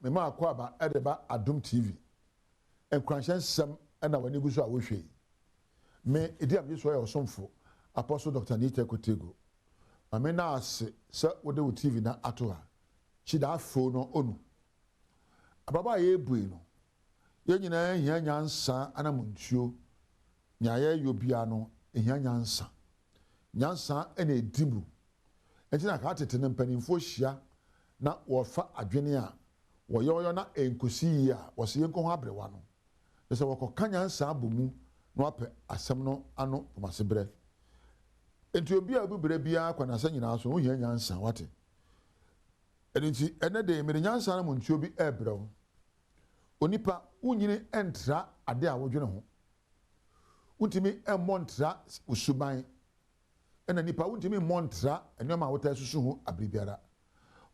me ma akwa ba edeba Adom TV enkranhye nsem na wani gu so a wo hwe me edi am yeso ya osomfo Apostle Dr. Nita Kotego ame na ase se wode wo TV na ato ha chida afo no onu ababa ye bui no ye nyina hia nyansa anamuntuo nyaye yobia no hia nyansa ena edimu entina ka tete ne mpanimfo hia na wofa adwene a woyo na enkosi a wose yenko ho abrewa no ese wokoka nyansa abomu no ape asem no ano pomasebre enti obi a bubere bia kwanasa nyina so ho hia nyansa wate enti ene de me nyansa na muntuo bi ebrew onipa unyine entra ade a wodwene ho untimi emontra usuban ena nipa untimi montra enema wota susu ho abribiara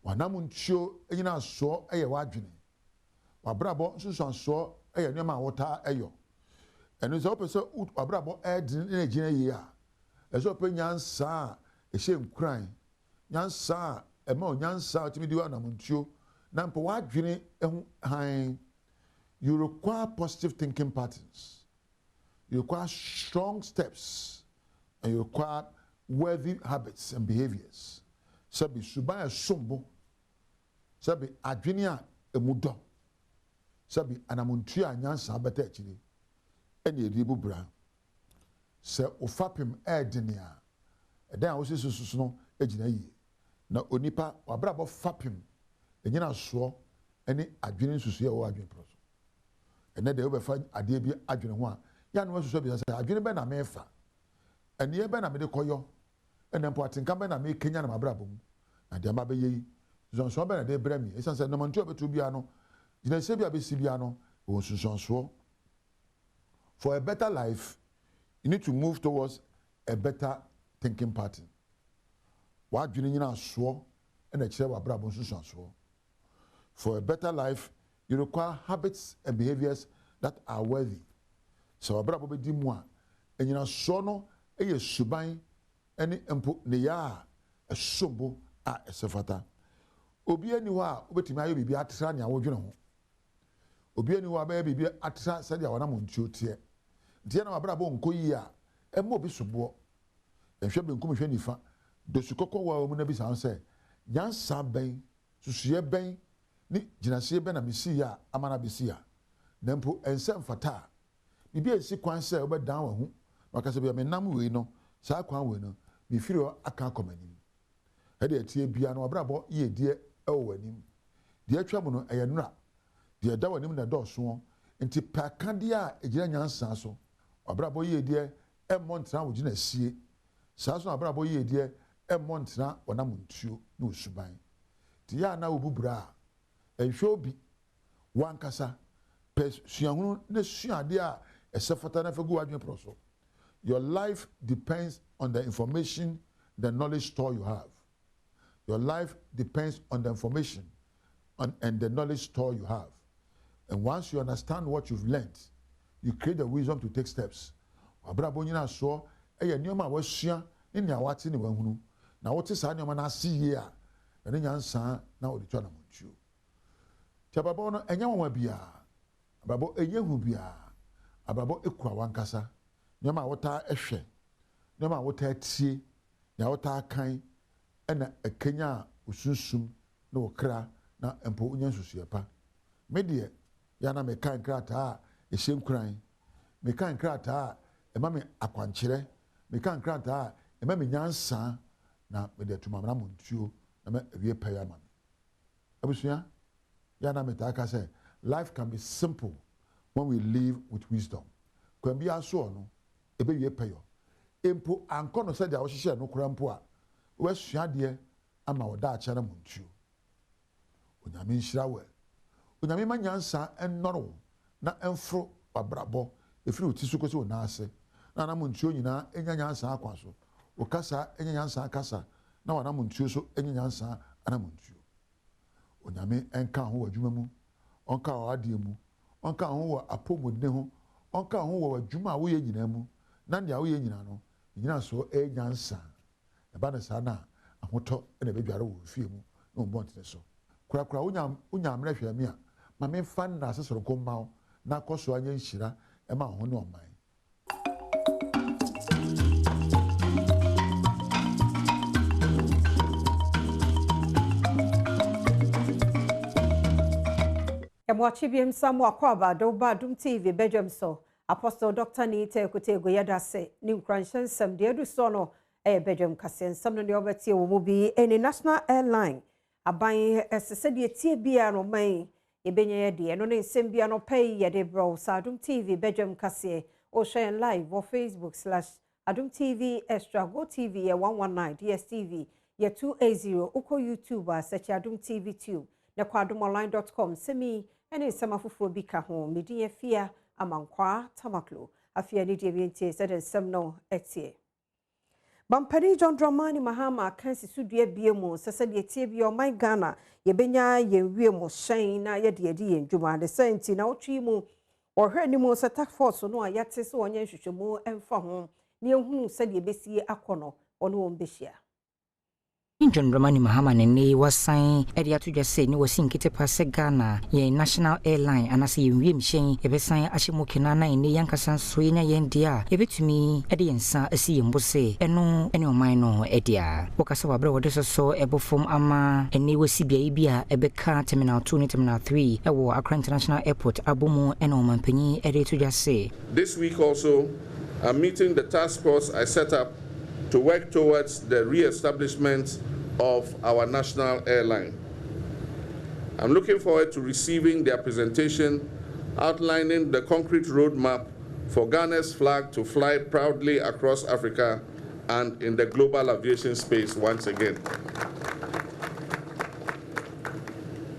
wanam ntuo enyina so eye wadwene wabrabo susu anso eye enema wota eyo eno ze opese wabrabo edin na gina yi a ezo openyansa ehye nkran nyansa ema nyansa otimi di wanam ntuo na mpo wadwene ehu han. You require positive thinking patterns. You require strong steps. And you require worthy habits and behaviors. Sabi subaya sombo. Sabi adwenia emudo. Sabi anamuntua nyansa beta chiri. Eni edibu bra. Se ofapim edenia. Eden a wosi susu no ejina yi. Na onipa wabrabo fapim enyina so eni adwene susu ye wo adwene pro. Ene de obefa ade bi adwene ho a ya no asoso bi say adwene be na mefa ene be na me de koyo ene mpo atenka be na me kenya na mabrabo mu na de ma be yi zonso be na de brami esan say no mantu obetu bia no gina se bia be si bia no wo sunsunso. For a better life you need to move towards a better thinking pattern. Wa adwene nyina so ene kire wa brabo sunsunso. For a better life you require habits and behaviors that are worthy. So abrabo be di mu a enyina so no eye suban ene empo ne ya esombo a esefata. Obi ani ho a obetimi ayo bibi atra ne awodwene ho. Obi ani ho a ba bibi atra se dia wona montuo tie. Die na abrabo nkoyi a emo obi sobo. Ehwe benkum hwe nifa dosukoko wa omu na bi san se nyansa ben susuye ben ni jinase be na mesi ya amana besi ya nempo ensem fata bibi esi kwan se obedan wa hu makase bia me nam we no sa kwan we no me firi aka komanim he de tie bia no obrabo ye die ewo wanim de atwa mu no eye nura de da wanim na doso enti pakade a egira nyansa so obrabo ye die emontra wo gina sie sa so obrabo ye die emontra wonam ntuo na osuban ti ya na obubura enhwobi wankasa pesuahunu ne suade a esefata na fagu adwen proso. Your life depends on the information, the knowledge store you have. Your life depends on the information and the knowledge store you have. And once you understand what you've learned, you create the wisdom to take steps. Abrabo nyina so eye nioma wasua ne nia wate ne wahunu na wote sa nioma na asiye a ene nyansa na oditwa na montuo. Tababo no enya wonwa bia ababo enyehu bia ababo ekura wankasa nyama wota ehwe nyama wota atie ya wota kan ena ekenya usunsum na wokra na empo unyansusu pa medie ya na mekan krata ehye nkuran mekan krata ema me akwankyere mekan krata ema me nyansa na mede tumamra montuo na me awie pa ya ma abusua. Yana metaka say life can be simple when we live with wisdom. Kwen bia so no ebe wie payo. Empo anko no say dia wo hye no kura mpo a we sua de ama wo da acha na montuo. Onyame nhira we. Onyame manyansa ennoro na enfro babrabo efiri otisu kosi wo na ase. Na na montuo nyina enya nyansa akwa so. O kasa enya nyansa akasa na wana montuo so enya nyansa ana montuo. Onyame enka ho wadwuma mu onka ho ade mu onka ho wa apomodne ho onka ho wa wadwuma a wo ye nyina mu na ndia wo ye nyina no nyina so enyansa e ba na sa na ahoto na bedware wo fie mu no mbonte so kura unya amre hwe me a ma me fa na asesoro komma na koso anya nhira e ma ho ne oman Emwachi biem samu akwaba do Badwam TV Badwam so Apostle Dr. Nite Kutego yadase ni nkranchen sam de edu so no Badwam kase sam no de obetie wo mu bi any national airline aban esese de tie bia no man ebenye de no ne nsem bia no pay ye de bro Adom TV Badwam kase o share live on Facebook/Adom TV Extra Go TV ye 119 DSTV ye 280 uko YouTube search Adom TV Tube na kwadomonline.com semi ene samafufo bi ka ho medin afia amankwa tamaklo afia ni de bientie said ensem no etie Bampani John Dramani Mahama kansi sudua biemu sese de tie bi o my Ghana ye benya ye wiemu hyen na ye de edi endwuma de senti na otwi mu ohwe ni mu task force no ayate se onye hwehwemu emfa ho ne ehunu se de besi akono ono won behia John Dramani Mahama ne wasan edi atudwa se ni wasinkite pase Ghana ye national airline anase ye wiem hyen ye besan ahyemo kenana ne yankasa so ye nya ye ndia ye betumi edi yensa asi ye mbose eno ene oman no edia wokasa wabre wode so ebofom ama ene wasi bia bia ebeka terminal 2 ni terminal 3 ewo Accra International Airport abomu ene omanpanyi edi atudwa se. This week also I'm meeting the task force I set up to work towards the re-establishment of our national airline. I'm looking forward to receiving their presentation outlining the concrete roadmap for Ghana's flag to fly proudly across Africa and in the global aviation space once again.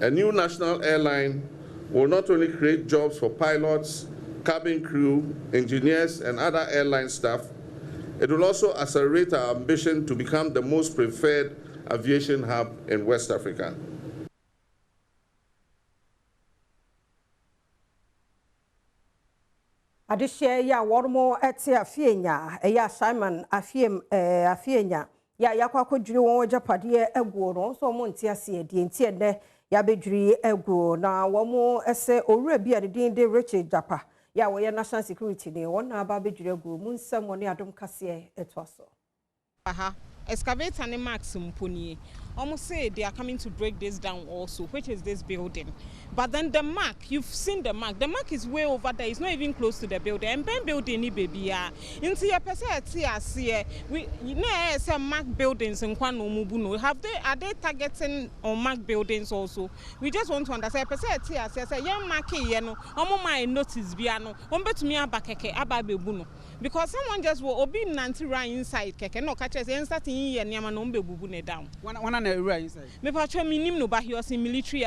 A new national airline will not only create jobs for pilots, cabin crew, engineers, and other airline staff, it will also accelerate our ambition to become the most preferred aviation hub in West Africa. Adishye ya warmo eti afienya ya Simon afienya ya yakwa kodwiri won japade egwo no so mo ntia se die ntie ne ya bedwiri egwo na wo ese owura bi adedin de Richard Japa ya wo national security ne won na aba bedwiri egwo mu nsam woni Adom kase etoaso aha excavator and max mponi almost say they are coming to break this down also, which is this building. But then the mark, you've seen the mark is way over there. It's not even close to the building. And Ben building ni baby into your percent we some mark buildings in Kwano Mubuno. Are they targeting on mark buildings also? We just want to understand percent say young market no my notice biano bet me abakeke ababebuno. Because someone just will obi nanti right inside keke no catch us and starting here near no bebubune down. One inside. Me patcho minim no, but he was in military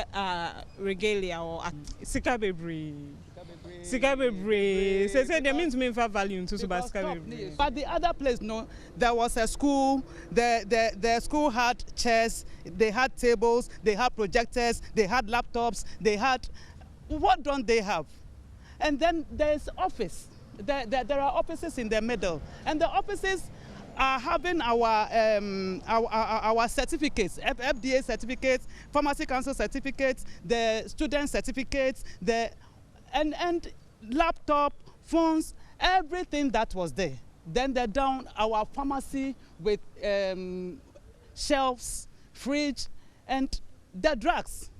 regalia or sikabebre. Say they means me for value to sikabebre. But the other place, no, there was a school. The school had chairs, they had tables, they had projectors, they had laptops, they had. What don't they have? And then there's office. There are offices in the middle, and the offices are having our certificates, FDA certificates, Pharmacy Council certificates, the student certificates, and laptop, phones, everything that was there. Then they're down our pharmacy with shelves, fridge, and the drugs.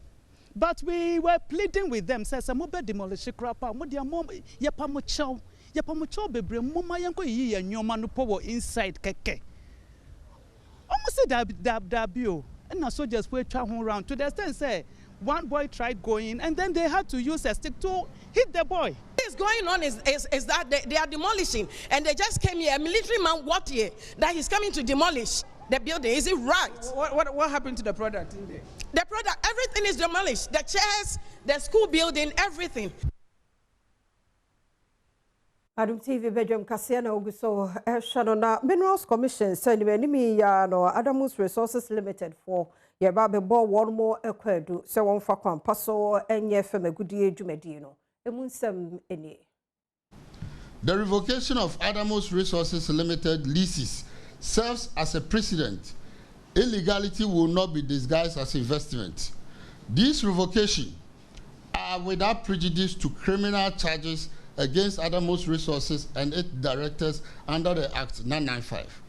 But we were pleading with them, says, "I'm going to demolish the crap. I'm going to Yapamucho bebre mama yanko yi ya nyoma no power inside keke. Almost say that bio. And the soldiers were traveling around to the extent say one boy tried going and then they had to use a stick to hit the boy. What is going on is that they are demolishing, and they just came here. A military man walked here that he's coming to demolish the building. Is it right? What happened to the product in there? The product, everything is demolished. The chairs, the school building, everything. Adom TV Badwam kase na oguso ehwano na Minerals Commission send me nimi ya no Adams Resources Limited for ye ba be bo one more ekwadu se won fa kwampa so enye fem agudie dwumadi no emunsam eni. The revocation of Adams Resources Limited leases serves as a precedent. Illegality will not be disguised as investment. These revocations are without prejudice to criminal charges against Adamos Resources and its directors under the Act 995.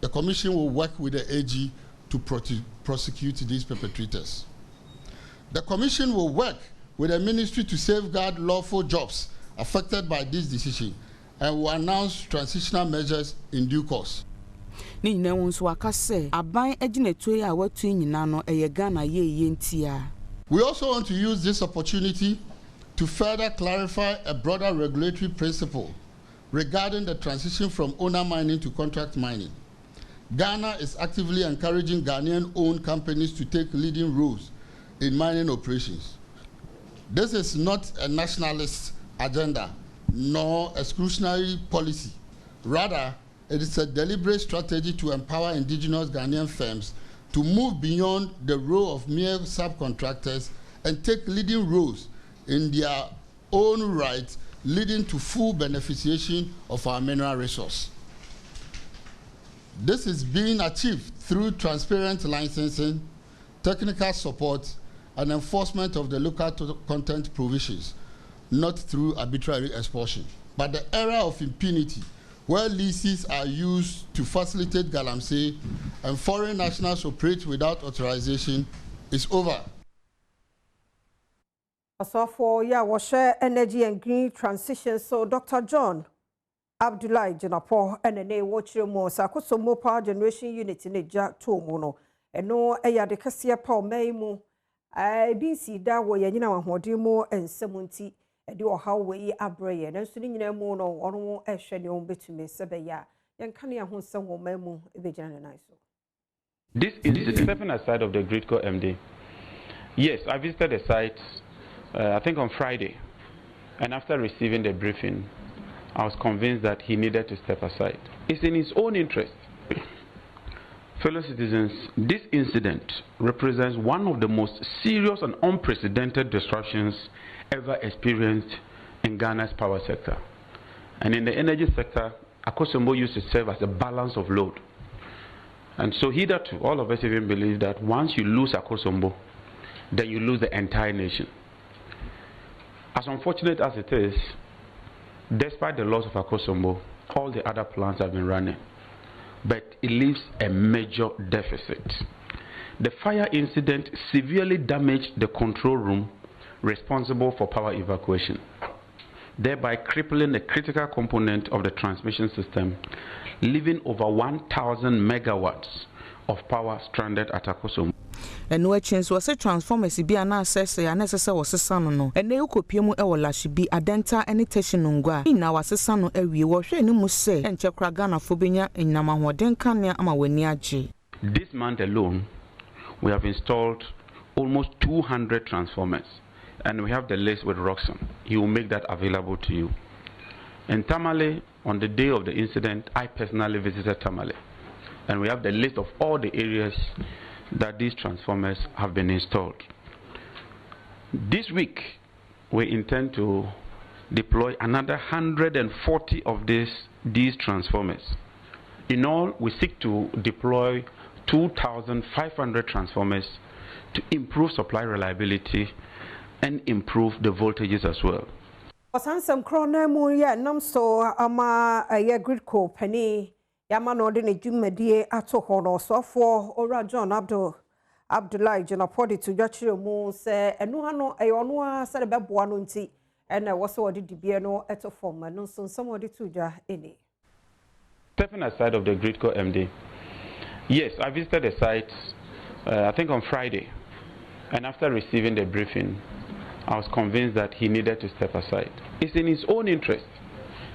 The Commission will work with the AG to prosecute these perpetrators. The Commission will work with the Ministry to safeguard lawful jobs affected by this decision and will announce transitional measures in due course. We also want to use this opportunity to further clarify a broader regulatory principle regarding the transition from owner mining to contract mining. Ghana is actively encouraging Ghanaian-owned companies to take leading roles in mining operations. This is not a nationalist agenda nor exclusionary policy. Rather, it is a deliberate strategy to empower indigenous Ghanaian firms to move beyond the role of mere subcontractors and take leading roles in their own right, leading to full beneficiation of our mineral resource. This is being achieved through transparent licensing, technical support, and enforcement of the local content provisions, not through arbitrary expulsion. But the era of impunity, where leases are used to facilitate galamsey and foreign nationals operate without authorization, is over. So for share energy and green transition, so Dr. John Abdullahi Jenapo and a name watcher more Sakoso power generation unit in a jack to mono, and no a de Cassia Paul Maymo. I be see that way, and you know, what do more and 70 and do how we are brave and soon in a mono or more a shady on bit to me, Sabaya, and can you hold some more memo if they generalize? This is stepping aside of the Gridco MD. Yes, I visited the site, I think on Friday, and after receiving the briefing, I was convinced that he needed to step aside. It's in his own interest. Fellow citizens, this incident represents one of the most serious and unprecedented disruptions ever experienced in Ghana's power sector. And in the energy sector, Akosombo used to serve as a balance of load. And so hitherto, all of us even believe that once you lose Akosombo, then you lose the entire nation. As unfortunate as it is, despite the loss of Akosombo, all the other plants have been running. But it leaves a major deficit. The fire incident severely damaged the control room responsible for power evacuation, thereby crippling a critical component of the transmission system, leaving over 1,000 megawatts of power stranded at Akosombo. And no chance was a transformers be an access and necessary was a son no and no copium ewalashi be a denta any teshinungwa in our son a we wash any must say and Chakragana Fubina in Namawaden Kanya Amaweniaji. This month alone, we have installed almost 200 transformers, and we have the list with Roxanne. He will make that available to you. In Tamale, on the day of the incident, I personally visited Tamale, and we have the list of all the areas that these transformers have been installed. This week, we intend to deploy another 140 of these transformers. In all, we seek to deploy 2,500 transformers to improve supply reliability and improve the voltages as well. Some crone muria namso ama a Gridco penny. Yamano de Jumedie atohono so for Ora John Abdullahi Jenapodi to Jachiro Moon say and no hano a onwa said about Buanunti and I was already debiano at a form and no son somebody to ja any. Stepping aside of the Gridco MD. Yes, I visited the site I think on Friday, and after receiving the briefing, I was convinced that he needed to step aside. It's in his own interest.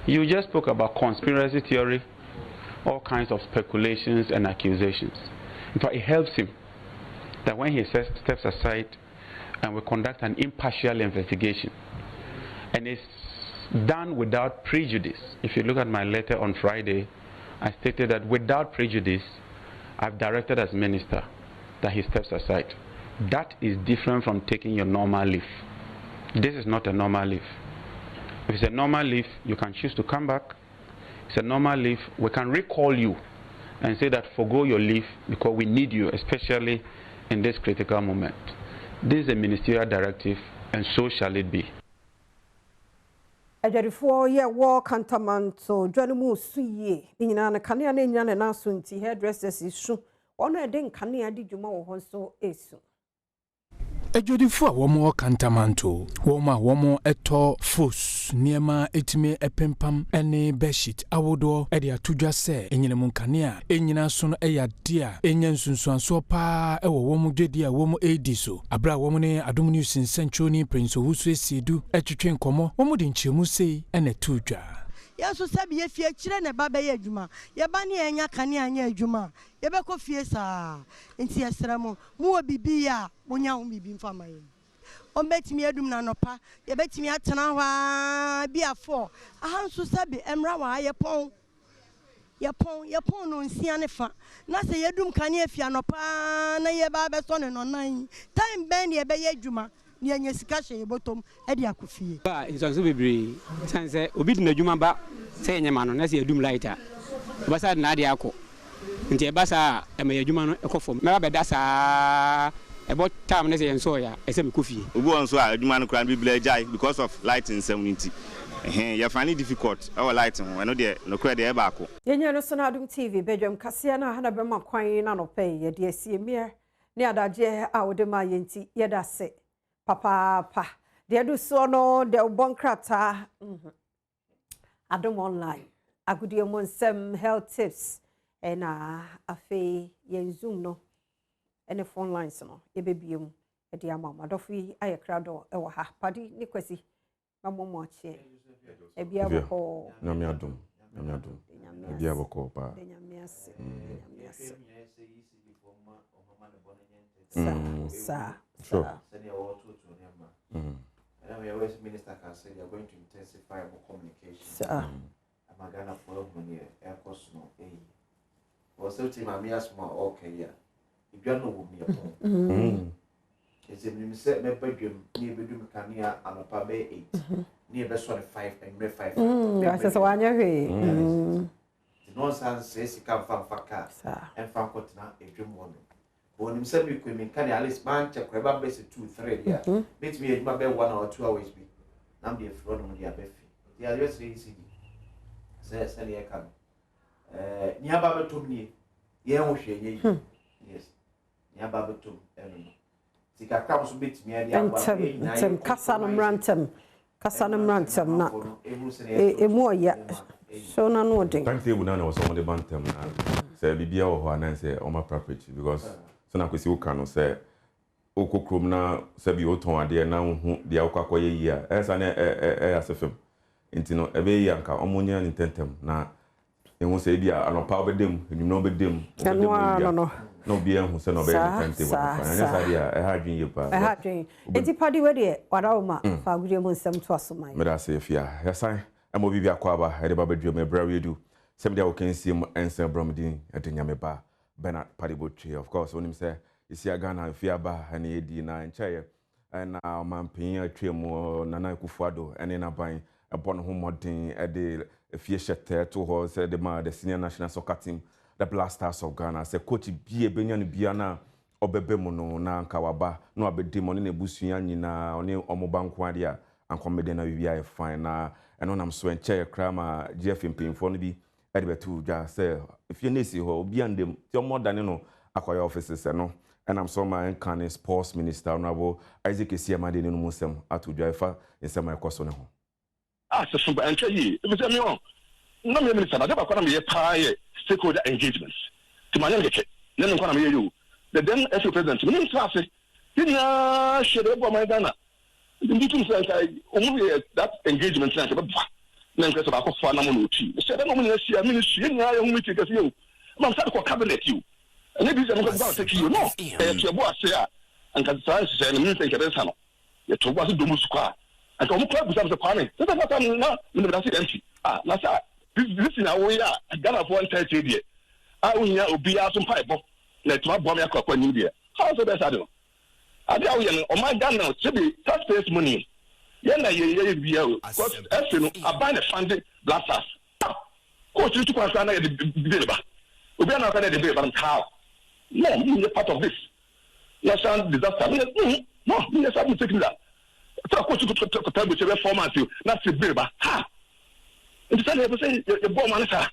You just spoke about conspiracy theory, all kinds of speculations and accusations. In fact, it helps him that when he steps aside and we conduct an impartial investigation, and it's done without prejudice. If you look at my letter on Friday, I stated that without prejudice, I've directed as minister that he steps aside. That is different from taking your normal leave. This is not a normal leave. If it's a normal leave, you can choose to come back. It's a normal leave. We can recall you and say that forgo your leave because we need you, especially in this critical moment. This is a ministerial directive, and so shall it be. Adwarifo ye wo kantamanto dwanumu suye nyina na kanea na nyina na so nti hairdressers isu ono ede nkanea di dwuma wo honso esu Adwarifo a womo kantamanto womo eto fos niema etime epempam ene bedsheet awodo ede atudwa se enyinemu nkanea enyina so no eya dia enya nsunsuanso pa ewo womo dwedi a womo edi so abra womo ne Adom News Central Prince Owusu esiedu etwetwe nkomo womo de nchemu sei ene tudwa Yesu sabi ye fie kire ne baba ye adwuma ye ba ne enya kane anya adwuma ye be ko fie saa enti yesra mo wo bibi ya monya ho bibi mfama ye o betimi adum na nopa ye betimi atena hwa bi afo ahanso sabi emra wa ye pon no nsia ne fa na se ye dum kane afia nopa na ye ba be so ne no nan time ben ye be ye adwuma ni anya sika hye botom e de akofie ba nso bebre sanse obi di nadwuma ba se nyema no na se adum lighter ba sa na de akọ nti e ba sa e ma adwuma no e kofom na ba da sa e bo tam na se enso ya e se me kofie obi won so adwuma no kran bibla jai because of lighting 70 you find it difficult our lighting we no de no kra de e ba akọ yenye no so na Adom TV Badwam kase na hana be ma kwan na no pe ye de asie mie ne adaje a wode ma yenti ye da se papa de do so no de bonkrata Adom online agudie mo nsem health tips na afi ye zoom no ene phone lines no ye bebiem e de ama madofi ayekrado e wo ha padi ni kwasi mamomo ache e bia boko na mi adom e bia boko pa sa sure. And we always minister can say they are going to intensify more communication. I'm gonna follow money air cost no or so team I mean small okay yeah. If you know me it's a new set my bedroom near bedroom can near I'm a pabe 8 near best 5 and red 5. That's one year. The nonsense says you come from Faka and from Cotina a dream one. When himself we can at least man check about base 2-3 yeah. Meet me at my bed 1 or 2 hours be. Now be a fraud on the abefi. The other say easy. Say send here come. Nia baba to me. Ye o hwe yes. Nia baba to me. Sika comes bit me at the kasanum ransom na. E mo ya. So na no den. Thank you na was some of the bantam na. Say bibia o ho anan say o ma property because so na kwesi uka no say okokrom na say bi oton ade na hu dia ukwakoye yi a esa na asefem enti no ebe yi anka omonya ni tentem na ehu say bi anopa obedem enyum na obedem no bi ehu say no be tentem anya say dia e ha dwen ye pa e ha dwen enti padi we de wadaoma fa gudie mo nsem to asomai me da say afia yasan emo bibia kwa aba e de ba bedwe me bra we do sem dia wo kan sim ensen bromdin e de nyame ba Bernard Padibotri, of course, when him say, isi Ghana fiaba and edi na nchaye and man pin tremo Nana Kufuado and in a buying upon home modern at the Fieshete to her said the senior national soccer team, the Blasters of Ghana, say coach be a Benyan Biana or Bebemono na Kawaba, no abedemon in a busian na on Omobanquadia and comedian via fine and on I'm so and chair crammer Jeff in pain for be. To just say if you need to ho beyond them your more than no akoya offices no and I'm so my can sports minister honorable Isaac Esiamade no musem atu driver in some my course on ho so and tell you if you me no me minister na ba me pay stakeholder engagements to my get no kwa me you the then as president me minister say na shede bo my Ghana the meeting say that engagement na ba na nkwese ba kofa na mo no ti se da no mo na sia ministry nya ya hu meeting kasi yo ma sa ko cabinet you and maybe say no go take you no to bo ase a anka sa se na minister nke bensa no ye to bo ase do mu sukwa anka mo club bisa se kwame se da fata na me da se empty na sa this na wo ya Ghana for 130 die nya obi aso mpa ebo na to abo me akwa ni die how so be sa do ade awo ye o ma Ghana se be taxpayers money yena ye bia because efe no aban the funding blasters coach you to kwasa na the deliver obi na na the deliver how no you are part of this national disaster No, yes, I'm taking that. So, of course, you could tell me to 4 months, not to be back. Ha! And the ever say, the bomb manager.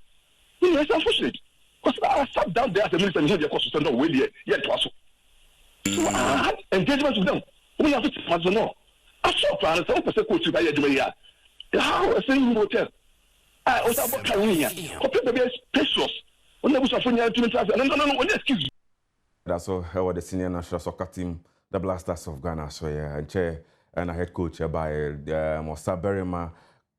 It's unfortunate. Because I sat down there as a minister and said, of course, to stand away yet to us. So I had engagement with them. We have to know. I saw plans, some person coach by Edmea. How a same hotel. I was about Carolina. Compared to the pesos. When there was a funny argument, and no, excuse. That's all how the senior national soccer team, the Blasters of Ghana, so yeah, and chair and a head coach by Mosa Berima,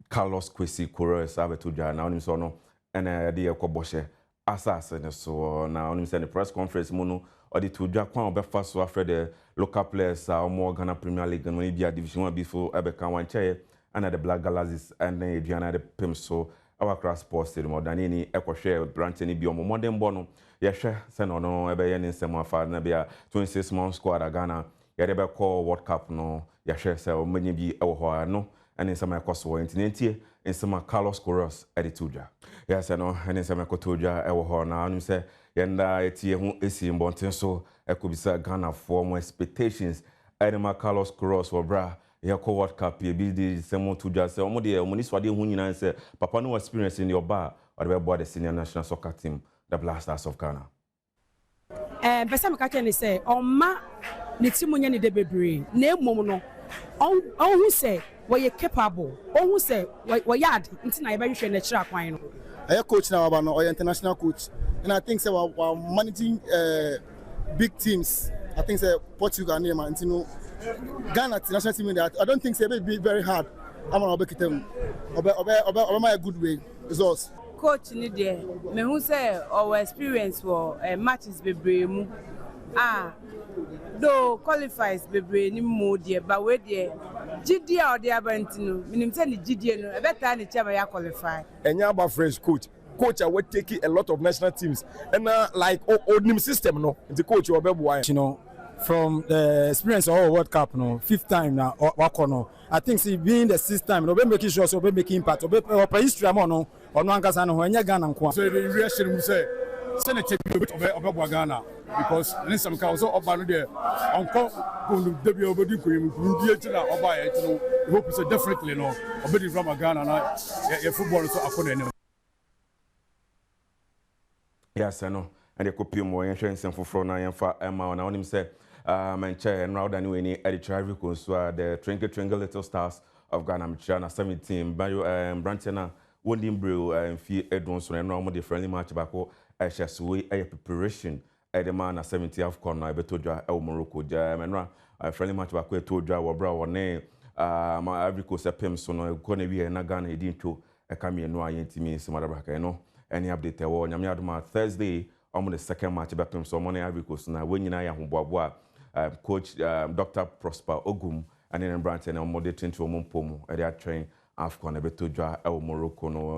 Carlos Kwesi Kuro, Sabetuja, now so no, and the Ekoboshe, assassin, so now in the press conference, Mono, or the two Japan Belfast, so after the local players are more Ghana Premier League and maybe a Division 1 before Ebeka one chair, and the Black Galaxies and the Adriana the Pim, so our cross posted more than any echo share branch any beyond modern bono. Yesha, send on no, ebe yen in some of our Nabia 26-month squad at Ghana, Yadeba call World Cup no, Yasha, so many be our no, and in some of cost war in some Carlos Coros edituja. Yes, I know, and in some Kotuja, our horn, and say, Yenda, eti who is in Bonten, so I could be said Ghana for more expectations. Edema Carlos Coros or bra. Yako World Cup, you be the same to just say, Omodia, Muniswadi Hunin, and say, Papa no experience in your bar, or the senior national soccer team, the Blasters of Ghana. Besam Kaken say, Ma Nitimunian de Bebre, name Mono, who say, were you capable, who say, were yard, until I very sure the track wine. I coach now about no international coach, and I think so while managing big teams, I think say Portugal name and you know. Ghana national team in that I don't think it be very hard. I'm gonna make them obey a good way results. Coach need there. Me who say our experience for matches be brave. Though qualifies be brave ni more there, but we there. GD or the abantino. Minim say the GD no. Better ni chama ya qualify. Enya about French coach. Coach I would take a lot of national teams and like old system no. The coach will be you know. From the experience of World Cup, no, 5th time now, no. I think see being the 6th time, no, be making sure so be making impact, or history no, or no Ghana, no, any Ghana nkwa. So the reaction we say, send a check a bit of Ghana because in some council of Banu there, uncle, who debut over the cream, who be or buy it, you know, hope it's definitely no, a bit from Ghana, and football so I couldn't. Yes, I know. And the copy more insurance and for front and for Emma and I want him say. Manchester and now than any editorial consua the Twinkle Little Stars of Ghana Michana 17 Bayo Brantana Wondin Brew and Fee Edwonson and normal friendly match back I shall sway a preparation at the man at 70th corner Betoja El Morocco Jam and a friendly match back with Toja or Brow or name my Africa Sepemson gonna be a Nagana Edinto a Kami no Yentimi Samarabaka no any update or Yamiadma Thursday almost the 2nd match about him so money Africa now when you know Coach Dr. Prosper Ogum and then Branton and moderating to Mompomo at their train Afcon Betoja El Morocco no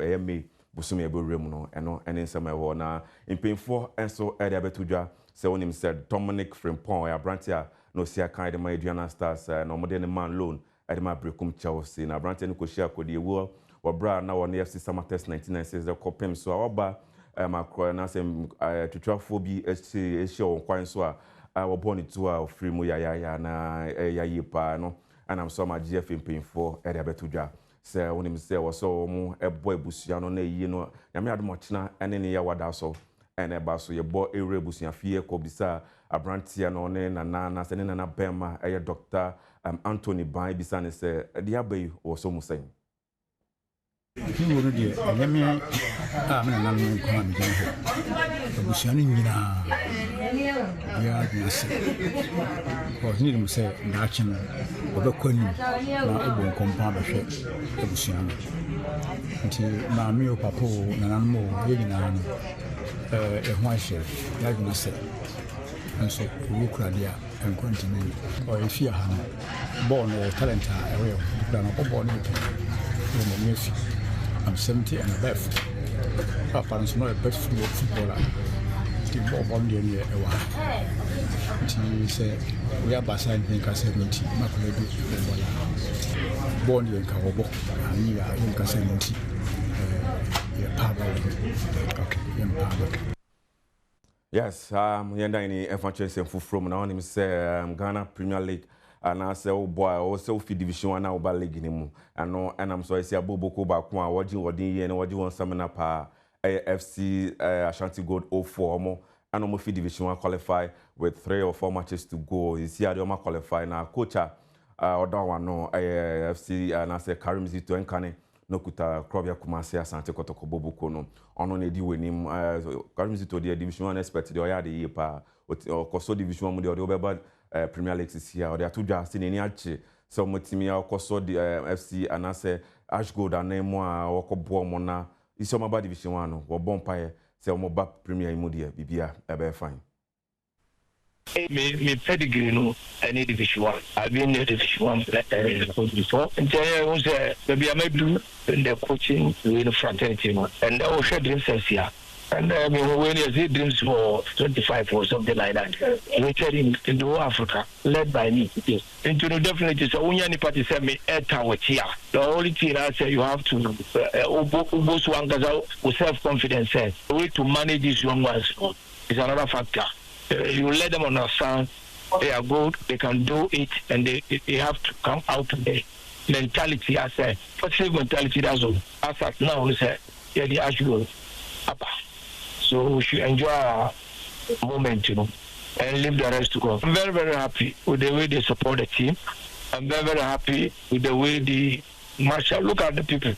AMA Busumi Remuno and in some na in pain 4 and so at Betoja so when him said Dominic Frimpong a Brantia no see a kind of my Adriana Stars no modern man loan at my Brecum Chelsea na Branton Koshia could the war or bra now on the FC Summer Test 1996 the copim so our bar na sem to traphobia on quite so I was born into a free Muyaya na Yayipa no, and I'm so my GF in 4 at Abetuja. Say, when him say, was so a boy Busiano, you know, Yamad Mochna, and any Yawadaso, and a basso, your boy a Rebusia, Fia Kobisa, a Brantiano, and Nana, and a Bema, a doctor, Anthony Bai Bisane, say, the Abbey or so saying. You would be a Yemi, I'm an unknown crime. I was young, yeah, for him say, Nathan, or the Queen, now compound of it, it was young. Until my meal papa, and I'm more, a white shirt, like I said. And so, look at the and continue, or if you are born a talent, I will, born in music. I'm 70 and above. Our parents know a best footballer. The ball one year a while. She said, we are beside the 70, Maculabi footballer. Born in Karobo, and you are in 70. Okay, Yes, yenda ini evangelist from now him say Ghana Premier League and I say oh boy also fi division 1 na league ni mu and I'm so I say aboboko ba ko a wodi ye na wodi won samina pa AFC Ashanti Gold 04 mo and mo fi division 1 qualify with 3 or 4 matches to go. You see Adom qualify na coach odawa no AFC and I say Karim Zito enkane no kuta Krobia Kumasi Asante Kotoko Boboko no ono ne di wenim Karim Zito the division 1 expert the oya de pa koso division 1 de obeba Premier League this year or they are two just in any achi so motimi koso the FC and I say Ashgold and nemo wokobo mo na isi omaba division 1 no wo bon pae say omoba Premier imudie bibia ebe fine. Me pedigree no any division 1. I've been in division 1 before. And there was maybe I may do in the coaching in fraternity and I was share dreams here. And when you see dreams for 25 or something like that, we in the Africa, led by me. Yes. And to definitely say, when any party say me here, the only thing I say you have to with self-confidence. The way to manage these young ones is another factor. You let them understand they are good, they can do it, and they have to come out of the mentality. I say, positive mentality. That's all. As at now, we say, yeah, the actual upper. So we should enjoy our moment, and leave the rest to go. I'm very, very happy with the way they support the team. I'm very, very happy with the way the marshal look at the people.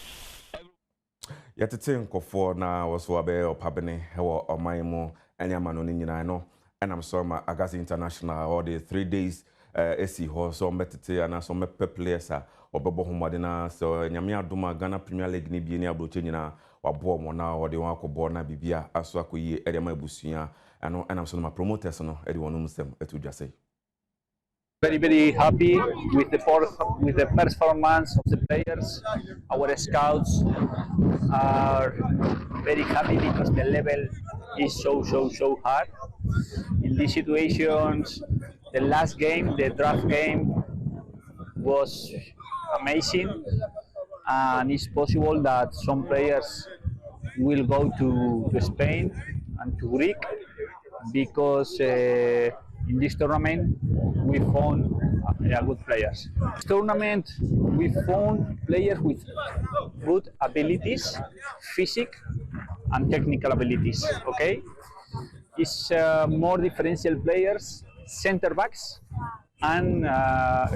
Yatete nkofo na waso abe opabene hewo omaimo anyama no nyina no and I'm sorry my Agazi International all the 3 days AC ho so metete and so mepe players obebo homade na so nyame adoma Ghana Premier League ni bi ni abroche nyina wabo mo na ode won akobɔ na bibia aso akoyi ede ma busua and I'm so my promoters no ede wonum sem etu dwase. Very, very happy with the performance of the players. Our scouts are very happy because the level is so hard. In these situations, the last game, the draft game, was amazing, and it's possible that some players will go to Spain and to Greek because in this tournament we found good players. This tournament we found players with good abilities, physique and technical abilities. Okay, it's more differential players, center backs and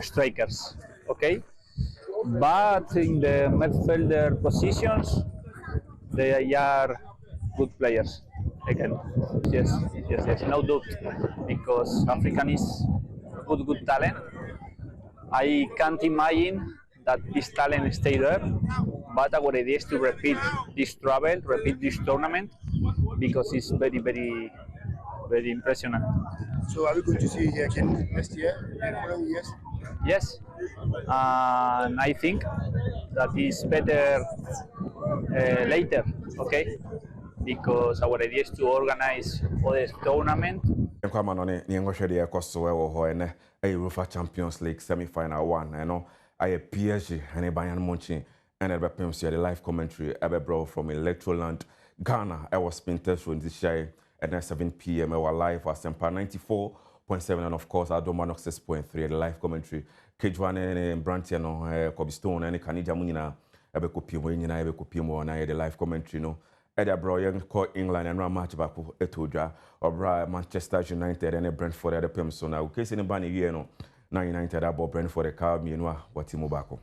strikers. Okay, but in the midfielder positions they are good players. Again, yes, no doubt, because African is good talent. I can't imagine that this talent stay there, but our idea is to repeat this travel, repeat this tournament, because it's very, very, very impressive. So are we going to see you here again next year and following years? Yes, and I think that is better later, okay? Because our idea is to organize other tournament. Nkwa manone ni ngwahwede ekoso ewo ho ene UEFA Champions League semi-final 1 eno aye PSG ene Bayern Munich and ebe pem the live commentary ebe bro from Electroland Ghana ewo spin test from this year at 7 p.m. ewo live for Sempa 94.7 and of course Adom 6.3 the live commentary Kejwan and Brantia no Kobe Stone and Kanija Munina ebe kopie mo nyina ebe kopie mo na the live commentary no Eddie bro young call England and run match back etodra or Manchester United and Brentford at the PM so now case in bani year no now United about Brentford the car me no what timo bako.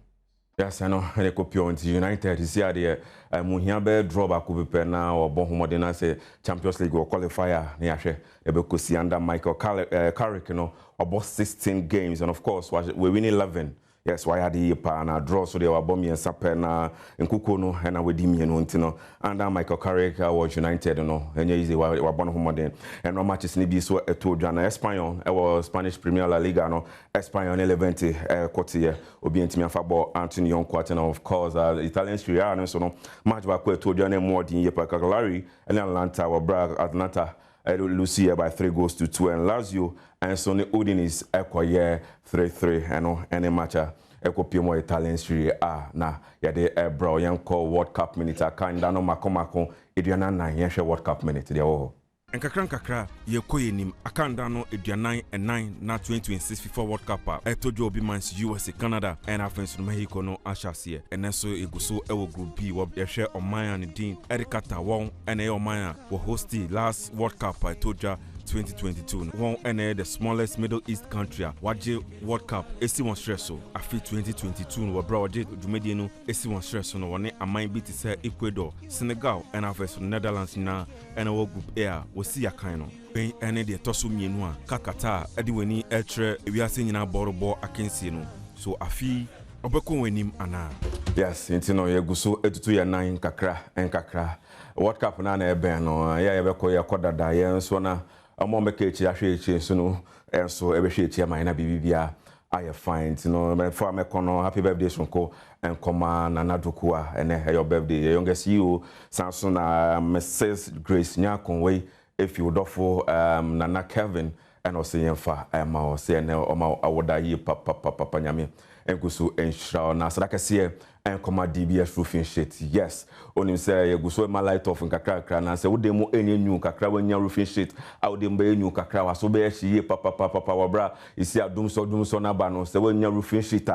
Yes, I know any copy on United this year there muhia be draw back be na or bon homode na say Champions League or qualifier na hwe e be kosi under Michael Carrick no about 16 games and of course we win 11. Yes, why had the pa na draw so they were bomb and sape na nkuko no na we di mienu ntino and Michael Carrick was United no enye easy wa bon homode and no matches ni bi so etodwa na Espanyol was Spanish Premier La Liga no Espanyol 11 quartier obi ntimi afa ball Anthony on quarter of course Italian Serie A no so no match back etodwa na more din yepa Cagliari and Atlanta wa Atlanta Lucia by 3-2 and Lazio and Sonny Udinis Equaye 3-3 and any matcha Equipimo Italian Serie A na yade bro yanko World Cup minute kind no makomako Idriana na yeshe World Cup minute there oh Nkakra ye koyenim akanda no eduanan enan na 2026 FIFA World Cup etojo obi mans USA Canada and afensu Mexico no ashase eneso eguso ewo group B wo yehwe oman an din erikata won ene oman wo hosti last World Cup etoja 2022 one and the smallest Middle East country waje World Cup esi won stress afi 2022 wo bra waje dwumedie no esi won stress no woni aman bi ti se Ecuador Senegal and afensu Netherlands na ene wo group A wosi yakan no ben ene de toso mienu a kakata edi wani etre ewiase nyina borobo akensie no so afi obeko wanim ana yes intino ye guso etutu ya nan kakra World Cup na ebe no ya yebeko ya kodada ye nso na amo mekechi ahwe echi so no enso ebehwe echi ama na bibia aye fine intino me for amekono happy birthday sonko enkoma na nadukua ene your birthday your youngest you Samson Mrs Grace Nyakonwe if you dofo Nana Kevin and also yemfa ma o se ne o ma awoda yi papa nyame enkusu enshra na sadaka se enkoma DBS roofing sheet yes onim se yeguso ma light off nkakra na se wodemu enyu kakra wanya roofing sheet awodemu be enyu kakra waso be hye papa wabra isi adum so na ba no se wanya roofing sheet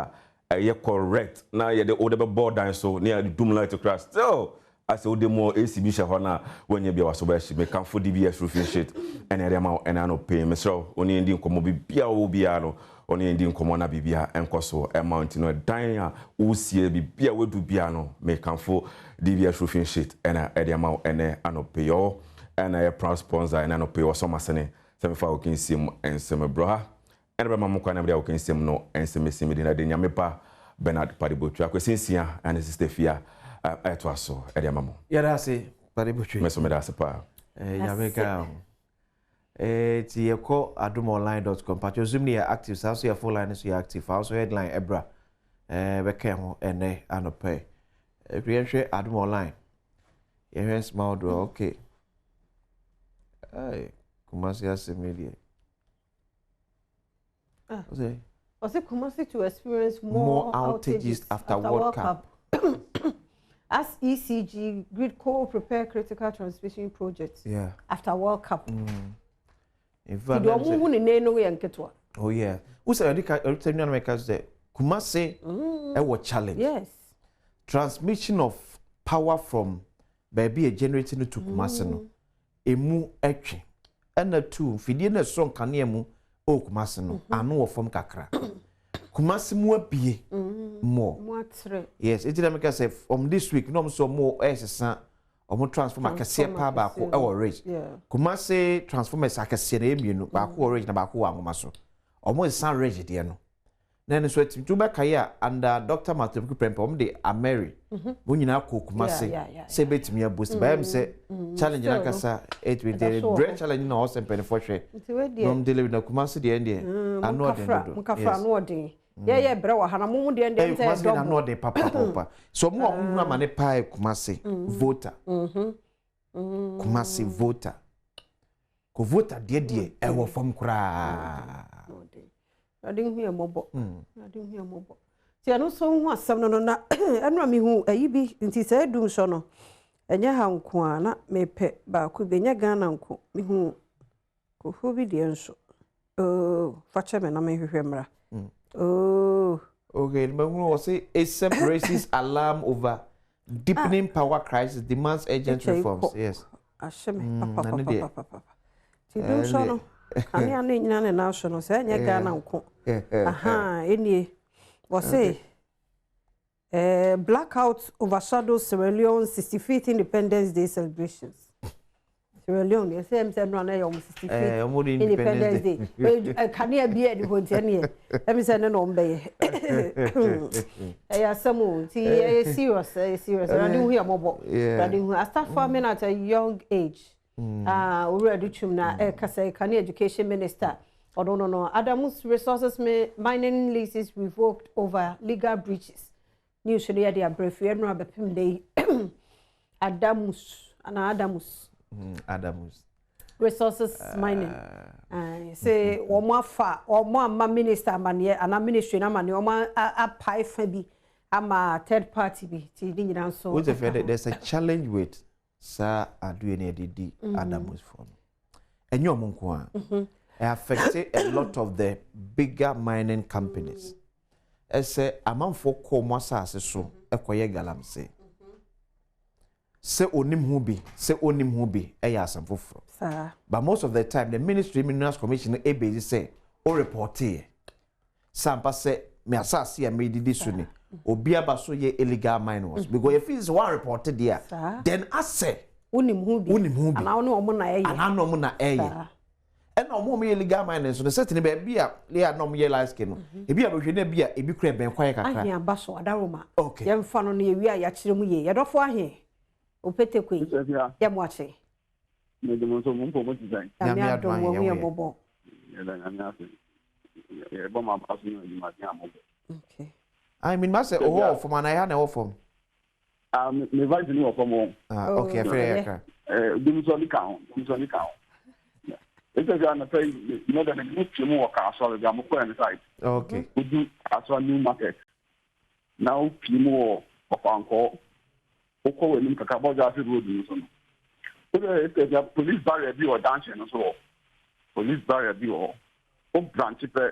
ye correct na ye de odebe board dan so near the doom light crash still as o demo ACB shahona when you be was so she make for DBS roofing sheet and area ma and I no pay me so oni ndi nkomo bibia wo bia no oni ndi nkomo na bibia enkoso amount no dan a usie bibia wedu bia no make for DBS roofing sheet and area ma and I no pay yo and I proud sponsor and I no pay o so masene se me fa o kin sim en se me bro ha and be ma mo kwa na bia o kin sim no en se me sim de na de nyame pa Bernard Paribotu akwesinsia and sister Fia etwaso ede amamo yara se Paribotu meso me da se pa yameka ti yeko adomonline.com patcho zoom ni active so your phone line so you active also headline ebra beke ho ene anope ehwe adomonline ehwe small do okay ai kumasi asemedie Was it Kumasi to experience more outages after World Cup? As ECG Grid Co prepare critical transmission projects after World Cup. Oh yeah. Who said Kumasi a challenge? Yes. Transmission of power from baby generating to Kumasi no. Emu etchi. And the two fidie na song kanemu o Kumasi no anu from kakra. Kumasi mu abie more. Yes, it did make say from this week no so more esesa omo transform akese pa ba ko e rage. Kumasi transformers akese na emienu ba ko rage na ba ko angoma so. Omo san rage de no. Then so it to back here under Dr. Martin Prempo omo de Ameri. Bo nyina ko Kumasi say betimi aboost ba em say challenge na kasa it with the great challenge na host pen for share. No deliver na Kumasi de ende anu de do. Mukafra anu de. Yeah, bro, hana mumu de ende say do. Kumasi na no de papa. So mo unu amane pa Kumasi voter. Kumasi voter. Ko voter de e wo fam kra. I didn't hear mobo. See, I don't so want some no na. I know me who a be in tis a doom sono. And ya ham quana may pet ba could be nya gananko. Me who be the answer. Oh, Fatchaman, I may remember. Oh, okay, but we will say a separatist alarm over deepening power crisis demands urgent reforms. Yes. I shall me, papa. Don't sono. Ani ane nyina na so no se nya Ghana nko aha eni wo say blackout overshadows Sierra Leone 65th Independence Day celebrations. Sierra Leone they say no na your 65th Independence Day can you be at the hotel here let me say no mbe eh asamu ti serious I do hear mobo I start farming at a young age. Already chumna kasa kani education minister no Adam's resources mining leases revoked over legal breaches new share their brief no abepim dey Adamus resources mining say omo afa omo amma minister mane ana ministry na mane omo apai fa bi ama third party bi ti di nyina so there's a challenge with Sir Aduene Didi Adamus from. enyo monko a affected a lot of the bigger mining companies. Ese amanfo ko mo asase so ekoye galamse. Se onim hu bi eya asam foforo. But most of the time the Ministry Minerals Commission e say o report here. Sampa say me asase a me didi so ni obi aba so ye illegal miners because if it's one reported there then I say unim hu bi ana no mo na eye and no more illegal miners so the certain be a lea no me light skin no e bi a be hwe na bi a e bi kura ben kwan kakra ahia ba so adaroma okay ye mfa no na ye wi a ya kire mu ye ye dofo ahia opete kwe ye mo ache me de mo so mo po mo design ya me adom wo ye bobo na me afi ye bo ma ba so ni ma ti amo okay I mean must say oh for man I had no form me vai ni o form okay fair dum so ni count it's a na pay you know that the new mo ka so ga mo ko en side okay we do aso new market now pimo of anko oko we nim kaka boja fi road ni so no it's a police barrier bi o dance no so police barrier bi o branch pe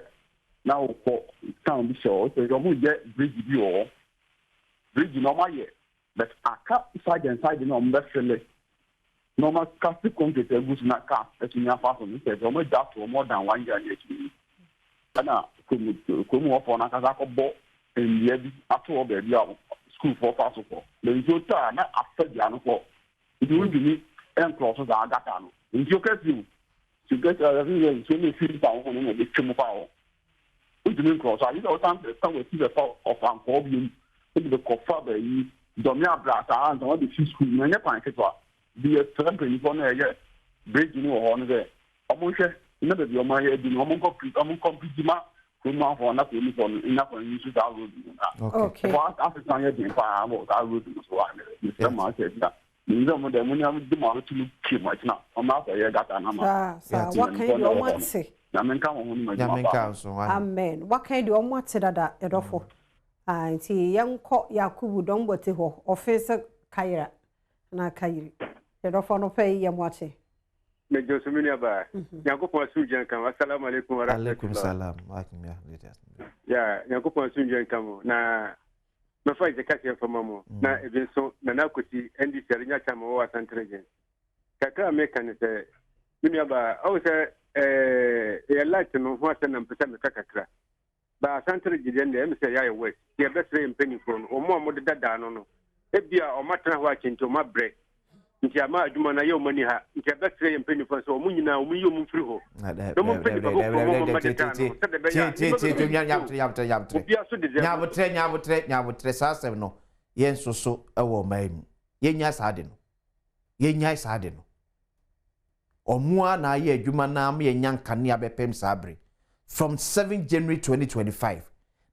now for town bi show so you mo get bridge bi o bridge no ma ye but aka side and side no mbe fele normal casting concrete egus na car etinya faso ni se mo da to more than 1 year actually ana komu ofo na kaza ko bo enye bi ato o be bi a school for faso for le njo ta na after dia no for it will be en cross za agata no njo kasi to get a reason to me feel down on no be twemu pa o we do cross I you know time we see the of am for bi the cofa be yi domia brata and on the school na nya pan ketwa the temple for na ye bridge ni o no be omo hwe na be o ma ye di no omo complete ma ko ma for na ko ni for na ko ni su da road okay what African ye di pa mo da road so wa ni se ma se da ni zo mo de mo ni am di ma to ki ma tina o ma fa ye gata na ma what kind of omate na men kan ho ni ma men kan so amen what kind of omate dada edofo nti yanko Yakubu don bote ho office Kaira na Kairi edofo no pay yamwache me josumini aba yakopon sunjen kan assalamu alaikum wa rahmatullahi alaikum salam ya yakopon sunjen kan na me fa je kase famamo na even so na kuti ndi serinya chama wa santregen kaka me kan se mini aba o se ya light no ho se na mpesa me kakakra ba santregen de me se ya ye west ye betre mpeni phone o mo dada no ebia o matana ho akinto ma break nti ama adwuma na ye o mani ha nti betre mpeni phone so o munyina o munyi o mfiri ho no mo mpeni ba ko mo madeta no se de be ya nyabotre sasem no yen soso ewo maim yenya saade no omua na ye adwuma na am ye nyankane abepem sabre from 7 January 2025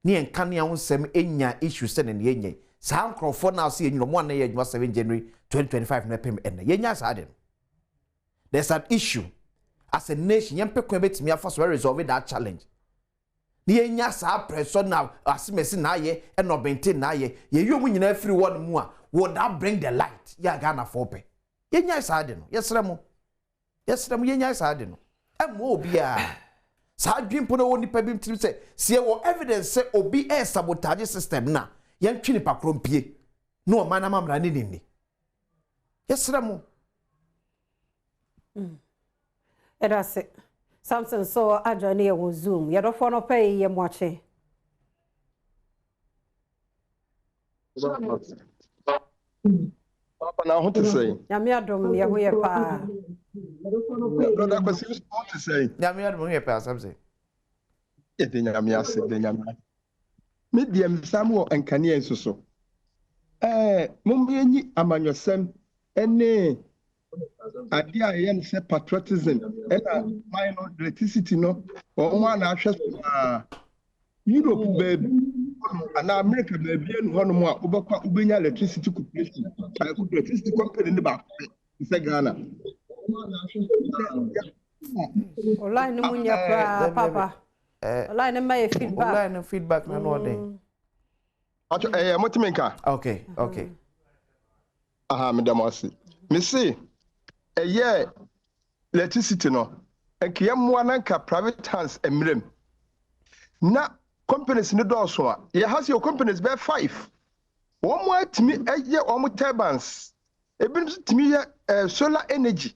ni enkane a wonsem enya issue se ne yenye sa nkrofo na so yenyi mo na ye adwuma 7 January 2025 na pem enne yenya saade no there's an issue as a nation yempe kwa betimi afa so resolve that challenge ni yenya sa pressure na asimesi na ye eno benti na ye yeyo mu nyina free one mu a would that bring the light ya Ghana for pe yenya saade no yesrem yenya saade no emo obi a sa dwimpo na woni pa bi mtiri se sie wo evidence se obi sabotage system na yentwi ni pakrompie no o mana mamra ni ni yesrem Erase Samson so ajani ye wo zoom ye do fono pay ye mwache Papa na ho te sei Nyame adom ye ho ye pa brother kwasi ho te sei Nyame adom ye pa Samson e de nyame ase de nyame me die msam wo enkane ensoso momyenyi amanyosem ene adi a ye nse patriotism ena minor electricity no o nwa na ahwe so Europe baby and America baby enu hono mu a obekwa ubenya electricity corporation electricity company ne ba se Ghana online mu nya pra papa online ma feedback online feedback na no dey acho motimenka okay aha me damasi me see electricity no enkiyamwa nanka private hands emrem na companies ne dɔɔso a yɛ has your companies bɛ 5 wɔn mo atimi ɛyɛ wɔn turbines ebinom nso timi yɛ solar energy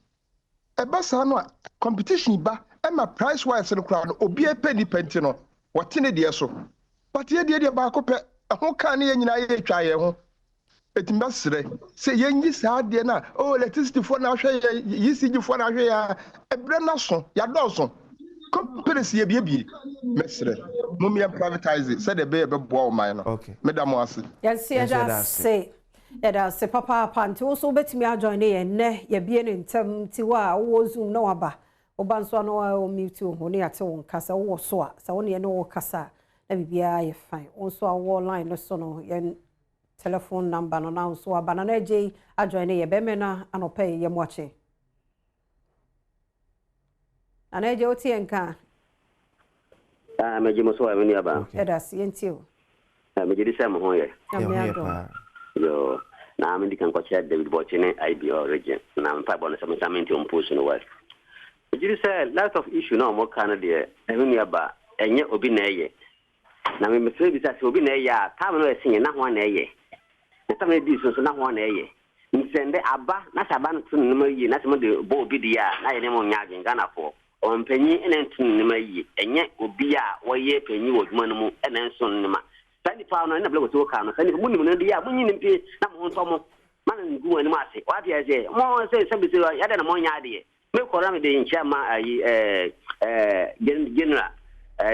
ɛba saa no a competition ba ɛma price wise no koraa no obi epɛ nipa nti no wɔte ne deɛ so but yɛ deɛ baako pɛ ɛho kan ne yɛ nyinaa yɛ atwa yɛn ho etimi bɛsrɛ sɛ yɛnyi saa deɛ na electricity for na ahwɛ yɛ ECG for na ahwɛ yɛ ɛbrɛ na so yɛadɔɔso companies yɛ biebie mesrɛ mum yɛ privatize sɛ de be bɛboa ɔman no okay medam ase yɛda se papa nti wo so wobɛtumi ajoin ne yɛn nnɛ yɛbie ne ntam nti wo a wowɔ zoom na waba woba nso ano a mute wo ne yɛate wo nkasa wowɔ so a sɛ wo ne yɛne wo kasa na biribiara yɛ fine wo nso a wowɔ line no so no yɛn telephone number no na nso waba na na agye ajoin ne yɛbɛmɛ na anɔpɛ yɛ mmoakye ana agye wote yɛn ka meji mo so ameni aba yɛda se yɛntie wo meji di sɛ mo ho yɛ yo na me di kan ko chat David Bochene IBO region na mpa bo no some samenti on post no wa meji sɛ lot of issue na mo kan de ameni aba enye obi na eye na me mfre bi sɛ obi na eye a tam no esinye na ho na eye na tam di so na ho na eye nsende aba na saba no tun no mayi na sem de bo obi di a na ye ne mo nya agenga na fo on panyi ene tun no mayi enye obi a woye panyi wo dwuma no mu ene nso no ma sani pa no na bla go ka no sani mu ni no di a munyi nimpe na mo nto mo man ngu ani ma ase wa de je mo se se bi se ya de na mo nya de me kora me de ncha ma ayi general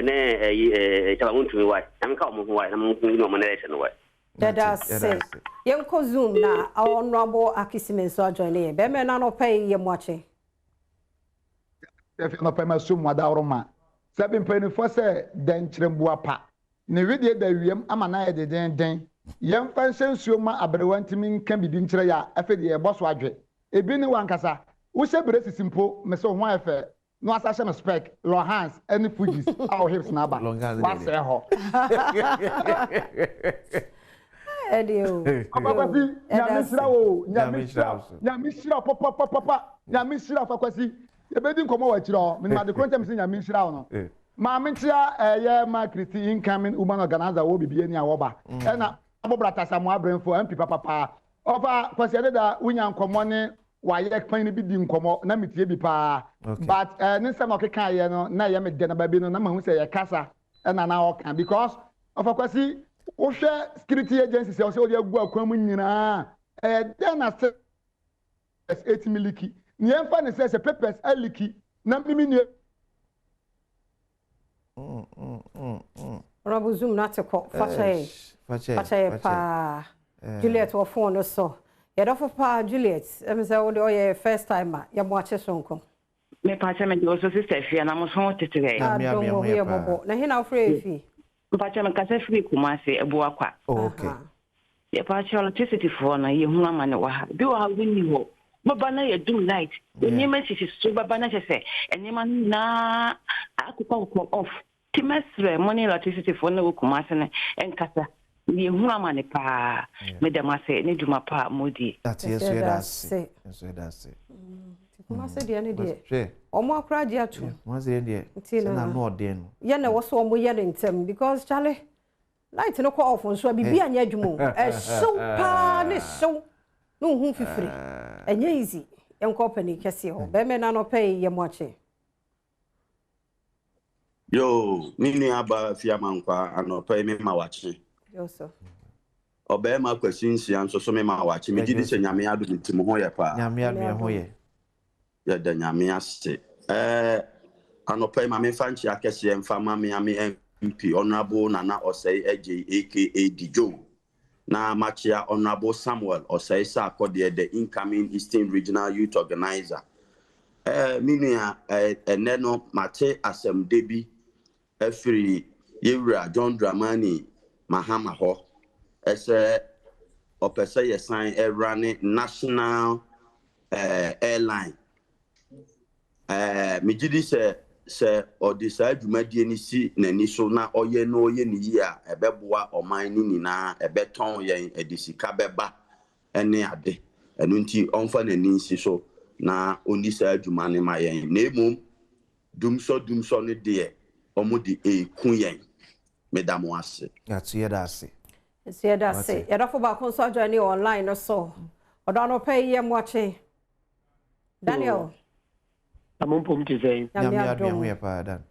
ne chaba muntu mi wa na me ka mo ho wa na mo ngu mo na election wa dada se yenko zoom na honorable Akisime so join ye be me na no pay ye moache if no pay ma sum wada oroma 724 say den kyerembua pa ne widie da wiem ama na ye den yem fan sensuo ma abrewantimi nka bibi nkyere ya afedi ye boso adwe ebi ni wankasa wo se bere sisimpo me so ho afa no asashe no spec low hands any fujis our hips na ba wa se ho edio abakwasi nyamisira papa nyamisira fakwasi ebedi nkomo wa kiro me ma de krontem se nyamisira no ma mentia ye ma Christy incoming woman organizer wo bibie ni awoba e na abobrata samu abrenfo MP papa ofa kwasi da unya nkomo ne wa ye kpan ni bi di nkomo na metie bi pa but ne se no keka ye no na ye me de na ba bi no na ma hu se ye kasa e na na oka because ofa kwasi Osha security agencies say o dey agu akwan mu nyina den na 8 miliki ni emfa ne say papers aliki na mimi ni Robo zoom na te ko fache pa Juliet wo phone no so ye do pa Juliet em say o dey first time ya mo ache sonko me pa che me do so sister fi na mo so tetere na hina ofre fi mpacha me kasa free kumase ebu akwa okay ye pacha electricity for na ye hu amane wa ha bi wa ha wini ho baba na ye do light ni ma sisi so baba na se enima na akukọ off timesre money electricity for na kumase na enkasa ye hu amane pa me dem ase ne duma pa modi that yes that's kumase de ne de omo akra dia tu kumase de na no de no ye na wo so omo ye ne ntem because chale light no ko off nso bibia anya adwumo so pa ne so no hu fifiri enya easy en company kese ho be me na no pay ye moache yo nini aba fiamankwa anopa me mawache yo so obe ma kwasinsia nso so me mawache me gidi se nyame adu ntim ho ye pa nyame adu ho ye ya da nyame ase anopa ma me fanchi akese mfa ma me ame MP honorable Nana Osei AJ aka Dijo na machia honorable Samuel Osei Sakode the incoming Eastern Regional Youth Organizer minia eneno mate asem debi efiri yewura John Dramani Mahama ho ese opese yesan erane national airline migidi se odisa adwumadie ni si nani so na oye no oye ni yi a ebeboa oman ni nyina ebeton yen edisika beba ene ade enu nti onfa nani si so na onisa adwuma ne ma yen na emom dumso ne de omudi kunyen medamo ase that's yedase yadafo ba ko so join online no so odo no pay ye moache Daniel amumpom ti say nyame ya pa dan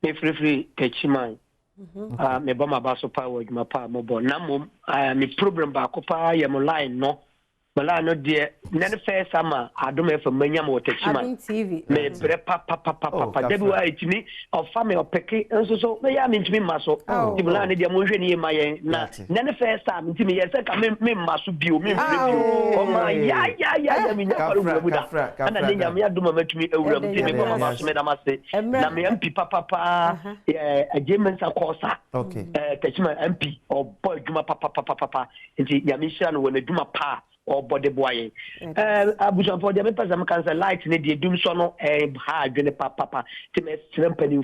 me free kechiman me ba ma ba so pa wo djuma pa mo bo na mom me problem ba ko pa ye mo line no bala no de na the first summer Adom FM manya mo techiman TV me bre pa debi wa itimi of family opeke enso so me ya me ntimi maso ti bala ne de mo hwe ne ma yen na the first time ntimi ye se ka me maso bio me bio o ma ya me nya paru buda ana ne nya me Adom matumi ewura mti me ba maso me da mase na me MP papa agreement akosa techiman MP o boy djuma papa nti ya me shira no wona djuma pa or body boy. Abuja for the members of cancer light in the doom sono ha dwene papa to me tempening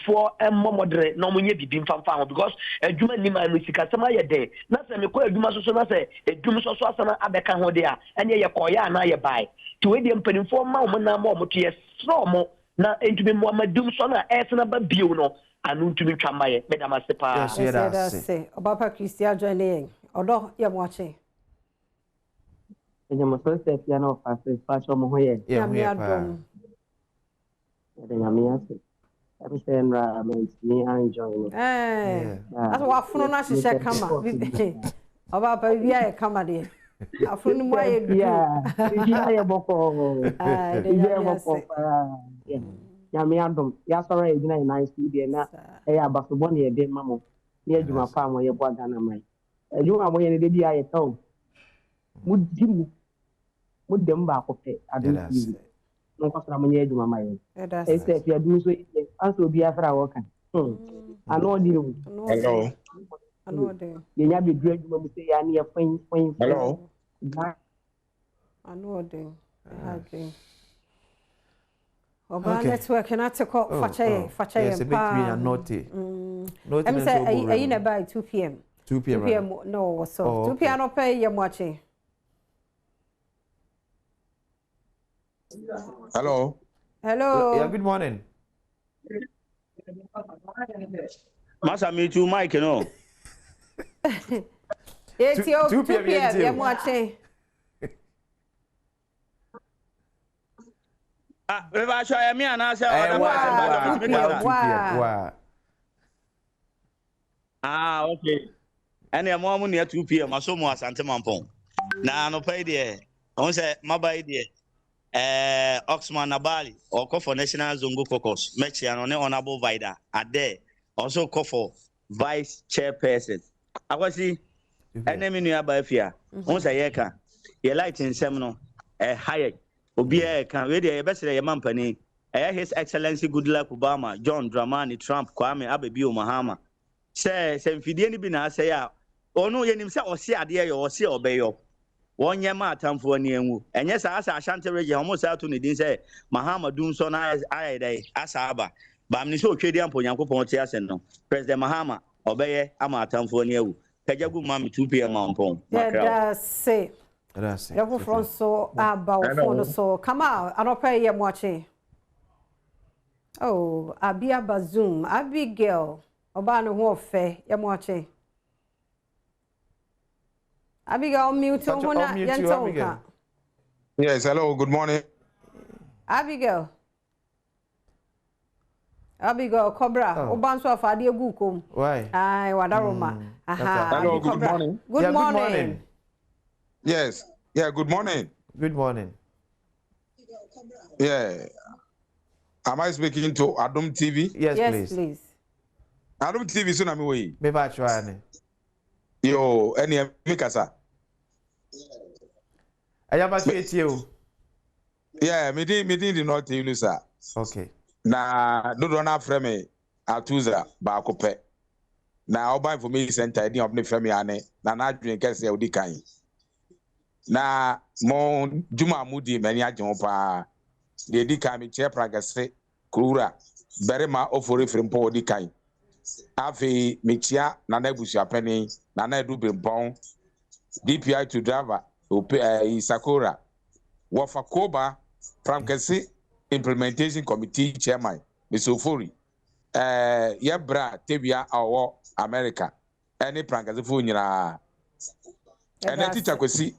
for and more moderate no money be been found because a human nima and sika sama ye de na se me ko aduma so na se edum so asana abeka ho de a ene ye koya na ye buy to we the tempening for ma mo na mo to ye so mo na entumi mo amadum so na esna ba bio no anu ntumi twamba ye medama se pa yes obapa Christian joining odo ye mo ache Enya mosose piano fase fasho mo hoye. Nyame Adom. Nyame ase. Abi senra me enjoy. Aso wafuno na hihye kama. Oba pa bia e kama de. Afunu mu aye du. Bia ye boko. Bia boko pa. Nyame Adom. Ya soro e gina na studio na e abasobo na e de mamo. Ni adwuma pa mo ye bo Ghana mai. Adwuma mo ye ne de bia ye taw. Mudem ba ko pe Adom TV no ko sra manya adwuma mai e se fi adu so anso bi afra wo kan ano di hello ye nya be du adwuma mu se ya ne ya fan hello ano de oba network na te ko fache pa note em say ayi na by 2 p.m. No so 2 p.m. no pay ye moache. Hello. Yeah, good morning. Masa me too Mike no. It's 2 p.m. ye moache. We ba show me ana say okay. And your mom near 2 p.m. aso mo asante mampon. Na no pay there. On say mabai there. Oxman Nabali or call for National Zongo Caucus, Mechian on honorable Vida are there. Also call for vice chairperson. I was see enemy nearby fear. Once a yeka, ye light in seminal, a higher, Obia can read a best company. His Excellency Goodluck Obama, John Dramani, Trump, Kwame Abebio Mahama. Say, Fidini Bina say, oh no, you himself or see a dear or see obey you. One year ma tamfo ni enwu enye sa asa Ashanti region homo sa to ne din say Mahama Dumso na ayede asa aba ba mni so twedi ampo Nyankopon ti ase no President Mahama obeye ama tamfo ni ewu kajagu ma mi 2 pm ampon that's you from so about phone so come out anopa ye moache Abia Bazum Abigail oba no ho ofe ye moache Abigail, mute on. Yes, hello, good morning. Abigail, Cobra, Obanso of Adia Gukum. Why? Aye, Wadaroma. Hello, good morning. Good morning. Yes, good morning. Good morning. Yeah. Am I speaking to Adom TV? Yes, please. Adom TV, so na mi way. Me ba try. Yo, any mikasa. Ayaba sweti o. Yeah, me di not you sir. Okay. Na do na frame atuza ba ko pe. Na oba information center di obne frame ane na adwen kese odi kan. Na mo juma mudi mani ajon pa. De di kan mi che pragase kura berema ofori frimpo odi kan. Afi michia na nebusia penny na edu bimpon DPI to driver Isakura Wafakoba from Kesi implementation committee chairman Mr. Ofori yebra tebia awo America any prankazefo nyina ene teacher kwesi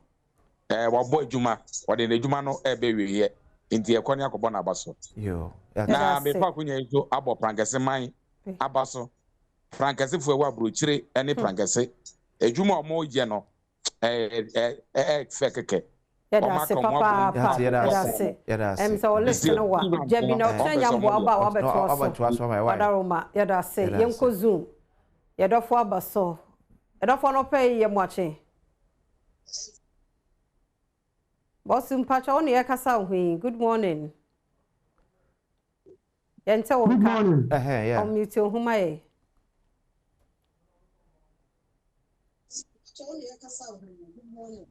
wabo adwuma wode ne adwuma no ebewiye nti ekoni akobọ na abaso yo na me pa kunya nso abo prankase man abaso prankasefo ewa brochire ene prankase adwuma omo ye no fekeke Yada se papa yada se so listen wa jabi na otra nyambo aba wa beto so wada roma yada se yenko zoom yada fo abaso yada fo no pay ye moache boss mpacha on ye kasa hwin good morning yente wo ka yeah on mute huma ye good morning.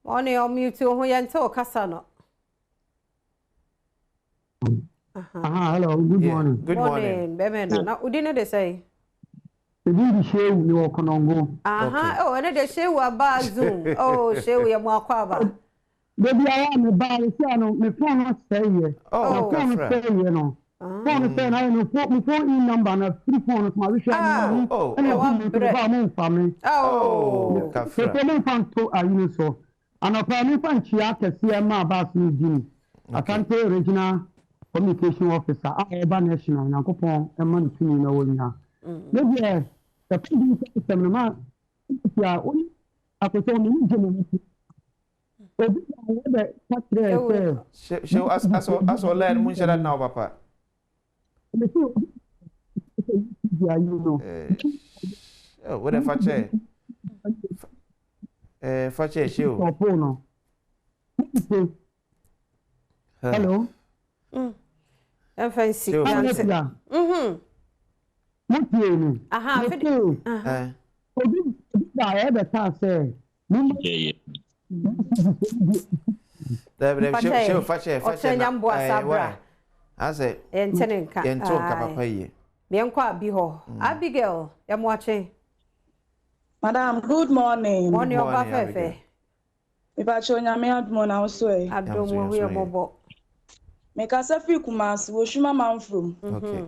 Morning, on mute who yento kasano. Hello, good morning. Good morning. Bemena. Na udine de say. Ebi shewu ni okonongo. Oh, ene de shewu aba Zoom. Oh, shewu ya mwakwaba. Baby I am ba se ano me phone not say here. Oh, phone say here no. Phone say na no phone in number na free phone ma wish am. Oh, ba mo family. Oh, kafra. So me fan to ayi so. Anopa me fan chia kese ma ba su di. Asante regional communication officer Aba national na kopon e man tuni na wonya. Maybe the PD system ma ya oni akoso ni jemu. Obi na we patre se. Show aso learn mun shara now papa. Oh, what if I say? Fache show. Hello. Fancy. Aha, Obi da e be ta say. Show fache. Nyambo asabra. Ase. Entenenka. Ento ka papa yi. Mienko abi ho. Abigail, ya mwache. Madam, good morning. Morning, Oba Fefe. Mipacho nyame Adom na uswe. Adom wo ye mobo. Meka safi Kumasi wo shuma manfrom. Okay.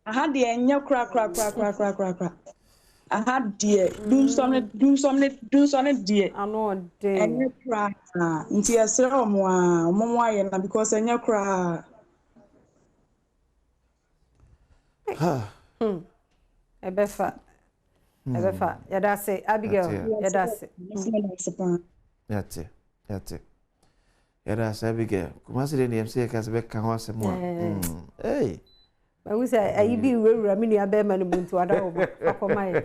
Aha de enye kra. Aha de do some de. Ano de. Enye kra. Nti esere omo aye na because enye kra. Ebefa. Yada say Abigail. Yada say. Yate. Yada say Abigail. Kumasi de NMC kasebe kan ho asemo. Hey. Ba say ayi bi wura mi nua be ma ne muntu ada wo akoma ye.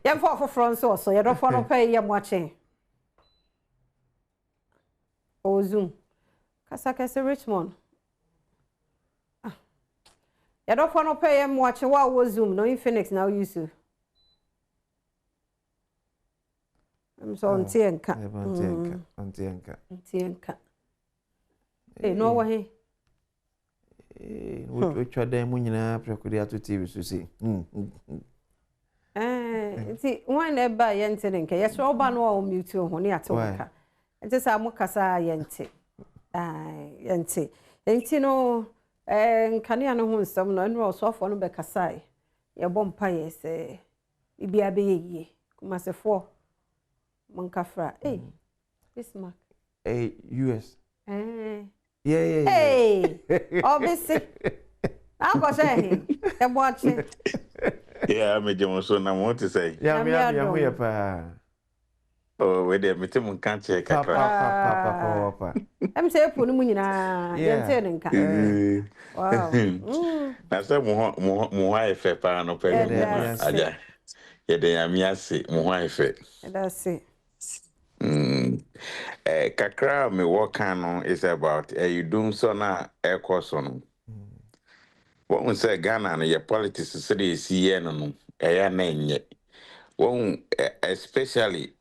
Yem for Franco so yada for no pay ye moache. O Zoom. Kasa Richmond. Yada for no pay ye moache wa wo Zoom no in Phoenix now use. I'm so ontienka. No way. We try them when you procure to TV to see. See, one eba yentenka. Yes, Oba no mute honi atoka. It is a mokasa yente. Yente. Enti no kania no hu nsam no no so afo no be kasai. Ye bompa yes ibia be ye. Kumasefo Monkafra. Hey, Bismarck. Hey, US. Yeah. Hey, obviously. I'm going to say, I'm watching. Yeah, I'm a Johnson. I want to say, yeah, we are. Oh, wait there, Mr. Can't check. Papa. I'm saying, Punumina. Wow. I said, Mohai Fepa, no pay. Yeah, they are Miasi, Mohai. That's it. Kakra me work on is about you doing so na air course on. What we say Ghana and your politics city is here no name yet. One especially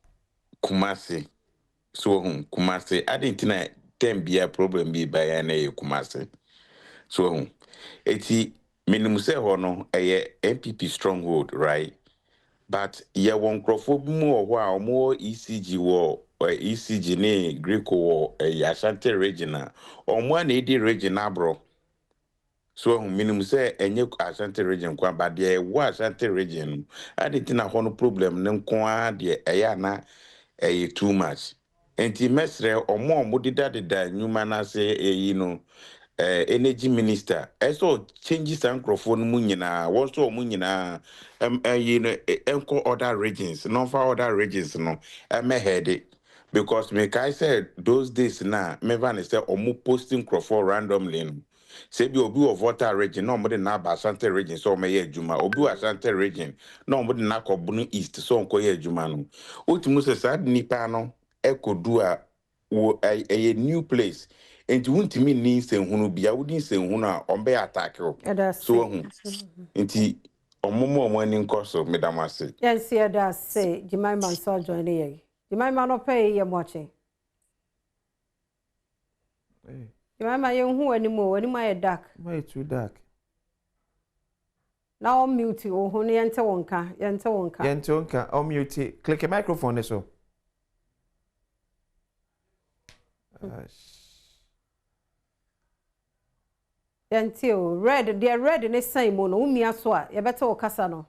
Kumasi. So Kumasi, I didn't know can be a problem be by an Kumasi. So it's minimum say no a MPP stronghold, right? but ye won crofo mu or more ECG war or ECG ne Greek war a Ashanti regional or one AD regional bro. So minimum say enye Ashanti region kwa but there was Ashanti region. I didn't know no problem nem kwa de na too much. Enti mesre omo modida de nyuma na say energy minister eso changes and microphone mu nyina wo so mu nyina enko other regions no for other regions no head because me kai said those days na me van say omo posting microphone randomly no say bi obi of water region no mo de na ba Asante region so me ye adwuma obi wa Asante region no mo de na kobunu east so nko ye adwuma no otimu se sad nipa no ekodu a a new place enti wuntimi ni senhunu bia wudi senhunu a ombe attack o so hu enti omomo ani nkoso medamase yes yeah that say Jemima so join ye Jemima no pay ye watching Jemima ye hu ani my dark why too dark now mute o hu ne yente wonka on mute click a microphone so until red they are red in the same mono umia so a ye better okasa no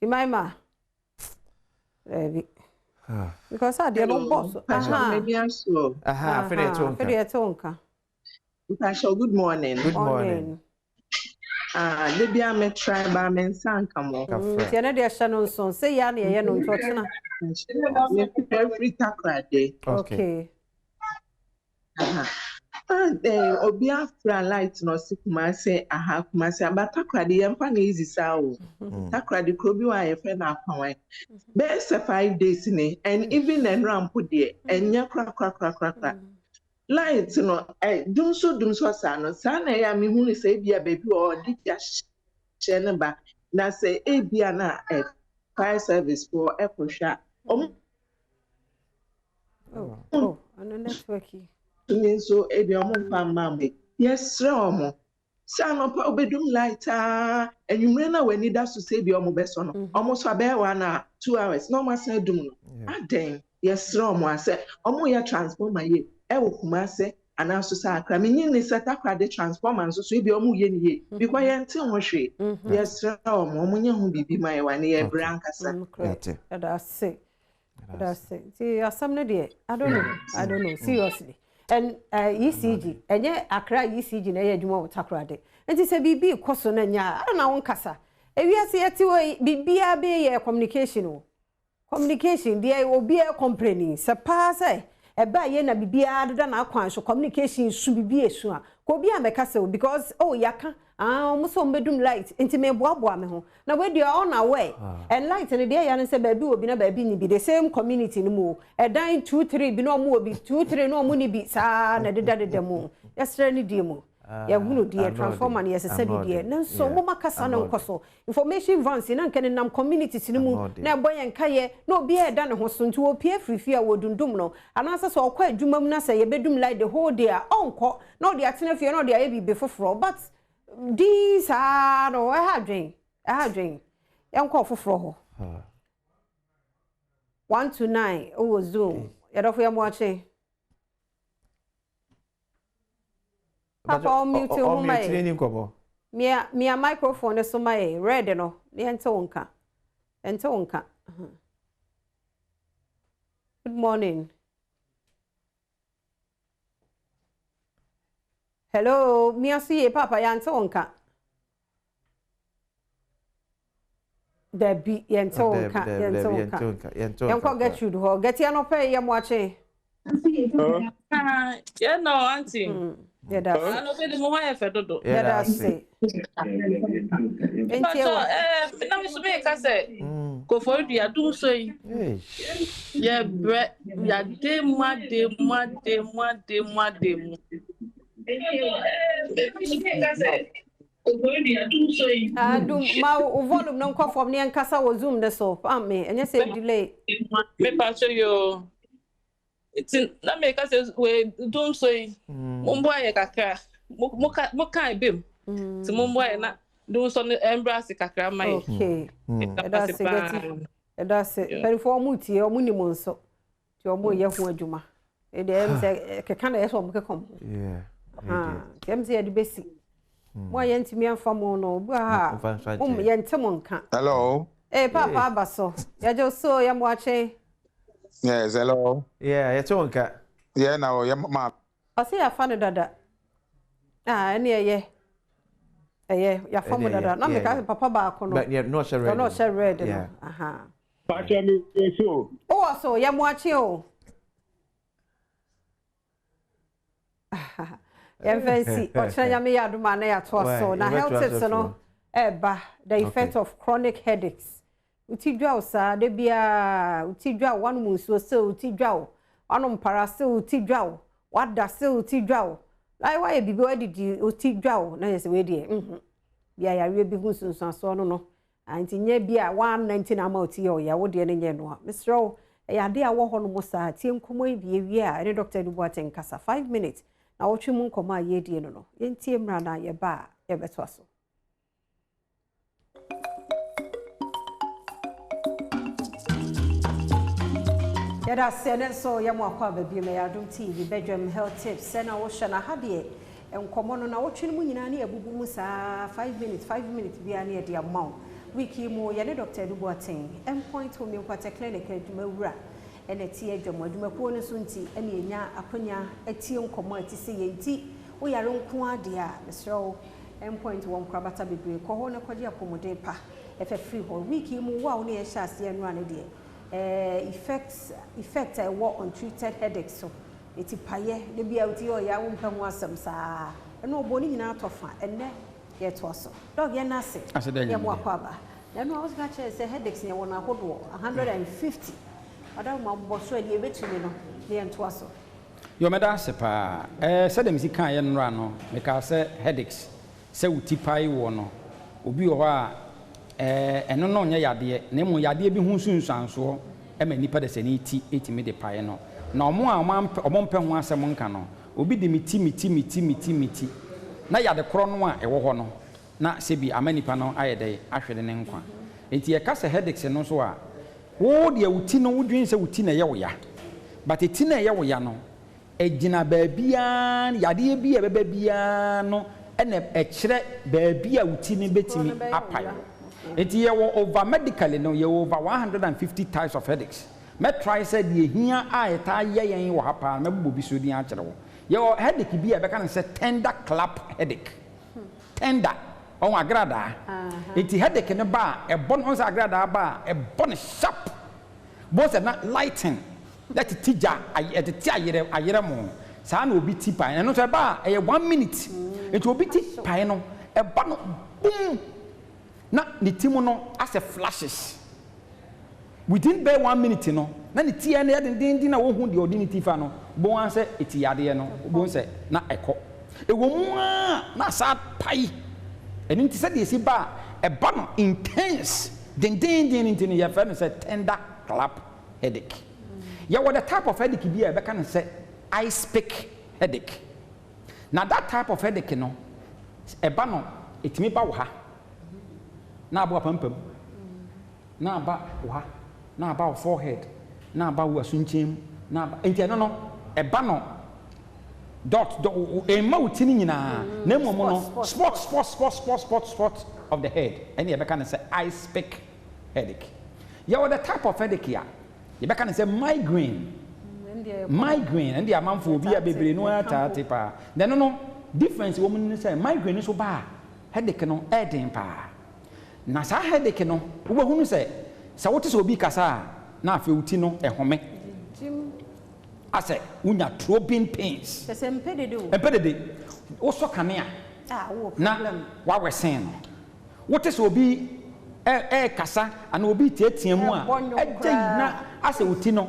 Jemima because I dey no boss fede tonka good morning Libya me try ba men sanka mo ti na dey sha so say ya na ye no nto chena every takrade okay obi afra light no si kuma say kuma say aba takrade ye mpa na easy sa o takrade kro bi wa ye fe na akwan best 5 days ni and even en ramp de enya kra light no dum so sa no sa na ya me hu ni say bia baby o di ya she ne ba na say e bia na fire service for ekosha oh ano networky tumi so e bia mo pa mambe yes romo sa no pa obedum light enwumre na wani da so say bia mo beso no omo so abe wa na 2 hours no ma say dum no aden yes romo ase omo ya transformer ye ewo kuma se ana so sa akra menyin ni set akra de transformer so so e bia omo ye ni ye because ye ntin ho hwe yes romo omo nye hu bibi mai wa ne ye brankasa that's it see asamne de I don't know seriously and ECG enye akra ECG na ye adwuma wotakra de enti se bibi koso na nya na won kasa ewiase yeti wo bibia be ye communication dey obi e complaining se pa say eba ye na bibia deda na akwan so communication su bibia su a ko bia mekasa because yaka omuso mbedum light enti me boaboa me ho na we dey on away and light ne dey ya ne se baabi obi na baabi ni bi the same community ni mo edan 2 3 bi no mo obi 2 3 no mo ni bi sa na deda mo yesre ni die mo ya gunu die transformer ne yesese bi die na so mo makasa na nkoso information vans na nke nam communities ni mu na boye nkaye na obi eda ne ho so nti opi afrifi a wodundum no anasa so okwa adwuma mu na se ye bedum light the whole day onko na odi atena fie na odi aye bi befoforo but these are no I had drink yanko foforo ho 1 to 9 oh zoom ya do for watching Papa mute o mai mia microphone so mai red no ne ente wonka good morning hello mia see papa ya ente wonka Debbie yente wonka yanko get you ho get ya no pay ya mwache yeah no auntie yeah that's I know be mo wa fe dodo yeah that's it enti na me so me ka say ko for du ya dum so yi yeah bre ya de ma Adom ma volume no nkɔ from ne nkasa wo zoom de so me enye say delay me pa show you it's na me ka say we dum so yi mo mbo aye kakra mo ka ibem ti mo mbo aye na do so embrace kakra mai. Okay. That's it. But for muti o munimo nso. Ti o mo ye ho adwuma. E de em se keka na yeso mo kekom. Yeah. Dem se e de besi. Mo ye ntimi amfa mo no bu ha. Ye ntemo nka. Hello. Papa abaso. Ya jo so ya mo ache. Yes, hello. Yeah, ya to nka. Yeah, now ya ma. O se ya fa no dada. Ene ye. Ya fa mo dada. Na me ka papa ba ko no. But yeah, no share red. No share red. Yeah. Aha. Pacha mi so. Oh, so ya mo ache o. Ya fancy. O chira ya me ya do ma na ya to so. Na health tips no eba the effect of chronic headaches. Utidwa osa de bia utidwa wanu musuo se utidwa anu mpara se utidwa wada se utidwa lai wa bibi wadidi utidwa na yese we de bia ya re bi hu sunsun so no anti nye bia 190 na ma otiyo ya wo de ne nye no misro ya de awo ho no mo sa tie nkomo bie wie a ne Dr. Duboaten kasa 5 minutes na wo twemu nkomo a ye die no ye ntie mra na ye ba ye beto so. Yada sene so yamo akwa baby me Adom TV Badwam health tips sena wo hye na hade enkomo no na wo twene mu nyina na ebubu mu sa 5 minutes bia na ye de amaw wiki mu ye ne Dr. Duboaten endpoint homeopathy clinic adwumawura ene tie adwumakuo no so nti ene enya akonya atie nkomo atise ye nti wo yare nko ade a mesro endpoint won krabata bebre ko ho na kwaje apomode pa efe free ho wiki mu wa wo ne ye hye ase anu ane de effect I work on treated headaches so eti paye de bia uti o ya wo mpa ho asem saa eno oboni nyina atofa enne ye to so dog ye na se ye mo akwaba ya no I was going to say headaches ye wona hodo 150 ada mo bo so e betumi no ne ye to so yo meda se pa se dem si kan ye nra no me ka se headaches se uti pai wo no obi o ha eno no nya yade na mu yade bi hu sunsanso e ma nipa de se ni ti etimi de pae no na omo a omo mpe ho asem nka no obi de miti na yade kro no a ewo ho no na se bi amanipa no ayede ahwede ne nkwa enti e ka se headaches no so a wo de wuti no wudwin se wuti na ye wo ya but eti na ye wo ya no egina baabia yade bi e beba bia no ene e kire baabia wuti ne betimi apai. It ye over medically no ye over 150 types of headaches. Me try said ye here I ta ye yen wo hapa me bobi so din a kire wo. Ye headache bi e be kan say tender clap headache. Tender on agrada. It headache ne ba e bon on agrada ba e bon sharp. Both na lighten. Let it tija e ti ayere mo. Sa na obi ti pan no so ba e 1 minute. It obi ti pan no e ba no boom. Na the team no as a flashes within bare 1 minute no na the tia na den na wo hu de ordinity fa no bo an say eti yade no bo say na eko e wo mu na sa pai eni nti say de si ba e ba no intense den nti ne ya fa no say tender clap headache ya what the type of headache bi e be kan say ice pick headache na that type of headache no e ba no etimi ba wo ha na aba pampam na aba wa na aba forehead na aba wasunchim na aba enti no eba no dot e ma utini nyina na momo no spot of the head and you can say ice pick headache ya what the type of headache ya you can say migraine and the amount for be a baby no ata pa then no difference woman say migraine so ba headache no eden pa na sa headache no wo hunu se wote se obi kasa na afi uti no ehome ase unya throbbing pains se empedede wo so kanea na wa wesen no wote se obi kasa ana obi tietia mu a na ase uti no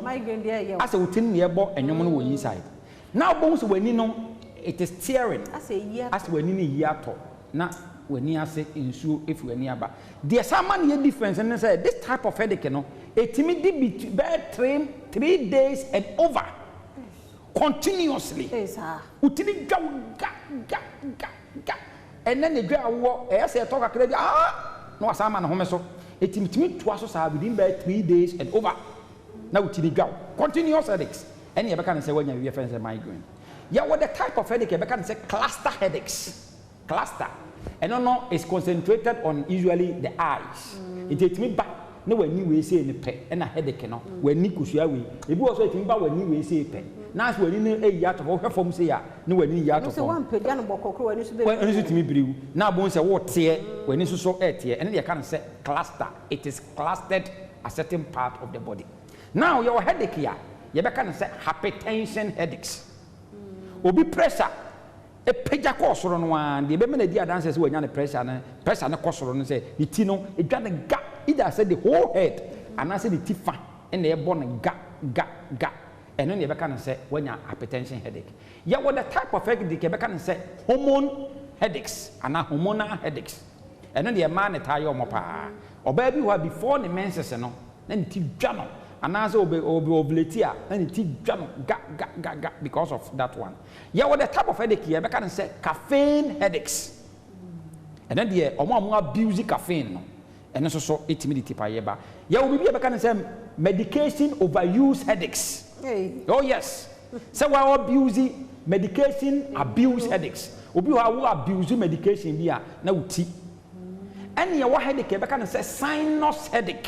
ase uti ne ebo enwom no wo inside na obo so wani no it is tearing ase wani ne yi ato na wani ase insuo efu ani aba the saman ye difference and say this type of headache no etimi di be 3 days and over continuously utini ga and then the dwa wo e say talk akra bi no asama na home so etimtimi to aso sa within by 3 days and over na utini dwa continuous headaches and you can say when you friends migraine yeah what the type of headache you can say cluster headaches cluster and no is concentrated on usually the eyes it etimi ba na wani we say ni pe and a headache no wani kusua we ebi wo so etimi ba wani we say pe na as wani no e ya to ho hwefom say ya na wani ya to so wan pe dia no bokokro wani so be wani so timi briu na bon say wo tie wani so so e tie and they can say cluster it is clustered a certain part of the body. Now your headache here you can say hypertension headaches obi pressure e peja ko soro no an de be me na di adanse say wanya ne pressure na ko soro no say the ti no e dwa ne ga either say the whole head and I say the tifa and e bo ne ga and then you can say wanya hypertension headache yeah what the type of headache you can say hormone headaches and hormonal headaches and then the man ne tire mo pa oba bi wa before the menses no na ti dwa no and as obi ovulatia and ti dwa no ga because of that one yeah what the type of headache you can say caffeine headaches and then the omo abuse caffeine no and so etimi di tipa yeba yeah obi bi can say medication overuse headaches. Hey. Oh yes. So we abuse medication abuse headaches. Obi who abuse medication bia na uti. And your headache be can say sinus headache.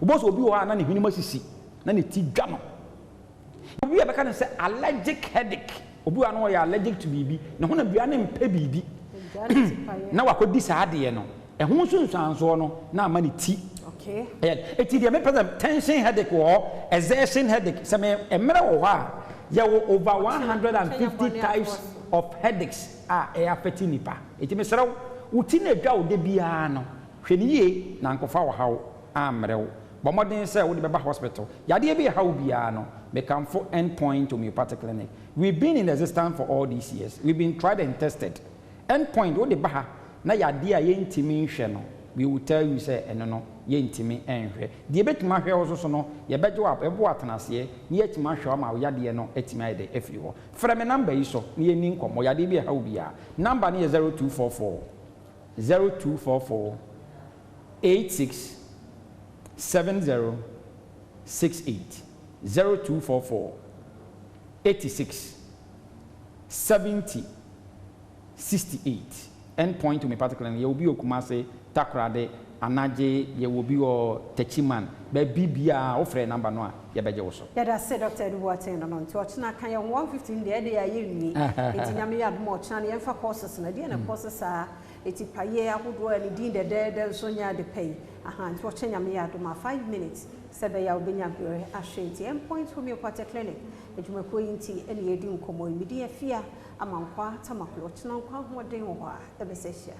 Obo so obi who na ne hwinima sisi na ne ti dwa no. Obi be can say allergic headache. Obi who no allergic to bibi na ho na bia na mpe bibi. Na wakodi sa ade no. Ehun sunsanso no na amani ti. Okay. It is the tension headache or exertion headache. Some over 150 types of headaches are affecting nipa. It is a utine dwa de bia no. Hweniye na nkofa wo hawo amrew. But modern say wo de beba hospital. Yade be hawo bia no. Me come for endpoint homeopathic clinic. We've been in existence for all these years. We've been tried and tested. Endpoint wo de ba na yade a yentimi hwe no. We will tell you say no yentimi enhwe de betima hwe wo so no ye beje wa ebo atenase ne yetima hwe ma wo yade no etimi ide efiri ho frɛ me number yi so ne yeni nkomo yade bi ha wo bia number ne 0244 86 70 68 0244 86 70 68 endpoint to me particularly you will be okumase takrade anaje ye will be o techiman be bibia ofre number no a ye beje wo so ya da say Dr. Eduwaten no nti ochina kan ye 115 de de ya yemi enti nyame ya dum ochina ne yemfa courses na de na courses a eti paye ahodo ani din de so nya de pay nti ochina nyame ya dum 5 minutes sebe ya obenya bere ahwenti endpoint homeopathic clinic ejuma ko yinti ene yedi nkomo midi afia amankwa tamaklo ochina nkwa hoden wo a ebesehia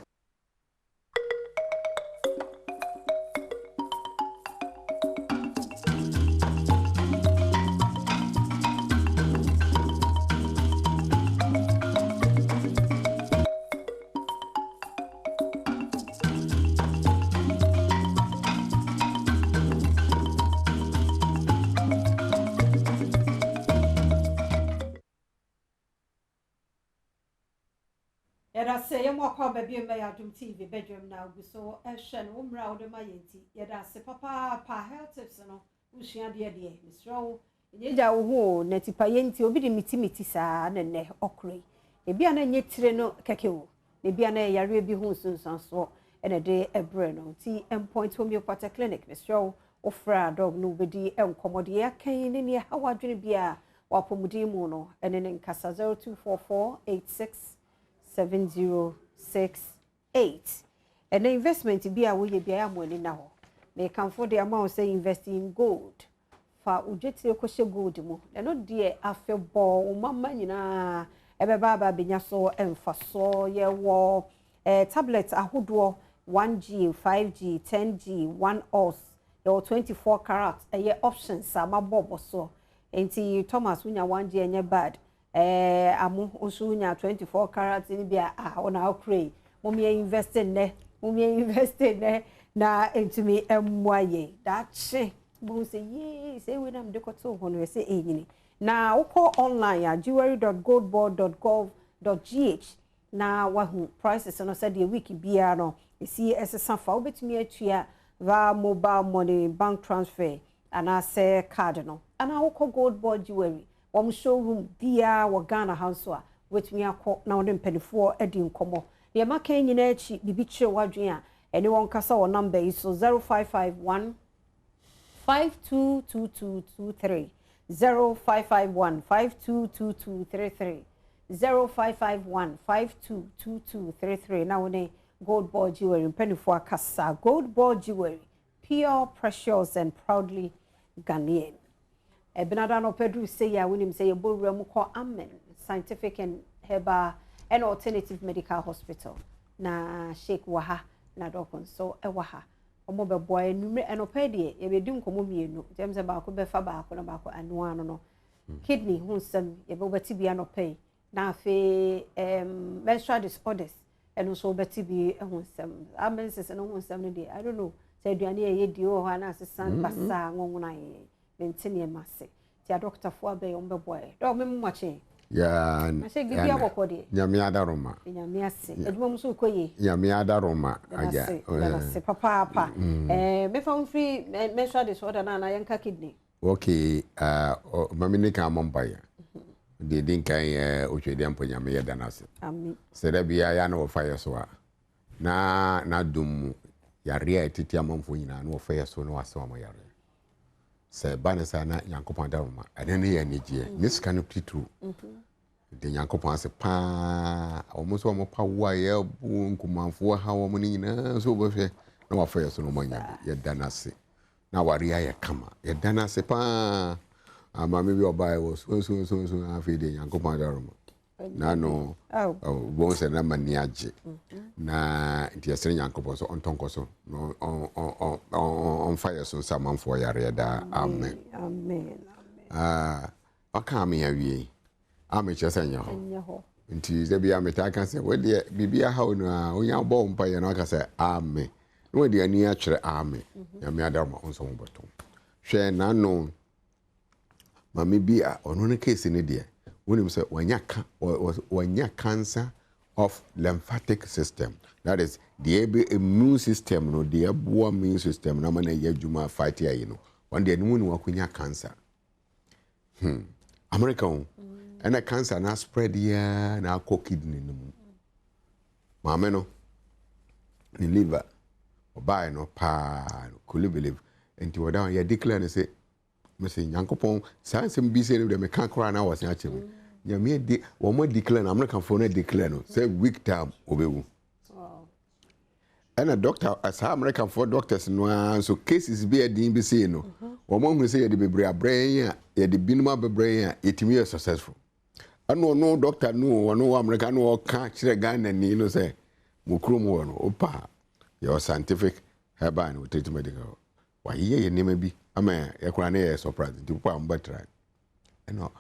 say you walk up baby me Adom TV bedroom now so ehwe no mra wo de ma yenti yeda se papa health tips no usua de misro nyeja wo ho na tipa yenti obi de miti saa na ne okre ebi ana nye tire no keke wo ebi ana yare bi ho sunsanso ene de ebre no ti endpoint homeopathic clinic misro ofra dog no bedi enkomode yakan ne ne hawadwene bia wapomudi mu no ene ne nkasa 024486 7068 and the investment be a way be a money now. They can for the amount say invest in gold. For ujeti okoshe gold mo. And not dear after ball mama nyina ebe baba benya so emfa so ye wo tablets ahodo 1G, 5G, 10G, 1 oz, your 24 karat ye options sama bobo so. Enti Thomas unya 1G enye bad. Amu usunya 24 carats in bia on our cray. Mummy invested ne na into me mwaye. That she won't say ye say when I'm decoto when we say now call online at jewelry.goldboard.gov.gh na wahu prices no said the week biara no esi esesa fa obetumi atua va mobile money bank transfer and say card no and I will gold board jewelry wom showroom biara wo Ghana house a wetumi akọ na wode mpanifoɔ edi nkomo de ma kan nyina achi bibi kire wadwen a ene won kasa wo number is so 0551 522223 0551 522233 0551 522233 na wone gold ball jewelry penifo akasa gold ball jewelry pure precious and proudly Ghanaian ebenada no pedru say ya wonim say yebowura mu ko amen scientific and herbal and alternative medical hospital na Sheikh Waha na dokon so ewaha omo be boy numre enopedie ye be dim komo mienu james ba ko be fa ba ko na ba ko anu ano no kidney hunsam ye be beti bia no pay na fe menstrual disorders and also beti bi hunsam amenses no hunsam ne dey I don't know say aduane ye di o ha na asesan basa ngonwona ye mentine mase ti doctor fo abe yo be boy do me mwache ya nyame adaroma nyame ase eduma muso koye nyame adaroma aja se papa me fa free menstrual disorder na yanka kidney okay mami ne ka mompaya de din kan otwede ampo nyame yeda nase amen se da bia ya na wo fire so a na dum yare a titi amamfo nyina na wo fire so na wase wa yare se banesa na yankopon daroma ene ne ya negie nisika no titu de yankopon ase pa omuso mo pa wa ye bu nkumanfo ha wo mo nyina so bo hwe na wa fire so no manya ye danase na ware ya kama ye danase pa ama me bi obai wo so afi de yankopon daroma na no bo se na mani age na ntiasere yankopon so ontonko so no on fire so samanfo yare da amen amen aka me awie ameche senya ho nti ze bia meta kan se we de bibia ha no a onya bo mpa ye no aka se amen no we de ani a kire amen ya me adama onso mboto hwe na no mami bia ono ne case ne de wonim say wanya cancer of lymphatic system, that is the immune system no the Badwam immune system na mana ya juma fight ya you know one day no one wakunya cancer America and cancer na spread ya na akọ kidney no maame no ni liver obai no pa could believe enti wada ya declare ne say me say Nyankopon science bi say no de me kan kra na was na chim nyame de wo mo declare na American for na declare no say week time obewu and a doctor as American for doctors no so cases be adin be say no wo mo hu say ye de bebre abran ye de binuma bebre yetimi successful ano no doctor no American no ka kire Ghana ni no say mo krom wo no opa your scientific herbal and treatment medical why ye name bi ama ye kura na ye surprise di po am betra no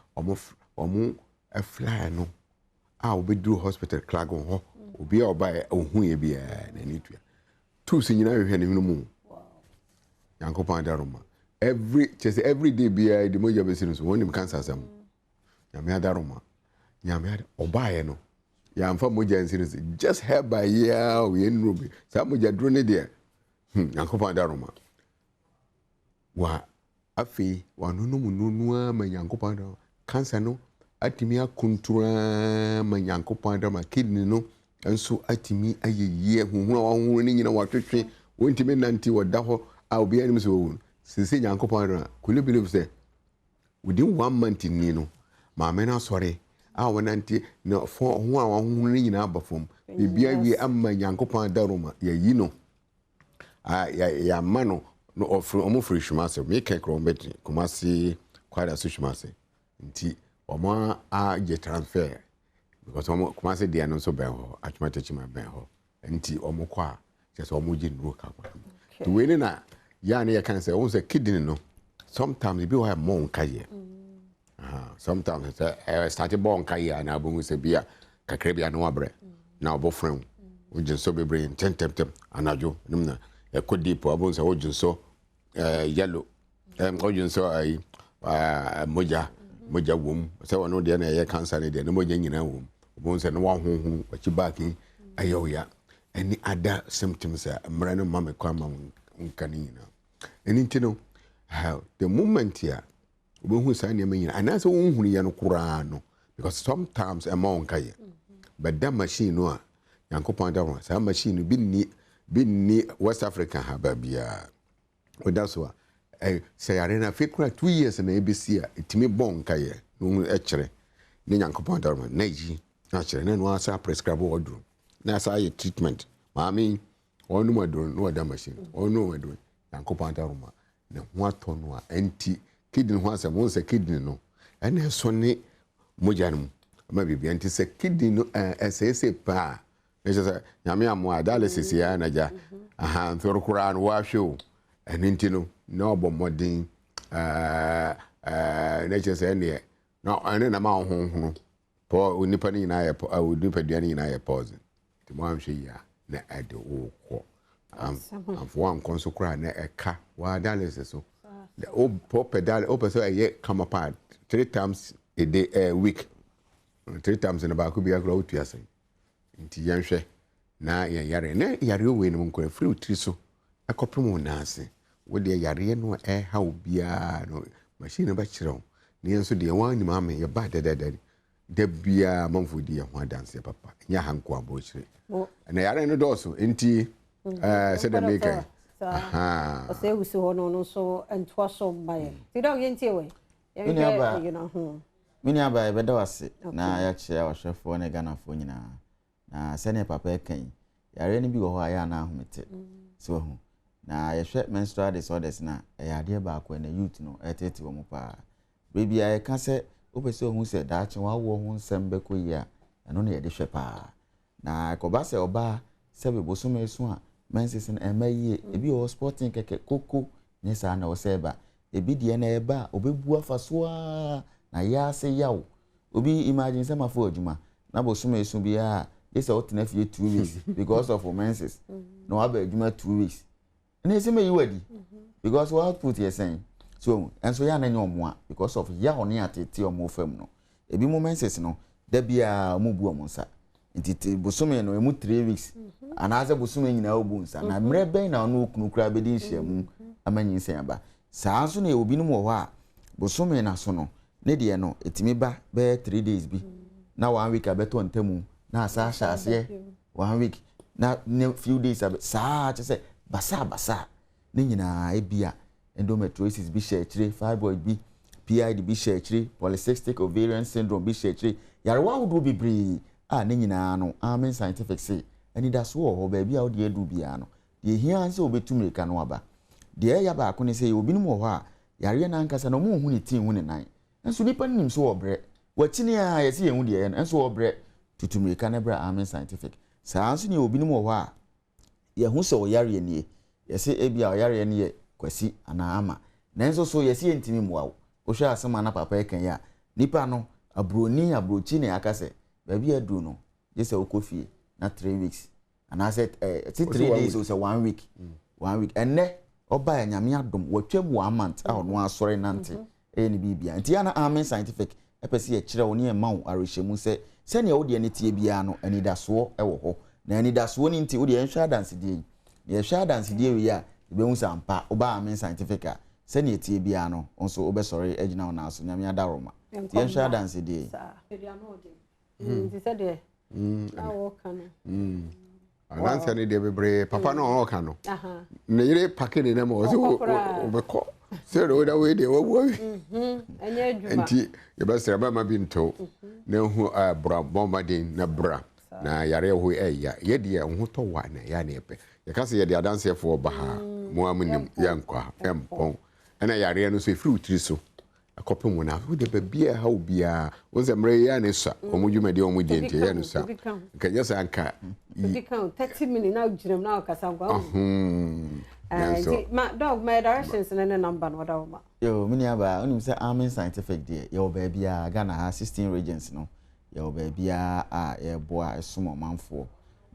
omo a fly no obedru hospital klagon ho obi a oba ohun ye bia na ni tua two sinyina hwehwe ne mu Yankopon daroma every day bia de moja besinu so wonim cancer sam nyame adaroma nyame oba ye no ya mfa moja nsinu just help by year we nrubi sa moja dro ne de Yankopon daroma wa afi wa nunu ama Yankopon daroma cancer no atimi akuntura ma Yankopon daroma kidney no enso atimi ayeye huhu a wahu ni nyina watwetwe wontimi nanti wada ho a obi anim so wo sisi Yankopon daroma kuli believe say within 1 month ni no ma me na sori a wonanti no fo ho a wahu ni nyina abafom bibia wi amma Yankopon daroma yayi no ya mano no omo free shimase me kekro mbeti kumasi kwada su shimase nti omo a je transfer because omo kumasi dia no so ben ho atwamate chima ben ho nti omo kwa just omo je nuro ka kwa to we na ya na ya kan say on say kidney no sometimes e be why mon kaye sometimes start born kaye na abungu se bia kakra bia no abre na obofran o je so bebre tentem anajo nimna e kodi po abun se o je so yellow o so ai moja wom se wono de na ye cancer ne de no moja nyina wom bon say no wa honhom wachi back ayo ya any other symptoms mra no mama kwa ma nkani na eni ntino how the moment here we hu say na nyina and say wo hunu ye no kura no because sometimes amount kai but that machine no a yankopon da ho say machine bi ni West Africa ha ba bia o da so say arena fikra 2 years na ABC a itimi bon kai no ekere ni yankopon da ho na yi na kere na no asa prescribe odru na asa ye treatment mami onu madru no da machine onu madru yankopon da ho na ho ato no a anti kidney ho asa mo se kidney no ene so ni mojanum ma bibia anti se kidney no ese pa ese nyame amo dialysis ya na ja aha ntoro kura no wa hwe ene nti no na obomodin na chese ene na ene na ma honhunu po onipa ni na ye po onipa duani na ye pause ti mo am hwe ya na ade wo ko amfo am konso kura na eka wa dialysis so the pedal so ye come apart 3 times a day a week 3 times in about could be a grow to us nti yanhwe na yare na yare we no nkore free triso akopem na ase wo de yare no ha obia no machine ba kire ne enso de wan ni ma me ye ba da bia manfo di ho dance papa nya hanko abo kire na yare no do so nti se da make aha o se usu hono no so entwa so mbaye ti do yentie we mini aba ebe da wase na ya chia wahwefo ne ganafo nyina na sene papa ekan yare ni bi wo ho aya na ahomete so ho na yehwe menstrual disorders na ya de ba akwa na youth no etete wo mu pa baby ya ka se opese ohun se da ache wa wo ho nsem be ko ya eno na ye de hwe pa na ko ba se oba se be boso esu a menses na emaye ebi o sporting keke koko ne sa na o se ba ebi de na eba obebu afaso a na ya se yawo obi imagine say mafo adwuma na boso esu bia this out na fie 2 weeks because of menses no aba adwuma 2 weeks na say me yiwadi because what output you saying so and so ya na nyomo a because of ya one atete omo fam no ebi menses no da bia omo bu omo nsa ntiti boso me no emu 3 weeks anaze boso me nyina obu nsa na mre ben na no okunu kura be din hyiamu amanyi nsa aba saa so na obi no mo ho a boso me na so no ne de no etimi ba be 3 days bi na 1 week abeto ntamu na asa hyase 1 week na few days saa che basa ne nyina ebia endometriosis bi share fibroid bi PID bi share polycystic ovarian syndrome bi share yare wa wodo bebre ne nyina no amen scientific say ani da so ho ba bia wo de edu bia no de hia nse obetumreka no aba de ya ba ko ne say obi no ho a yare na nkasa no mo hu ne tin hu ne nan enso nipa nim so obre watini a yesi ye hu de ye no enso obre tutumreka na bra amen scientific saa nso ne obi no ho a ye hu so yare nie yesi ebia yare ne ye kwasi ana ama nanso so yesi entimi muawo o hwa asema na papa ekan ya nipa no abrochi ne akase ba bia du no yesi okofie na 3 weeks ana said 3 days o say 1 week 1 week enne oba anyame adom watwam 1 month a ono asore nante ni bibia nti ana amen scientific epese ye kire oni ema wo arehemu se ne wo de ne tie bia no anidaso ewo ho na anidaso ni nti wo de nhwa dance die ye hwa dance die wi a be hu sampa oba amen scientific a se ne tie bia no onso obesore agina na aso nyame adaroma ye nhwa dance die nti se de awo kana anansi ani de bebre papa no o kano ne yire pakeni na mo so obeko se ro da we de wo anya adwuma nti ye ba sere ba ma bi nto na hu bra bomba din na bra na yare ho ya ye de hu to wa na ya na epe ye ka se ye de adanse fo ba ha mo amunim ya nkwa empon na yare no so fruit so akopem mu na wo de babia ha obia wo ze mre ya ne sa omudwuma de omudje nti ya no sa nka je sa nka kan 30 minutes na ujirem na okasa ngwa ma dog my directions na ne number no da ma yo mini aba onim say amen scientific there yo babia Ghana ha 16 regions no yo babia ye boa esumo manfo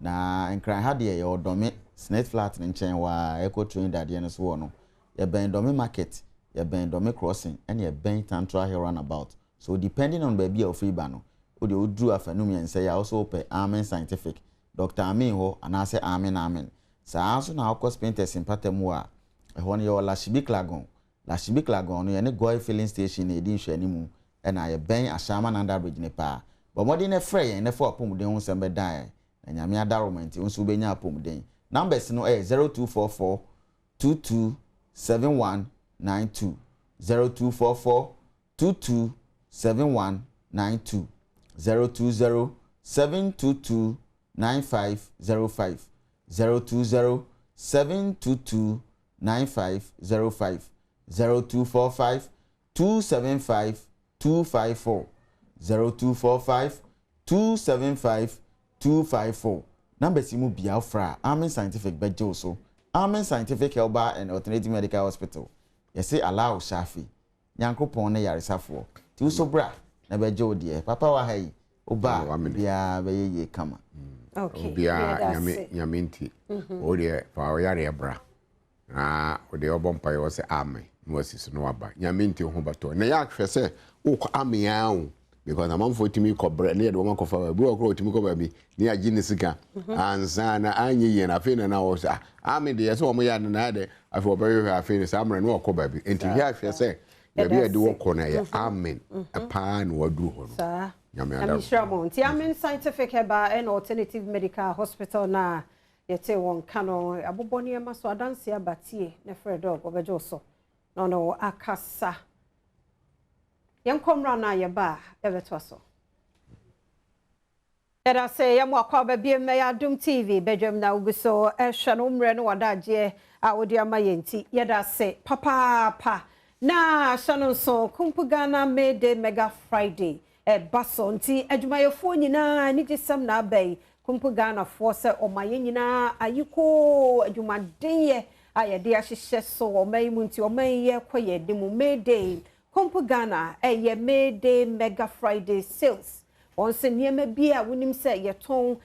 na nkran ha de yo dome snake flat ne nchen wa eco train dade ne so no ye ben dome market ye ben dome crossing and ye ben tantra here runabout so depending on baby of free ba no odi odru afanum yen say ya also pe Amen Scientific Dr. Amin ho anase Amen saa so na akọ Sprinters impatemu a ho ne yo Lashibi Klagon no ye ne Goy filling station e di nhwani mu e na ye ben Ashama Nanda Bridge ne pa but modi ne frɛ yen ne for apomuden ho sembe dan na nyame adaromenti nso benya apomuden numbers no 0244 227192 0244 227192 020 722 9505 020 722 9505 0245 275 254 0245 275 254 numbers mu Biafra Amen Scientific bejo so Amen Scientific Health and Alternative Medical Hospital yesi allow Shafi Nyankopon ne yaresafo ti so bra na bejo de papa wa hai oba bia be ye kama okay bia nyame nti o de fa o yare bra na o de obompa yo se amen no asisi no aba nyame nti ho bato na ya hwɛ sɛ o amen awo because amam for timi kobre na ye de wo makofa ba bi okro timi ko ba bi ni agi ne sika ansa na anyi ye na fe na wo sa amen de yɛsɛ wo mo ya na de afi obɛhwɛ afi ne sa amre no okɔ ba bi enti ya hwɛ sɛ ya bi de wo kɔ na ye amen pa na wadu ho no sa nyame ada nti Amen Scientific and Alternative Medical Hospital na yete won kano aboboni ema so adanse abatie ne Fredog obejo so no akasa yankomra na ye ba ebeto so era say yam akwa ba biem na Adom TV Badwam na uguso ehwe no mre no wadaje a wodi amayenti yeda say papa na shano so kumpugana made mega Friday baso nti adwumayefo nyina ni gisam na abai kumpugana fo se omaye nyina ayiko adwumaden ye ayede ahyehyɛ so omai mu nti omai ye koye de mu Mayday kumpugana ye Mayday mega Friday sales onse niema bia wonim se ye ton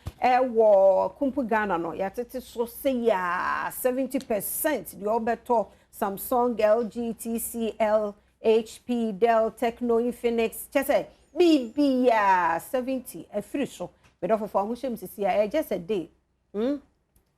wo kumpugana no yatete so se ya 70% the obeto Samsung, LG, TCL, HP, Dell, Tecno, Infinix chese BB 70 a free show but of for mushim see just a day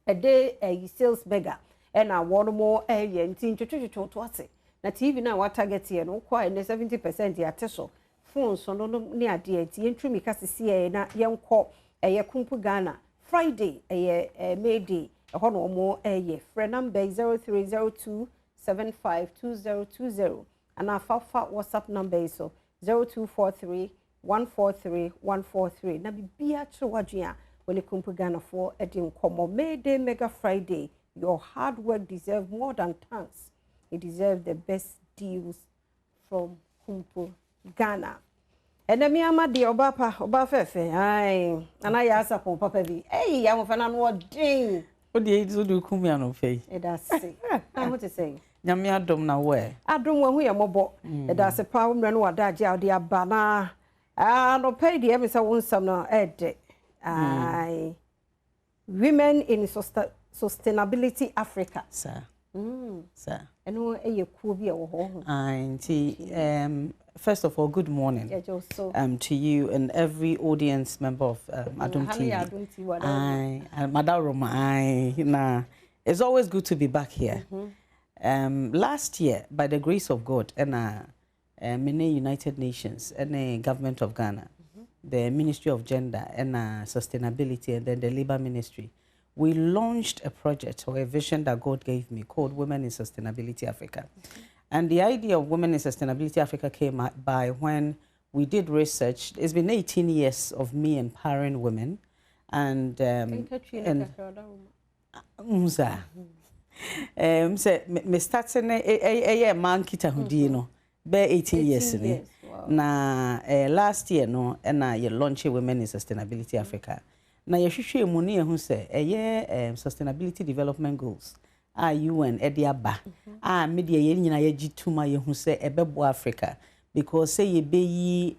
a day a sales mega and a one more a yentin to ase na TV na what target here no quite 70% ya teso phones so no near dear entry me kasi see na yenko a kumpu Ghana Friday a Mayday a hono more a friend number 0302 752020 and our WhatsApp number is so 0243 143 143 na bibia chwadua wele kumpugana for edin komo Mayday mega Friday your hard work deserve more than thanks you deserve the best deals from Kumpu Ghana enemi amadi oba fefe ai ana ya asapo papa bi eh ya mo fana no odin odi ezo do kumia no fe e da se what to say nyame adom na we adom wa hu ye mobo e da se pa umre no wada agye odi aba na no pay the emisa wonsam no ede ai women in sustainability Africa sir sir eno eye kuo bi e wo ho first of all good morning to you and every audience member of Adom TV Madam Roma na it's always good to be back here. Last year by the grace of God and many United Nations and the government of Ghana, the Ministry of Gender and Sustainability and then the Labor Ministry, we launched a project or a vision that God gave me called Women in Sustainability Africa. And the idea of Women in Sustainability Africa came by when we did research. It's been 18 years of me empowering women and say me starting a man kita hudi no be 18 years ni na last year no na ye launch Women in Sustainability Africa na ye hwehwe mu ne hu se sustainability development goals UN ediaba media ye nyina ye gituma ye hu se ebebo Africa because say ye be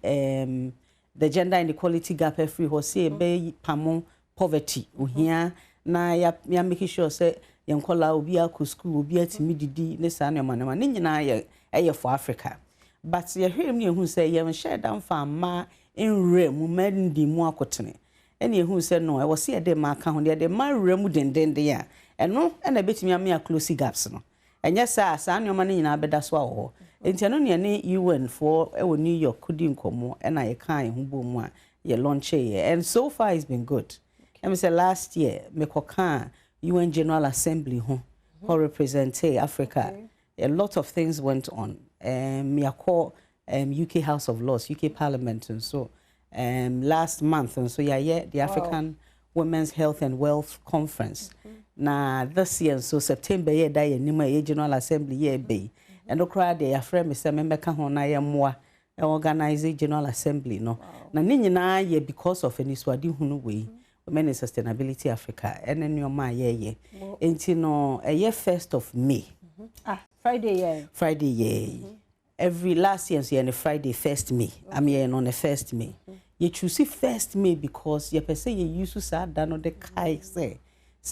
the gender inequality gap free ho say be pamo poverty ohia na ya make sure say yenkola obi akọ school obi atimi didi ne sa ne manama ne nyina ye for Africa but ye hwem ne hu say ye share down for ma in rem men di mu akotene ene ehu se no e wo se de ma ka ho de ma rem dendende ya eno na betimi am ya close gaps no enye sa anyoma ne nyina beda so awo enti eno ne UN for e wo New York kudi nkomo na ye kan ho bo mu a ye launch ye and so far it's been good. Let me say last year me koka UN General Assembly ho represent Africa. A lot of things went on. Me call UK House of Lords, UK Parliament and so last month and so the African Women's Health and Wealth Conference. Na this year so September year da ye General Assembly year be and okra de afre me se member ka ho na ye moa organize General Assembly no na ni nyina ye because of any swadi hunu we Women in Sustainability Africa and then your ma ye enti no a year 1st of May Friday yeah every last year so on Friday 1st May I'm here on the 1st May you choose 1st May because you per se you use to say that no the kai say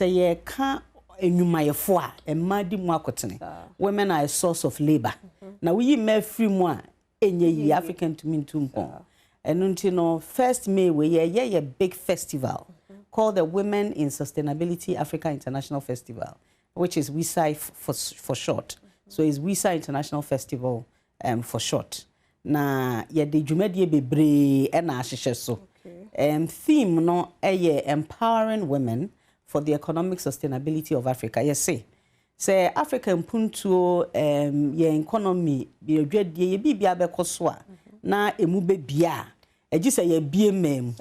ye can enyuma ye fo a emadi mu akotene women are a source of labor now we me free mu a enye African to mean tumpo and until no 1st May we ye big festival called the Women in Sustainability Africa International Festival, which is WISA for short. So it's WISA International Festival for short. Na ye de dwumadie bebre e na ahyehyɛ so. Theme no empowering women for the economic sustainability of Africa. Yes say Africa mpuntuo ye economy bi adwadie ye bibia bekoso a na emu be bia agisa ye bie mem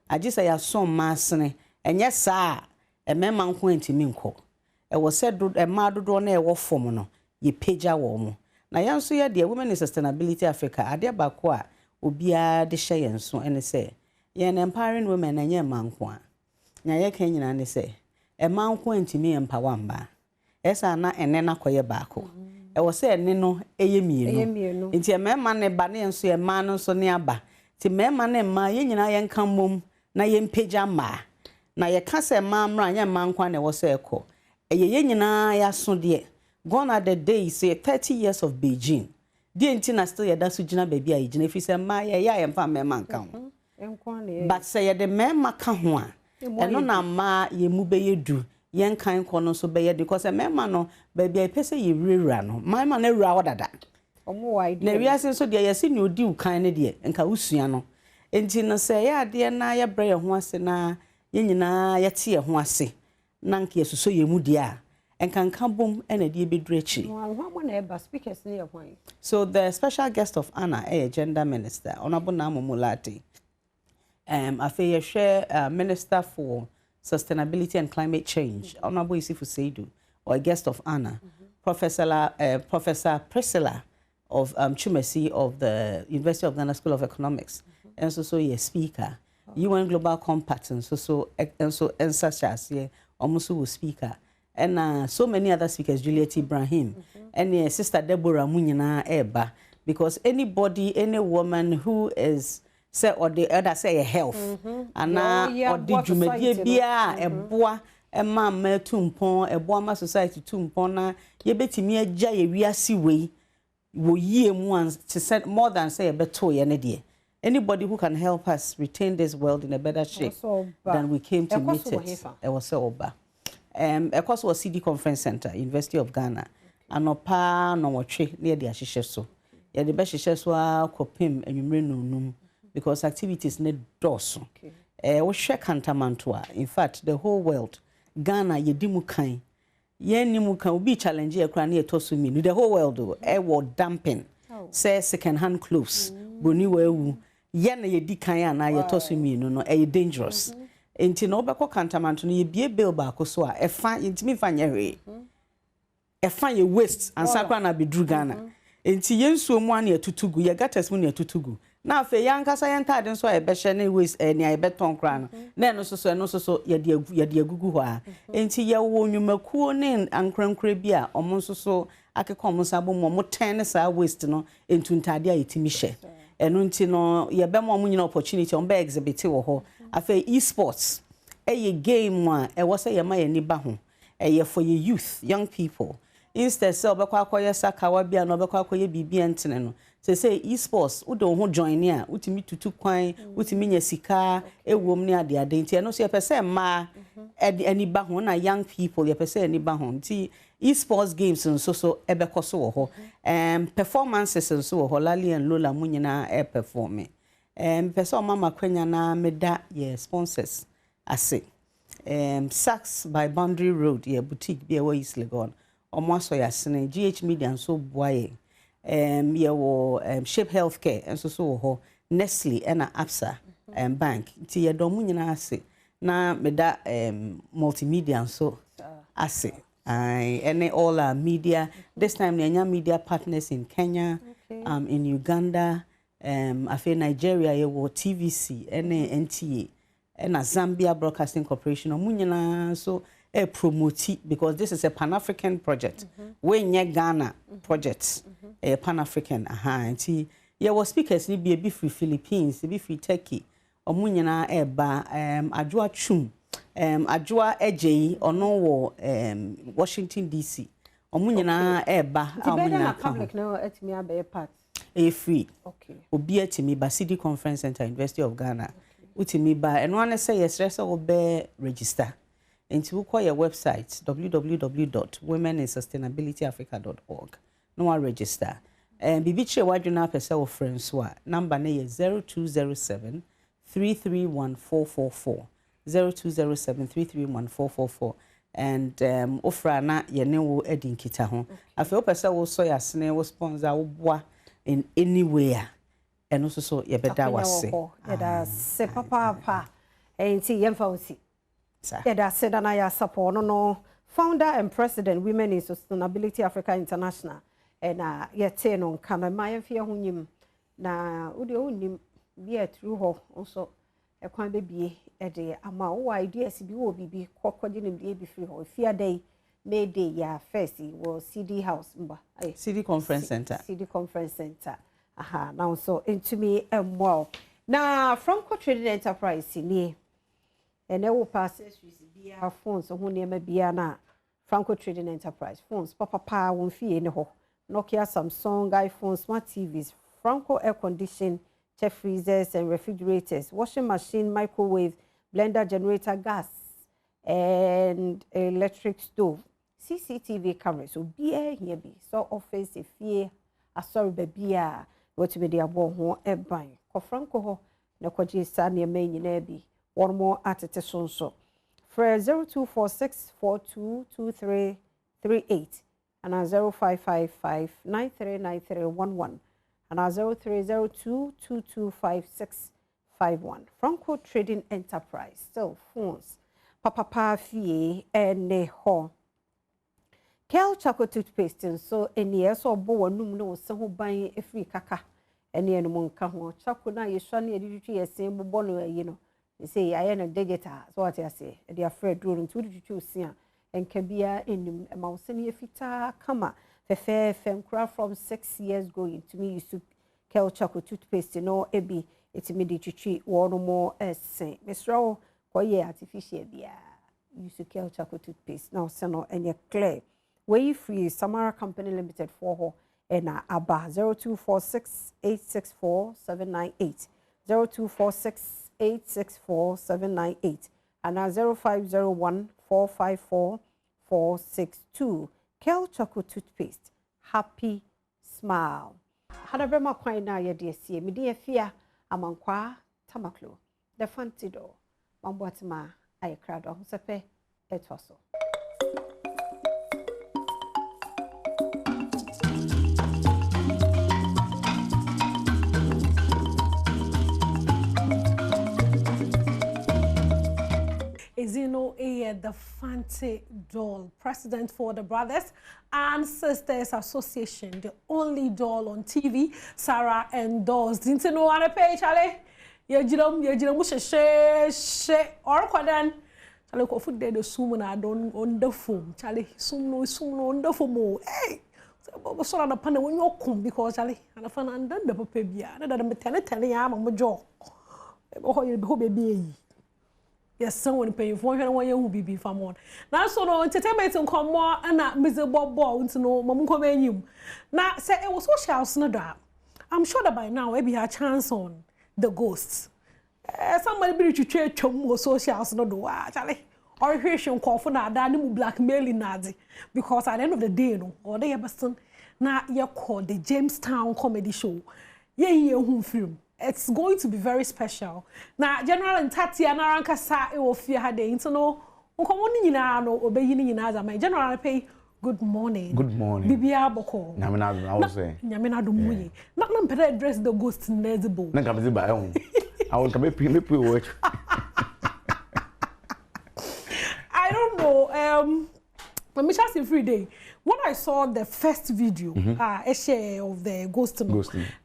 agisa ya som masene enye saa emema nko antimi nko e wo se do ema dodo na e wo fom no ye pagya wo mo na yanso ye de Women in Sustainability Africa ade bako a obia de hye yenso ene se ye empowering women enye manko a nya ye kan nyina ne se ema nko antimi empower mba esa na ene na koye bako e wo se ene no eye mienu nti emema ne ba ne enso ema no so ne aba ti mema ne ma ye nyina ye nka mom na ye mpagya ma na ye ka se ma mra nya ma nkwa ne wo se ekọ ye nyina ya so de gone are the days say 30 years of Beijing de nti na still ye da so gina baby a ye gina fi se ma ye ya ye mfa mema nka ho but say ye de mema ka ho a eno na ma ye mu be ye du ye nkan kọ no so be ye because mema no baby a pese ye rewura no ma na rewura odada na wiase so de yesi ni odi ukan ne de nka usua no enti no se ya de na ya bre ye ho ase na ye nyina ya te ye ho ase na nka yesuso ye mu de a nka bom na de bedrechi so the special guest of honor gender minister honorable Namomulati afa ye share minister for sustainability and climate change honorable Isifu Seidu or guest of honor Professor Priscilla of Chumesi of the University of Ghana School of Economics and so ye speaker UN Global Compact and so such as ye almost will speaker and so many other speakers Juliet Ibrahim and sister Deborah Munyina Eba because any woman who is say or the other say a health and or the dwumadie bia eboa ema ma tumpon eboa ma society tumpon na ye betimi agya ye wiase wei wo yie mu an to set more than say a beto ye ne de anybody who can help us retain this world in a better shape than we came to meet it was so oba ekos was CD Conference Center University of Ghana anopa no wotwe near the ahyehyɛ so ye de be hyehyɛ so akopim enwumre nunum because activities ne doso wo hwe kantamanto a in fact the whole world Ghana yedimu kan yenimu kan obi challenge e kra na etoso mi the whole world wo dumping say second hand clothes boni wa ewu ye na yedi kan na yetoso mi no dangerous enti no obekọ kantamanto no ye bie bill ba ko so a efa intimi fa nyehwe efa ye waste ansakra na bedru Ghana enti yensuo mu an etutugu ye gatas mu na etutugu na afa yankasa yentade nso a ebehye na waste ni a ebeton kra no na no so ye de agugu ho a enti ye wo nwumakuo ne ankrankra bi a omo nso so akekom nsabo mo ten sa waste no entuntade a yetimi hye eno nti no ye be mo nyina opportunity on be exhibit wo ho afa esports a game a was a yama ni ba ho for your youth young people instead so obekwa akoye sakawa bia no obekwa akoye bibia ntene no say esports wo do ho join ya utimi tutu kwan utimi nya sika ewom ne ade ade nti no so ye pese ma ani ba ho na young people ye pese ani ba ho nti esports games nso so ebekoso wo ho performances nso wo ho Lali and Lola munyina perform pese o mama kwanya na meda ye sponsors ase Saks by Boundary Road ye boutique bi e wa East Legon omo aso ya sene GH Media nso boaye ye wo Shape Healthcare nso so wo ho Nestle and Absa bank nti ye do munyina ase na meda multimedia nso ase and all our media this time the media partners in Kenya in Uganda afi Nigeria ye wo TVC and NTA and Zambia Broadcasting Corporation omunyina so promote because this is a Pan-African project we nye Ghana project a Pan-African nti ye wo speakers ni be free Philippines be free Turkey omunyina eba adwoa chum adwoa ejei ono wo Washington DC omunyina eba omunyina public no etimi abe part free obi etimi ba City Conference Center University of Ghana utimi ba eno ane say yes resa obe register enti wo call your website www.womeninsustainabilityafrica.org no one register bibi che wadwuna pese wo friends so number na ye 0207 331 0207-331-444 and ofra na ye ne wo edinkita ho afi o pese wo so yasene wo sponsor wo boa in anywhere eno so ye beda wase ye da se papa enti yemfa osi ye da se dana ya support no founder and president Women in Sustainability Africa International na ye te no kana mayemfa ho nyim na wo de onim be through ho also ekwan bebie ede ama wo ideas bi wo bibi kokodi nim de bi free ho fia day may day ya first wo CD house mba CD Conference Center aha now so into me well na Franco Trading Enterprise ni ene wo pass bia phones ho ne ma bia na Franco Trading Enterprise phones papa won fie ne ho Nokia, Samsung, iPhone, smart TVs, Franco air condition, chef freezers and refrigerators, washing machine, microwave, blender, generator, gas, and electric stove, CCTV cameras. So be here be so office if ye a sorry baby what be the abo ho e ban. Ko Franco ho na kwaji sa ne main na bi. One more atete so. For 0246422338 and 0555939311 and 0302225651. Franco Trading Enterprise. So phones. Papa fie ene ho. Kel Choco toothpaste so eni so bo wanum no se ho ban efri kaka ene eno monka ho Choco na yeswa na editwi yesen bo no ayi no say I am digital so what I say they are afraid rule to the sia enka bia enim ma wo se ne fita kama fefe nkura from 6 years going to me used to Kel Choco toothpaste no ebi etimi di twitwi wo no mo esen mesro ko ye artificial bia used to Kel Choco toothpaste now se no enye clear way free Samara Company Limited for ho ena aba 0246864798 0246864798 and 0501454462 Kel Choco toothpaste happy smile Hadabrema kwaina ye de sie me de afia amankwa tamaklo the fantido mambwatma ay crowd ho sepe etwaso Izino the Fancy Doll, president for the Brothers and Sisters Association, the only doll on TV. Sarah endorsed. Didn't know on a page, Charlie? You she or quadan. Charlie, go food there the soon I don't on the phone. Charlie, soon on the phone. Hey, so on the panel when you come because Charlie and a fan and then the baby. I don't know, tell you, I'm a jaw. Oh, you baby. Yes, someone paying for one year will be famon. Now, so no entertainment and come more and not miserable ball to know Mamu come. Now, say it was so shall snodder. I'm sure that by now maybe a chance on the ghosts. Somebody be to trade chum socials no do Charlie. Or Christian call for that blackmailing Nazi because at the end of the day no or they ever now you call the Jamestown comedy show. Yeah, home film. It's going to be very special. Now General and Tatiana Ranka sa e wo fear had the internal unkomoni nyina no obeyini nyina za my general pay good morning. Good morning. Bibia boko. Nyamina I was saying. Nyamina do muye. Na mpere address the ghost nezibo. Na kamezi ba ehun. I will come me watch. I don't know. Let me just say free day. When I saw the first video, a share of the ghost,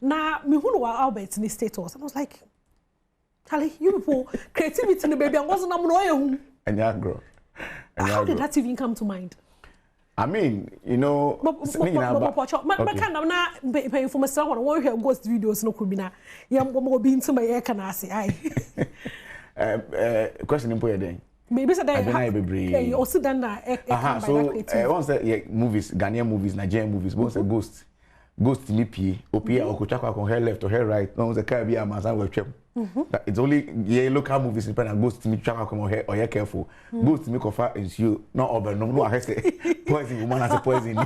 now me who know Albert in the status, I was like, Charlie, you people creativity in the baby, I wasn't know and yeah, girl. How did that even come to mind? I mean, you know, pay for myself when I want to hear ghost videos. No, could be now. Yeah, I'm being to my air. Can I say? Question important. Maybe so that you also done that. So once that movies, Ghanaian movies, Nigerian movies, once a ghost nipi, opia or kuchakwa on her left or her right. No, the Caribbean man will trip. It's only local movies depend ghost to me chakwa on her or you careful. Ghost to me confer is you not over no I say poison woman as a poison.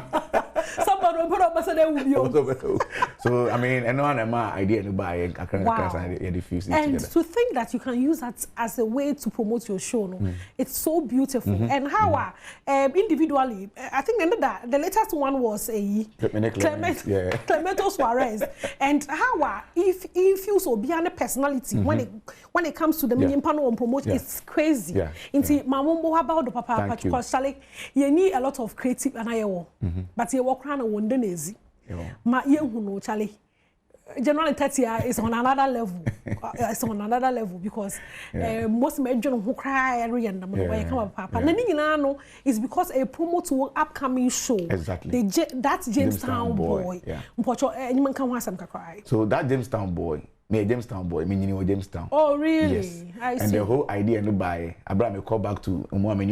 Somebody will put up a say so I mean, and one my idea to buy a class and diffuse it and together. to think that you can use that as a way to promote your show, no? It's so beautiful. And how individually, I think the latest one was a Clemento Suarez. And how if you so beyond a personality when it comes to the million panel on promotion, it's crazy. Into Mamumbo about the papa because you need a lot of creative and but you walk around one denezi. Ma no Charlie. General Tatia is on another level. It's on another level because most major who cry every end when come up papa. And is because a promo to upcoming show. Exactly. That's Jamestown boy. Anyone can want some cry. So that Jamestown boy. Me Jamestown boy, me you know Jamestown. Oh really? Yes. I see. And the whole idea no buy. Abraham me call back to Omo me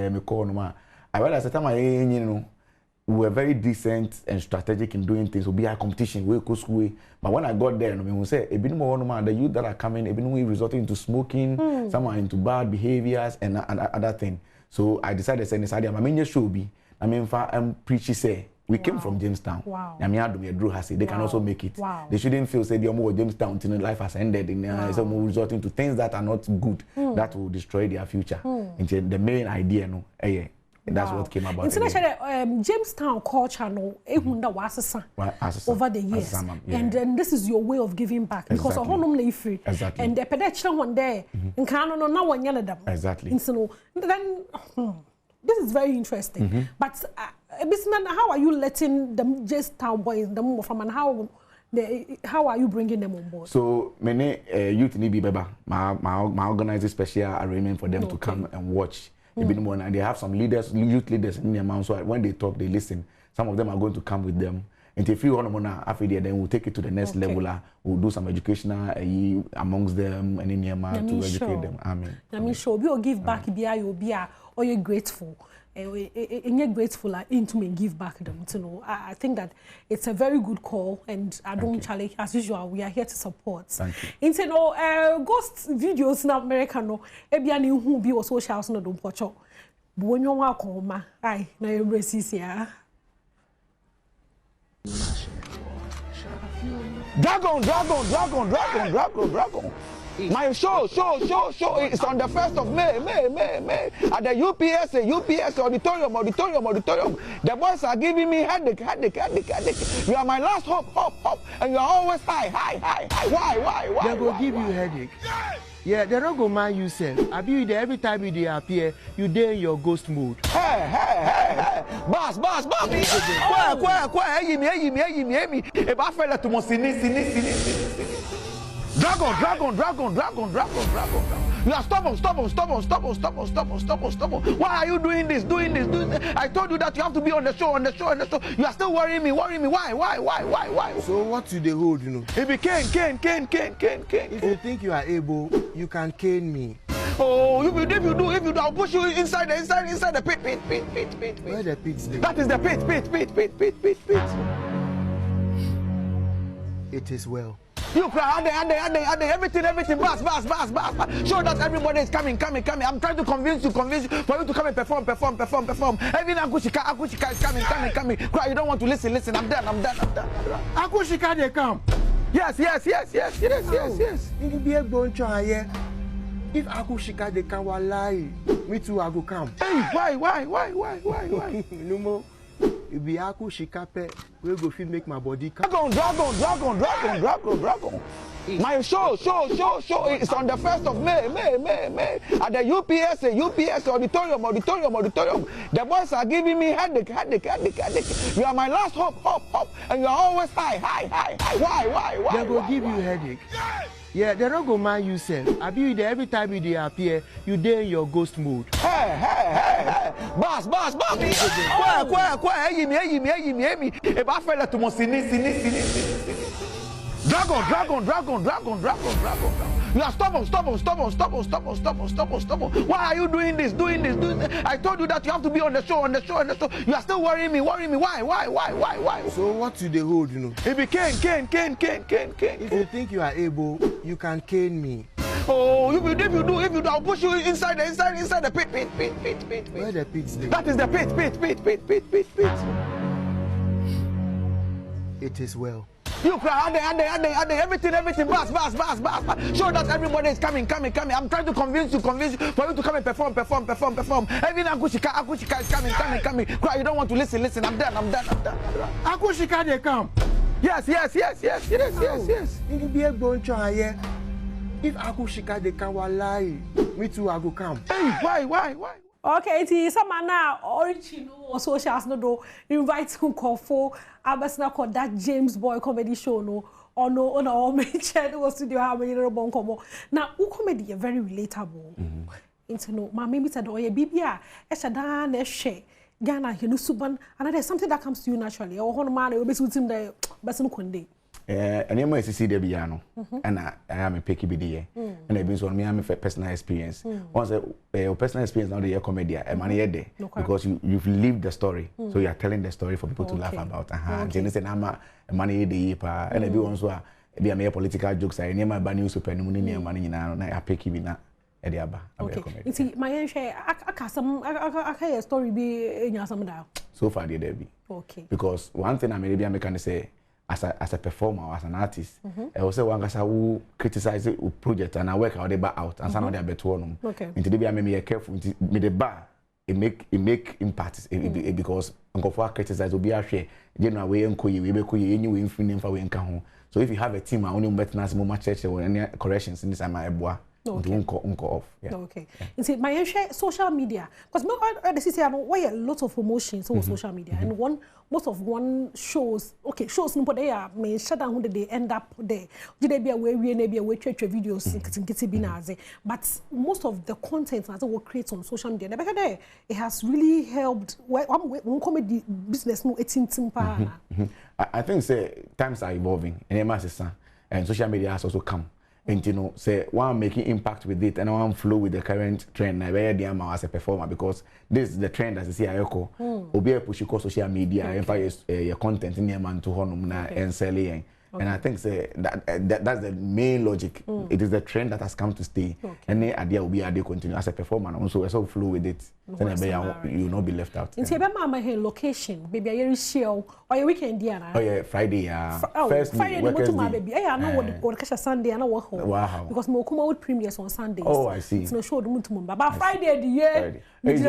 me call no ma. I realized that time you know we were very decent and strategic in doing things. We'll be a competition, we go school. But when I got there, we say, the youth that are coming, resorting to smoking, some are into bad behaviors and other things. So I decided to send this idea. I mean, should be. I mean, preachy say, we came from Jamestown. Wow. I mean, Adom, Drew has it. They can also make it. Wow. They shouldn't feel say they're more Jamestown until life has ended. So we're resorting to things that are not good, that will destroy their future. And the main idea, no, that's what came about. International Jamestown culture no over the years, and then this is your way of giving back because of how free. Exactly. And the pedestrian one there, in Canada, now one yellow them. Exactly. So then this is very interesting. But how are you letting them Jamestown boys the move from and how are you bringing them on board? So many youth need be beba. My organize a special arrangement for them to come and watch. And they have some leaders, youth leaders in their mouth. So when they talk, they listen. Some of them are going to come with them. And if you want to then we'll take it to the next level. We'll do some educational amongst them and in their mouth to educate them. Amen. I mean, sure, we will give back. Or you're grateful. And you're grateful into me give back them to know. I think that it's a very good call, and I don't challenge as usual. We are here to support. Thank you. Into ghost videos in America no. Ebiani who be also socials no don't watch. But when you walk home, aye, na you embrace here. Dragon. My show is on the 1st of May. At the UPS auditorium. The boys are giving me headache. You are my last hope, and you are always high. Why? They will give you headache. Yeah, they don't go mind you, sir. I be there every time you appear, you there in your ghost mode. Hey. Boss. Quiet. Me. If I fell to Monsini. Dragon. You are stubborn. Why are you doing this? I told you that you have to be on the show. You are still worrying me. Why? So what do they hold, you know? It be cane. If you think you are able, you can cane me. Oh, if you do, I'll push you inside the pit. Where the pit's there? That is the pit. It is well. You cry, everything, bas. Show that everybody is coming. I'm trying to convince you, for you to come and perform. Even Akushika is coming. Cry, you don't want to listen. I'm done. Akushika, they come. Yes. You be a going to if Akushika, they come, lie. Me too, I go come. Hey, why? No more. If be Akushika, we go feel make my body come. Dragon. My show is on the 1st of May. At the UPS auditorium. The boys are giving me headache. You are my last hope, and you are always high. Why? They go give you headache. Yeah, they don't go mind you, sir. I be there every time you appear, you there in your ghost mode. Hey. Boss. Quiet. Hey, me. If I fell to Mosini. Dragon. You are stubborn. Why are you doing this? I told you that you have to be on the show. You are still worrying me. Why? So what do they hold, you know? It be cane. If you think you are able, you can cane me. Oh, if you do, I'll push you inside the pit. Where the pits live? That is the pit. It is well. You cry, everything, bas. Show that everybody is coming. I'm trying to convince you, for you to come and perform. Even Akushika is coming. Cry, you don't want to listen. I'm done. Akushika, they come. Yes. You be a going to if Akushika, they come, lie. Me too, I go come. Hey, why? Okay, it's some now original socials no do invite who call for abasna called that James Boy comedy show no or no on our main channel studio how many bon come now who comedy very relatable into no my maybe said oh yeah bibia eshada na share Ghana hinu suban and there's something that comes to you naturally or one man will be with the person kunde and you might see the piano, and I am a picky BDA, and I've been so me, I'm a personal experience. Once a personal experience, now the year comedy, a money a day, because you've lived the story, so you are telling the story for people to laugh about. And then say, I'm a money a day, and everyone's who be a mere political jokes. I never buy newspaper, and money now, and I pick you now. Okay. You see, my share, I a story be in some down. So far, the Debbie. Okay. Because one thing I may can say. As a performer or as an artist, I also want who criticize the project and I work out the bar out and some of their better one. Okay. Into the be a careful with the bar. It make impact because for criticize will be a share. General way and we be anyway infinite for we home. So if you have a team, I only bet nas more church or any corrections in this my bois. Okay. Off. Yeah. Okay. You see, my share social media because I why a lot of promotions on social media and most of shows no but they are may shut down when they end up there. Did they be away church videos but most of the content as we create on social media it has really helped one comedy business no I think say times are evolving and social media has also come. And you know, say one making impact with it and one flow with the current trend. I wear the amount as a performer because this is the trend as I see I echo. Obi a push you social media and find your content in your man to honor and selling. And I think say that's the main logic. It is the trend that has come to stay. And the idea will be how they continue as a performer and also flow with it. Then you will not be left out. In Mama here location, baby, I share or your weekend, Diana. Oh yeah, Friday. First Friday, baby. I know what catch a Sunday and I work home. Wow. Because more come out premieres on Sundays. Oh, I see. It's no show the moon to Mumba. But Friday the year. Because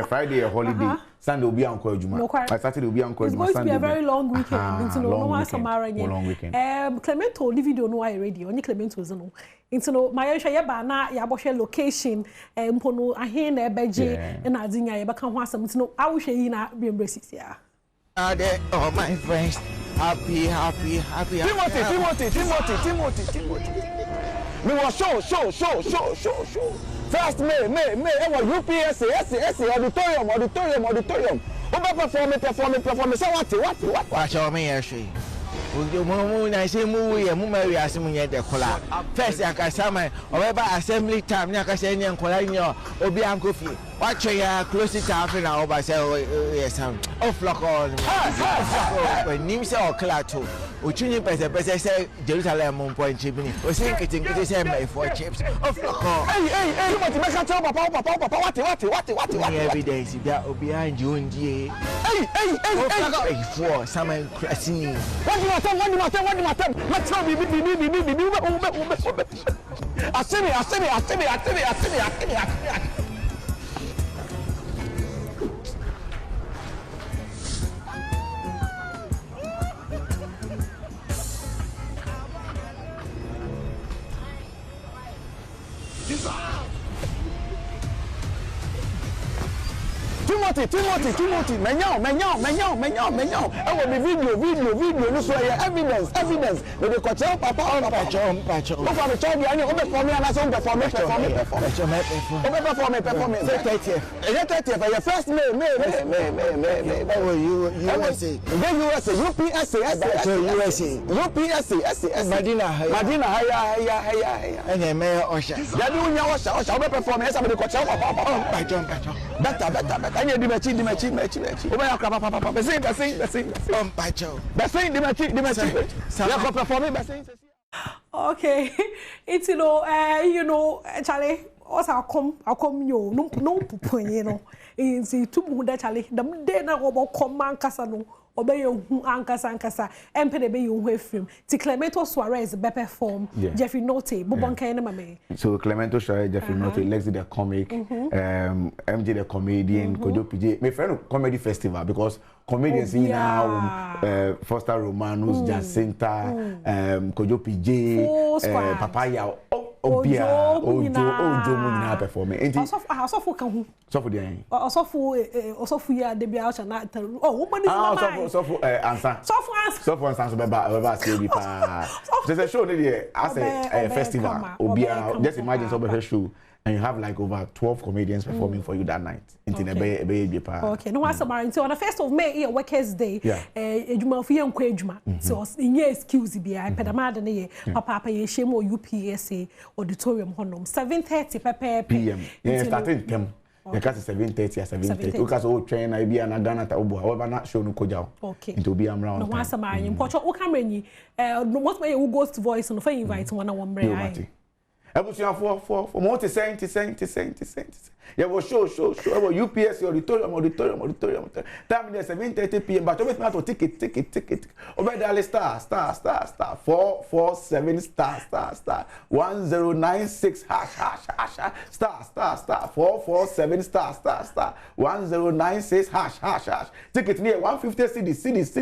Friday a holiday. Sunday will be on Juma. Saturday will be on It's going to be a very long weekend. Long weekend. Clemento video no radio. Only Clemento is no. Into no my share ba na ya bo share location mpono ahen na ebeje na adinya ya baka ho asam no I will share yi na be embrace ya. Oh my friends, happy. Timothy. Me was show. First May UPS auditorium. Perform. Say what? Watch out me actually. I say movie and movie as the collar. First, I can summon or assembly time. I can say, Colania or be Uncle Fee. Watch your close it half an hour by say, yes, oh, flock on. When Nimsa or Clato. Uchini pese say Jerusalem on point chipini. O say getting say my for chips. Of course. Hey, you want to make a tell papa what? Every day is there behind you and Hey. For some crashing. What do you matter? Let's go be. I see me. Timothy, menyo. I will be video, no so evidence. We dey tell papa on pacho. Go for the child, you over for me and I say perform. Perform. Say 30th. Your first May. USA. Madina, haya. And Mayor Osha. Ya do nya Osha, over perform. Yes, I be go tell papa. Pacho. Better. I need the match. Over your papa. Besing. Pacho. Besing the match. Ya perform besing. Okay, it's Charlie. Also, I'll come you no point, in see two muda Charlie. The day na obo come man casano. Obey you ankasa empede be you way film ti Clemento Suarez be perform Jeffrey Note Bobonka na mame so Clemento Suarez Jeffrey Note Lexi the comic MJ the comedian Kojo PJ my friend comedy festival because comedians in now Foster Romanus Jacinta Kojo PJ Papaya Obia Ojo Munina performing Osofu kan hu Osofu dey Osofu ya de bia cha na woman is Osofu Ansa Osofu Ansa so be say bi pa there's a show there as a festival Obia just imagine so be show and you have like over 12 comedians performing for you that night okay no what's about until on the 1st of May here workers day ejuma for yen kwa ejuma so in excuse bia pedamade na ye papa ye shemo UPSA auditorium honom 7:30 PM yeah starting them you can 7:30 or 7:30 because o train na bia na Ghana ta obo however na show no koja into be am round no what's about you pocho o camera ni what way you ghost voice no for invite one on bre Ebusia for more to say. Yeah, well, show. UPS auditorium. Time there 7:30 PM. But always matter ticket. Over there star 447 star 1096 hash star 447 star 1096 hash. Ticket near 150 cities.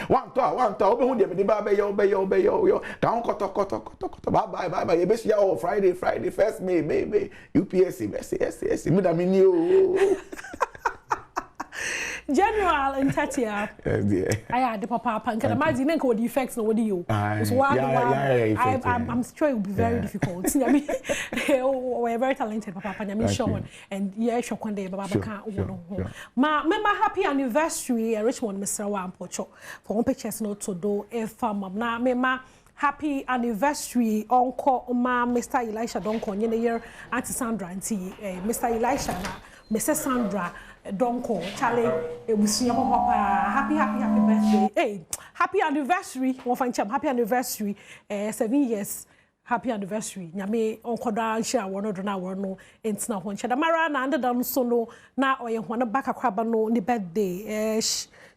One tour. Obe hu dem be yo. Down koto. Bye. Oh, Friday, 1st May, UPSC, yes, General in Tatia. I had the papa and can imagine what the effects no what you. I'm sure it will be very difficult. I mean, we're very talented papa and Sean and shock one day baba can't Ma happy anniversary Richmond Mr. Wan Pocho for one pictures no to do if na happy anniversary uncle ma Mr. Elisha Donko in the year Auntie Sandra auntie Mr. Elisha na Mrs. Sandra Donko Charlie ebusuya papa happy birthday happy anniversary one find cham happy anniversary 7 years happy anniversary nyame onkoda nshia wono do na wono entina ho ncheda mara na ndeda no so no na oye ho na baka kwaba no ni birthday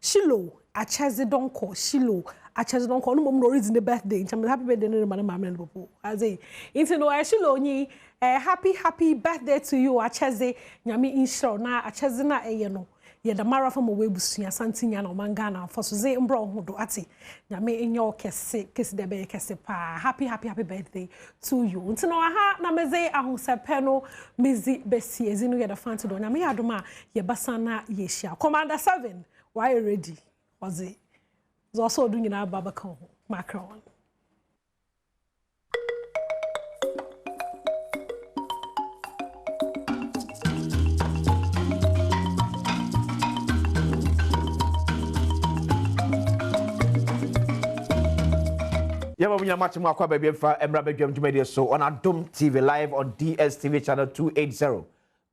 Shilo Acheze Donko Shilo Acheze Donko no mom no reason the birthday ncham happy birthday no man mama no popo aze into no Shilo nyi happy birthday to you Acheze nyame insure na Acheze na no ye da mara from webusu asantinya na omangana for so ze mbro ho do ati nyame enyo kese de be kese pa happy birthday to you ntino ha na meze ahosepe no mezi besi ezinu ye da fanti do nyame adoma ye basana ye hia commander 7 why ready was it also doing na baba kan ho Macron. Yamunya match mo akwa baby mfa emra badwam dwumade so on Adom TV live on DSTV channel 280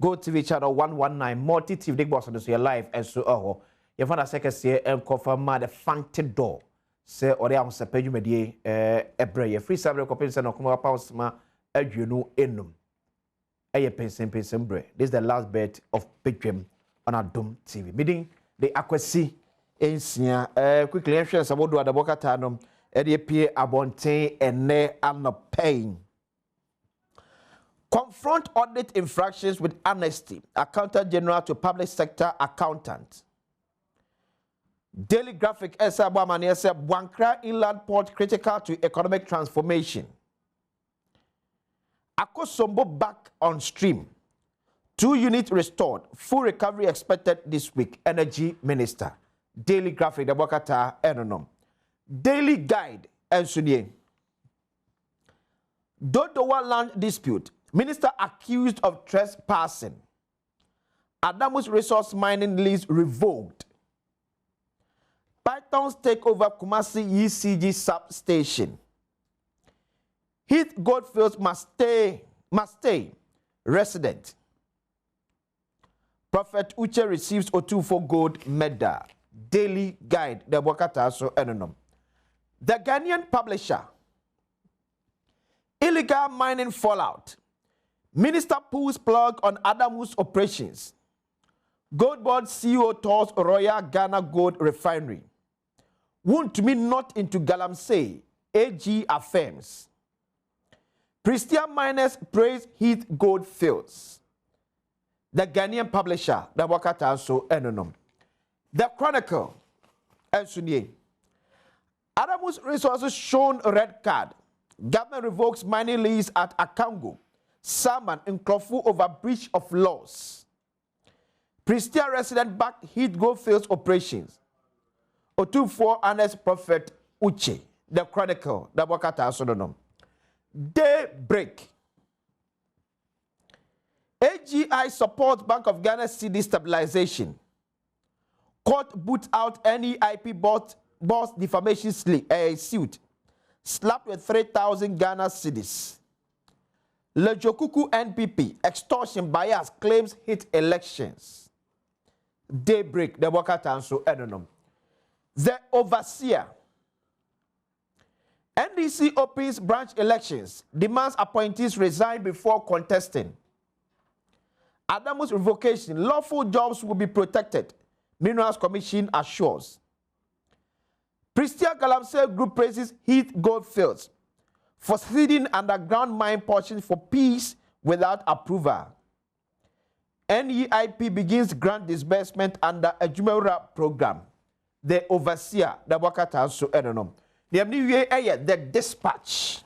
Go TV channel 119 Multi TV big boss on so live and so you find a second here and confirm the fancy door se ore ahosepa dwumadie ebre ye free sabre kopin se no kuma pounds ma adwenu enum eye pensen bre. This is the last bet of Badwam on Adom TV. Meeting the akwasi ensia quickly enhwe sabodo adabokata no e de pie abonten ene anopay. Confront audit infractions with honesty. Accountant General to Public Sector Accountant. Daily Graphic Esa Bwamani Esa Bwankra Inland Port critical to economic transformation. Akosombo back on stream. 2 units restored. Full recovery expected this week. Energy Minister. Daily Graphic the Bwakata Enonom. Daily Guide Ensunye. Dodowa land dispute. Minister accused of trespassing. Adamus resource mining lease revoked. Pythons take over Kumasi ECG substation. Heath Goldfields must stay resident. Prophet Uche receives O2 gold medal. Daily Guide the Bwakata so enonom. The Ghanaian publisher. Illegal mining fallout. Minister pulls plug on Adamus operations. Gold Board CEO tours Royal Ghana Gold Refinery. Won't me not into Galamsey, AG affirms. Christian miners praise Heath Gold Fields. The Ghanaian publisher, the Wakata so enonom. The Chronicle, Ensunye. Adamus resources shown red card. Government revokes mining lease at Akango. Salmon in Krofu over breach of laws. Christian resident back Heath Goldfields operations. O24 honest Prophet Uche. The Chronicle, the Wakata Sodonom. Daybreak. AGI supports Bank of Ghana CD stabilization. Court boots out NEIP boss defamation suit. Slapped with 3,000 Ghana cedis. Lejokuku NPP extortion bias claims hit elections. Daybreak, the Wakata so enonom. The overseer. NDC opens branch elections, demands appointees resign before contesting. Adamus revocation, lawful jobs will be protected. Minerals Commission assures. Christian Galamsey Group praises Heath Goldfields for ceding underground mine portions for peace without approval. NEIP begins grant disbursement under a Jumera program. The overseer, the Wakata so enonom. The dispatch.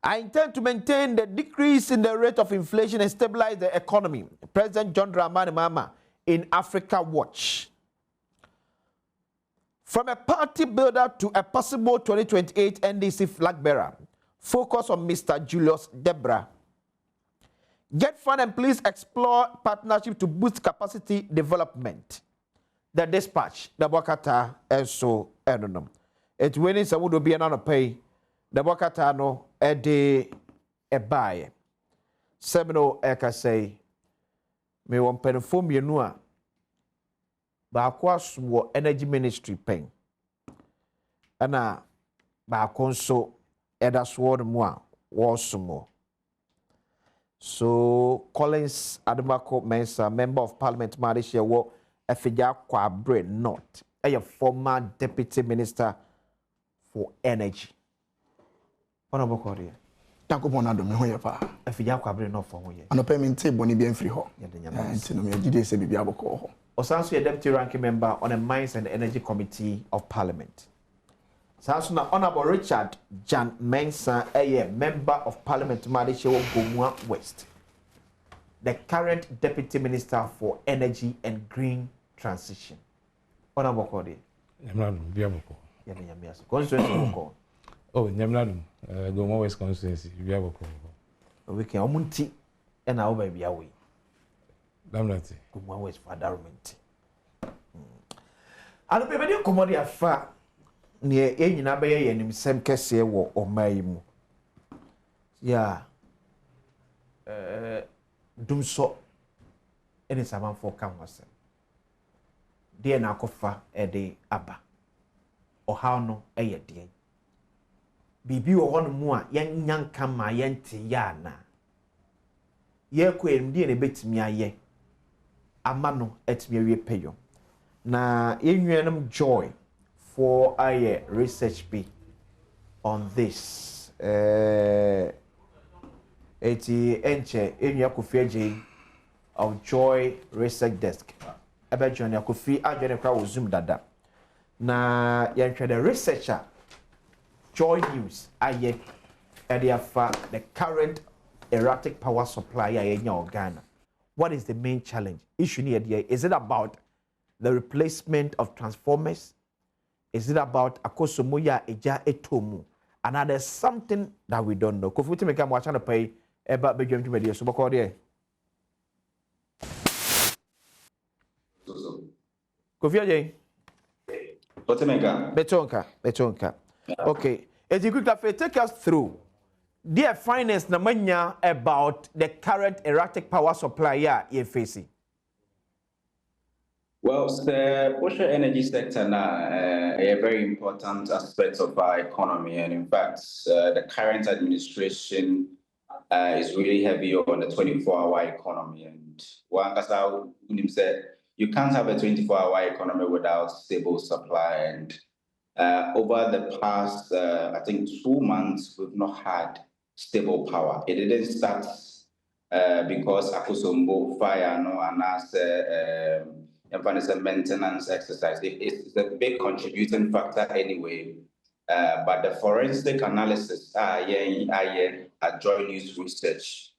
I intend to maintain the decrease in the rate of inflation and stabilize the economy. President John Dramani Mahama in Africa Watch. From a party builder to a possible 2028 NDC flag bearer, focus on Mr. Julius Debra. Get fund and please explore partnership to boost capacity development. The dispatch, the Wakata, and so enonom. It's winning some would be another pay. The Wakata no a day a buy. Seminole eka say, me one penform you know. Bakwas wo energy ministry pen. Ana bakonso eda sword moi was more. So Collins Adamako Mensa, member of Parliament Malaysia, wo Efija Kwabre not a former deputy minister for energy. Honorable Korea. Takopo na do me ho ye pa. Efija Kwabre not for ho ye. Anope mi nte boni bi mfiri ho. Nti no me agide se bibia boko ho. Osanso a deputy ranking member on the Mines and Energy Committee of Parliament. Sanso na Honorable Richard Jan Mensah, a member of Parliament Malaysia Gomua West. The current deputy minister for energy and green transition. Honorable Korea. Nyamladum biaboko. Nyamias. Constituency boko. Oh, Nyamladum. Gomua West constituency biaboko. We can omunti and our baby away. Damnati. Gomua West for Darwinti. And the baby commodity afa near a nyina bɛyɛ yɛ nim sɛm kɛseɛ wɔ ɔman yi mu. Ya dumso ɛne samanfo ka ho asɛm. Deɛ na akɔfa ɛde aba. ɔhaw no ɛyɛ deɛ biribi wɔ hɔ no mu a yɛnya nka ma yɛnte yɛ ana yɛkɔ enimdeɛ na ebetumi ayɛ ama no etumi awie pɛyɔ na yɛnnuanom joy for ayɛ research bi on this eti enche ennua Kofi Agye of Joy Research Desk ebe join ya Kofi adwene kwa wo zoom dada na yɛnhwɛ the researcher Joy News aye afa the current erratic power supply a yɛnya Ghana. What is the main challenge? Issue ni yɛde is it about the replacement of transformers? Is it about akosomoya eja etomu? And now there's something that we don't know. Kofi Timeka mo acha no pay eba bedwam tumedi so bako de. Kofi Agye. Otemeka. Betonka. Okay. As you quickly take us through their finance na manya about the current erratic power supply you're facing. Well, the ocean energy sector now a very important aspect of our economy, and in fact, the current administration is really heavy on the 24-hour economy. And one said you can't have a 24-hour economy without stable supply. And over the past, I think 2 months, we've not had stable power. It didn't start because Akosombo fire, no, and as a maintenance exercise. It's a big contributing factor anyway. But the forensic analysis, Joy News research,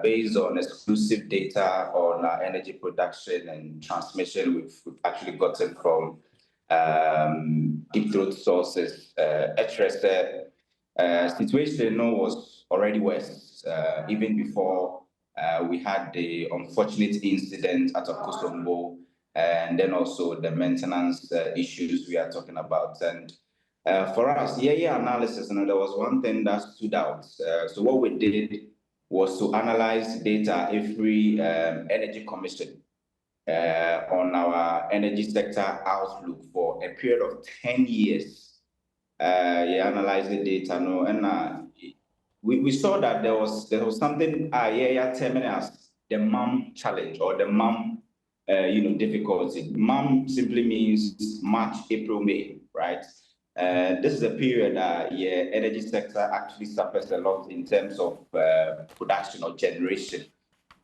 based on exclusive data on energy production and transmission, we've actually gotten from deep throat sources. Situation was already worse even before we had the unfortunate incident at Akosombo, and then also the maintenance issues we are talking about. And for us, analysis, there was one thing that stood out. So what we did was to analyze data every energy commission on our energy sector outlook for a period of 10 years. Analyzed the data, and we saw that there was something termed as the MAM challenge or the MAM difficulty. MAM simply means March, April, May, right? This is a period energy sector actually suffers a lot in terms of production or generation.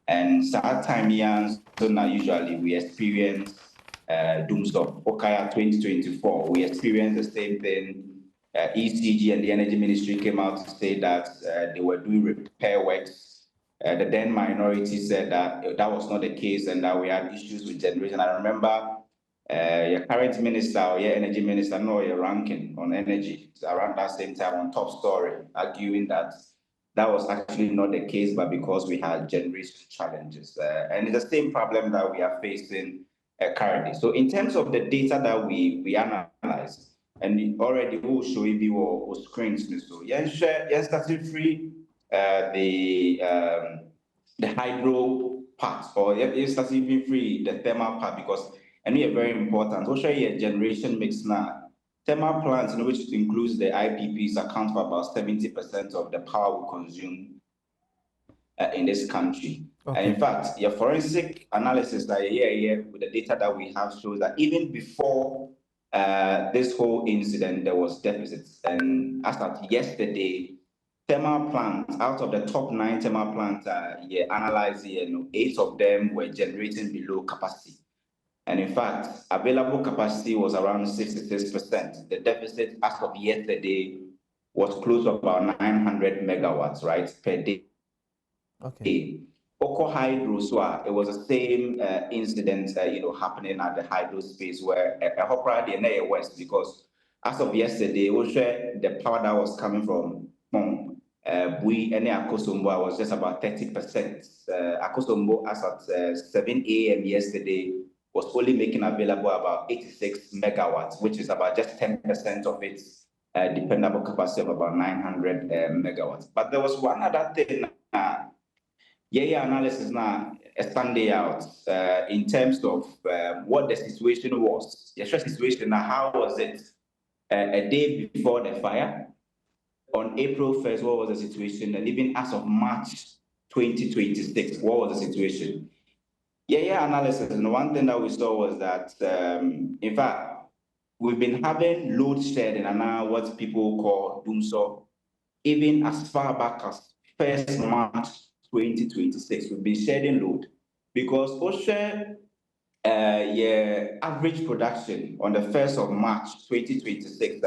And that time so now usually we experience doomsday. Okaya 2024, we experienced the same thing. ECG and the Energy Ministry came out to say that they were doing repair works. The then minority said that that was not the case and that we had issues with generation. I remember your current minister or your energy minister, your ranking on energy around that same time on Top Story, arguing that that was actually not the case, but because we had generation challenges. And it's the same problem that we are facing currently. So in terms of the data that we analyze, and already will show you or screens. So yes, starting free the hydro part, or yes, starting free the thermal part, because and we are very important. We'll show you a generation mix now. Thermal plants, which includes the IPPs, account for about 70% of the power we consume in this country. Okay. And in fact, your forensic analysis that with the data that we have shows that even before this whole incident, there was deficits. And as of yesterday, thermal plants, out of the top 9 thermal plants analyzed here, 8 of them were generating below capacity. And in fact, available capacity was around 66%. The deficit as of yesterday was close to about 900 megawatts, right, per day. Okay. Oko Hydro, so it was the same incident, happening at the hydro space where a hopper the near west, because as of yesterday, the power that was coming from Bui and Akosombo was just about 30%. Akosombo, as at 7 a.m. yesterday, was only making available about 86 megawatts, which is about just 10% of its dependable capacity of about 900 megawatts. But there was one other thing Yeah, analysis now expanding out in terms of what the situation was. The situation now, how was it a day before the fire? On April 1st, what was the situation? And even as of March 2026, what was the situation? Yeah, analysis. And one thing that we saw was that, in fact, we've been having load shedding and now what people call doomsaw, even as far back as 1st March 2026, we've been shedding load because OSHA, average production on the 1st of March 2026,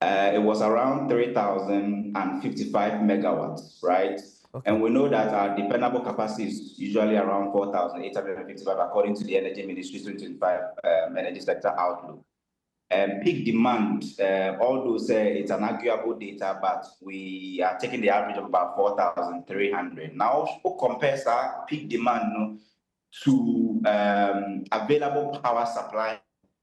it was around 3,055 megawatts, right? Okay. And we know that our dependable capacity is usually around 4,855 according to the Energy Ministry's 2025 Energy Sector Outlook. Peak demand, although it's an arguable data, but we are taking the average of about 4,300. Now, who compares our peak demand to available power supply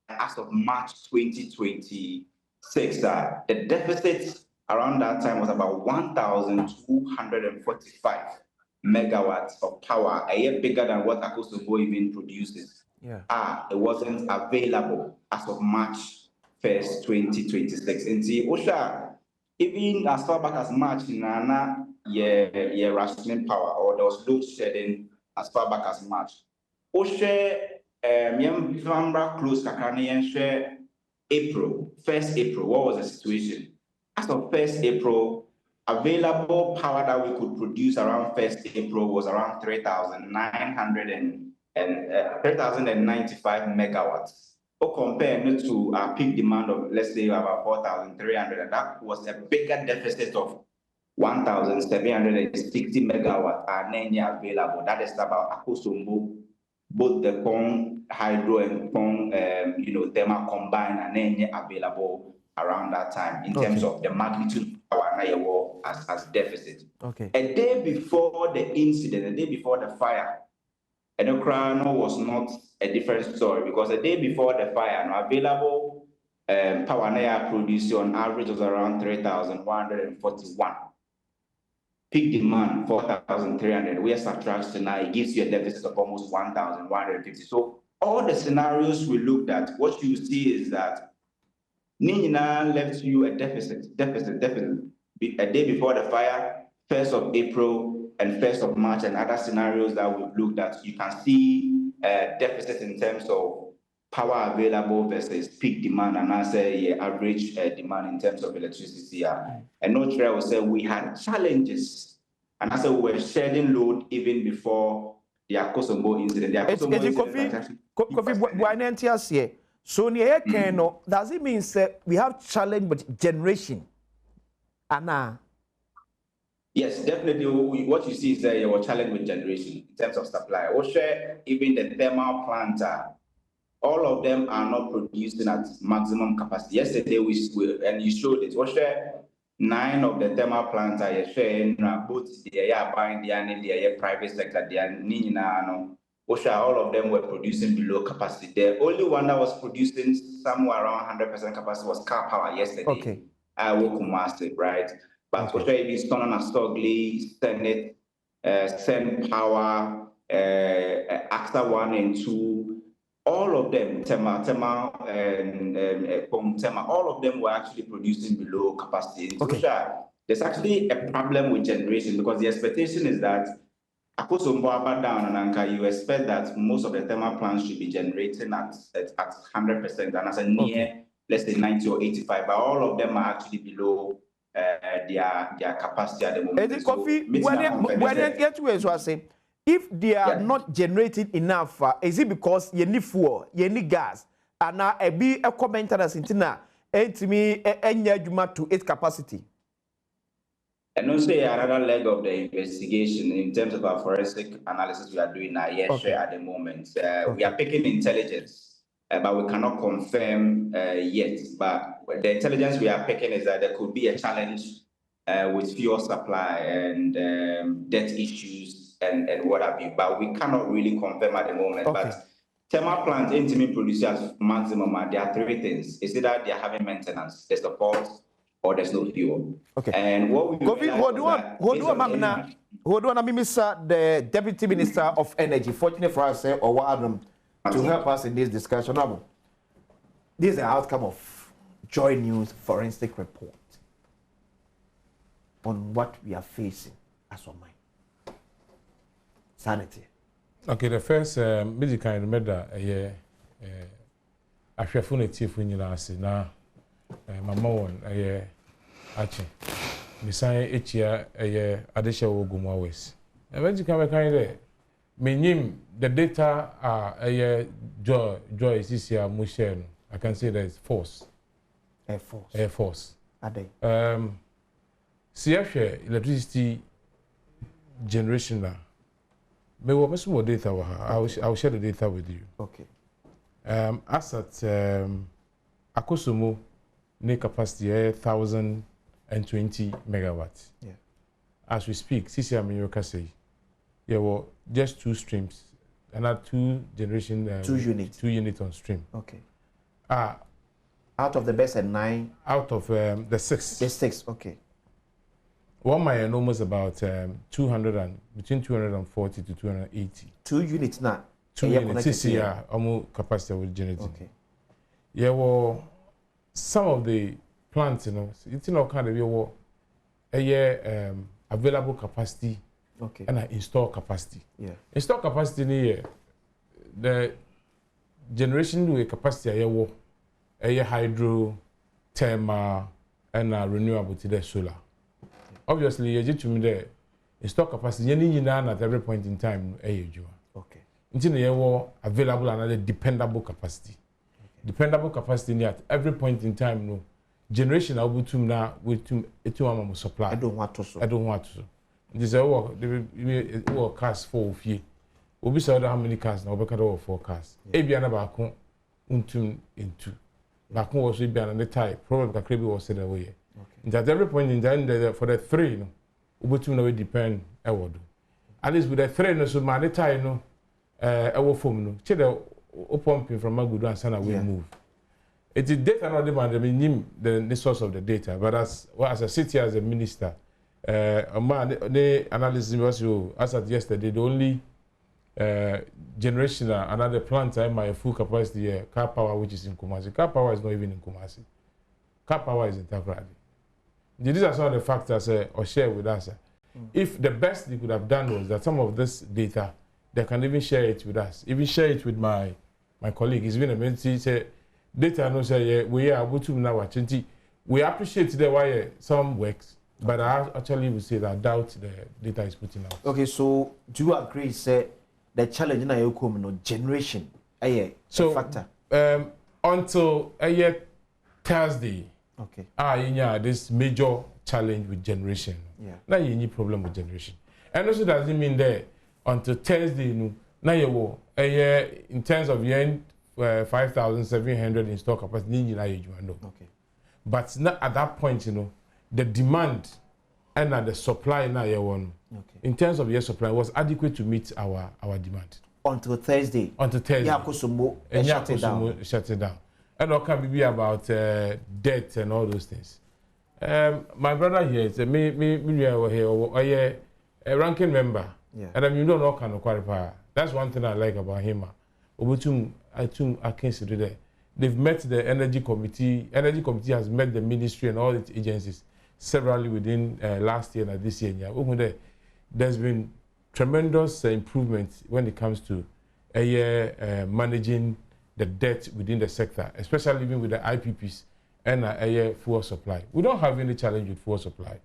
as of March 2026, the deficit around that time was about 1,245 megawatts of power, a year bigger than what Akosombo even produces. Yeah. It wasn't available as of March 1st, 2026. And see, OSHA, even as far back as March, Nana, rationing power, or there was load shedding as far back as March. OSHA, close Kakani, April, 1st April, what was the situation? As of 1st April, available power that we could produce around 1st April was around 3,095 megawatts. Or compared to our peak demand of, let's say, about 4,300, and that was a bigger deficit of 1,760 megawatts are available. That is about Akosombo, both the Pong hydro and Pong, thermal combined and available around that time in terms of the magnitude of power as deficit. Okay. A day before the incident, a day before the fire, Enokrano was not a different story because the day before the fire, available power produced on average was around 3,141. Peak demand 4,300. We are subtracting now, it gives you a deficit of almost 1,150. So all the scenarios we looked at, what you see is that Nina left you a deficit. A day before the fire, 1st of April and 1st of March, and other scenarios that we've looked at, you can see a deficit in terms of power available versus peak demand, and I say average demand in terms of electricity. And no trail will say we had challenges, and I said we were shedding load even before the Akosombo incident. The Akosombo incident. So near Kano, does it mean we have challenge with generation? Anna. Yes, definitely. What you see is that you were challenged with generation in terms of supply. OSHA, even the thermal plants, all of them are not producing at maximum capacity. Yesterday, and you showed it. OSHA, 9 of the thermal plants are sharing both the buying the private sector, OSHA, all of them were producing below capacity. The only one that was producing somewhere around 100% capacity was Car Power yesterday. Okay. Right? But OSHA is Stonan and Stogley, Senate, Sen Power, AXA 1 and 2, all of them, Tema, and Tema, all of them were actually producing below capacity. Okay. OSHA, there's actually a problem with generation because the expectation is that Akosombo down and Anka, you expect that most of the thermal plants should be generating at 100%, and as a near, let's say 90 or 85, but all of them are actually below their capacity at the moment. If they are not generating enough, is it because you need fuel, you need gas, and now a commenter sintina to me to its capacity? And also another leg of the investigation in terms of our forensic analysis we are doing now at the moment. We are picking intelligence, but we cannot confirm yet. But the intelligence we are picking is that there could be a challenge with fuel supply and debt issues and what have you. But we cannot really confirm at the moment. Okay. But thermal plants, intimate producers, maximum, there are 3 things. It's either they are having maintenance, the support, or there's no fuel. Okay. And what we Kofi, hold on, Mr. the Deputy Minister of Energy, fortunate for us, or Adom, to help us in this discussion. This is the outcome of Joy News forensic report on what we are facing as a mind. Sanity. Okay, the first medical remember I share phone chief when you last na mama won achi misan echia adesha ogum always medical we kan there menyim the data are joy is here mo share no I can say there is force air force ade see electricity generation na me wo me some data I will share the data with you. Okay. As at Akosomo, ne capacity 1,020 megawatts. Yeah. As we speak, CCR Minyoka say, yeah, well, just 2 streams, another 2 generation, 2 units. 2 units on stream. Okay. Out of the best and 9. Out of the 6. The 6. Okay. One my almost about 200 and between 240 to 280. 2 units now. 2 units. CCR almost capacity with generating. Okay. Yeah, well, some of the plants, you know, it's not kind of available capacity. Okay. And install capacity. Yeah. Install capacity in here, the generation with capacity hydro, thermal, and renewable to the solar. Obviously, you get to me there. Install capacity, you at every point in time. Okay. Until you available another dependable capacity. Okay. Dependable capacity at every point in time. No generation I will supply. I don't want to. This is what cars 4 of you. We be said how many cars now? We can do 4 cars. Ebi anabako into. Bako was be another type. Probably Kakrebi was said away. At every point in time, for the 3, no, we depend. At least with the 3, no, so my time, no, our phone, no, check the pumping from Magudu and Sana will move. It is data not demand. I mean, the source of the data, but as a city as a minister, the analysis was you as at yesterday the only generation another plant I my full capacity car power which is in Kumasi. Car power is not even in Kumasi. Car power is in Takoradi. These are some of the factors or share with us. If the best they could have done was that some of this data, they can even share it with us. Even share it with my colleague. It's been a minute. Say data no say we are able to now watching. We appreciate the why some works, but I actually would say that I doubt the data is putting out. Okay, so do you agree? Say the challenge in our generation, so factor. Until Thursday. Okay. This major challenge with generation. Yeah. Now you need problem with generation. And also doesn't mean that until Thursday, now you in terms of 5,700 in stock capacity, okay. But not at that point, the demand and the supply now in terms of your supply was adequate to meet our demand. Until Thursday. Shut it down. And all can be about debt and all those things. My brother here is a ranking member. Yeah. And you don't know kind of qualify. That's one thing I like about him. I consider that they've met the energy committee. Energy committee has met the ministry and all its agencies severally within last year and this year. There's been tremendous improvement when it comes to managing the debt within the sector, especially even with the IPPs and fuel supply. We don't have any challenge with fuel supply.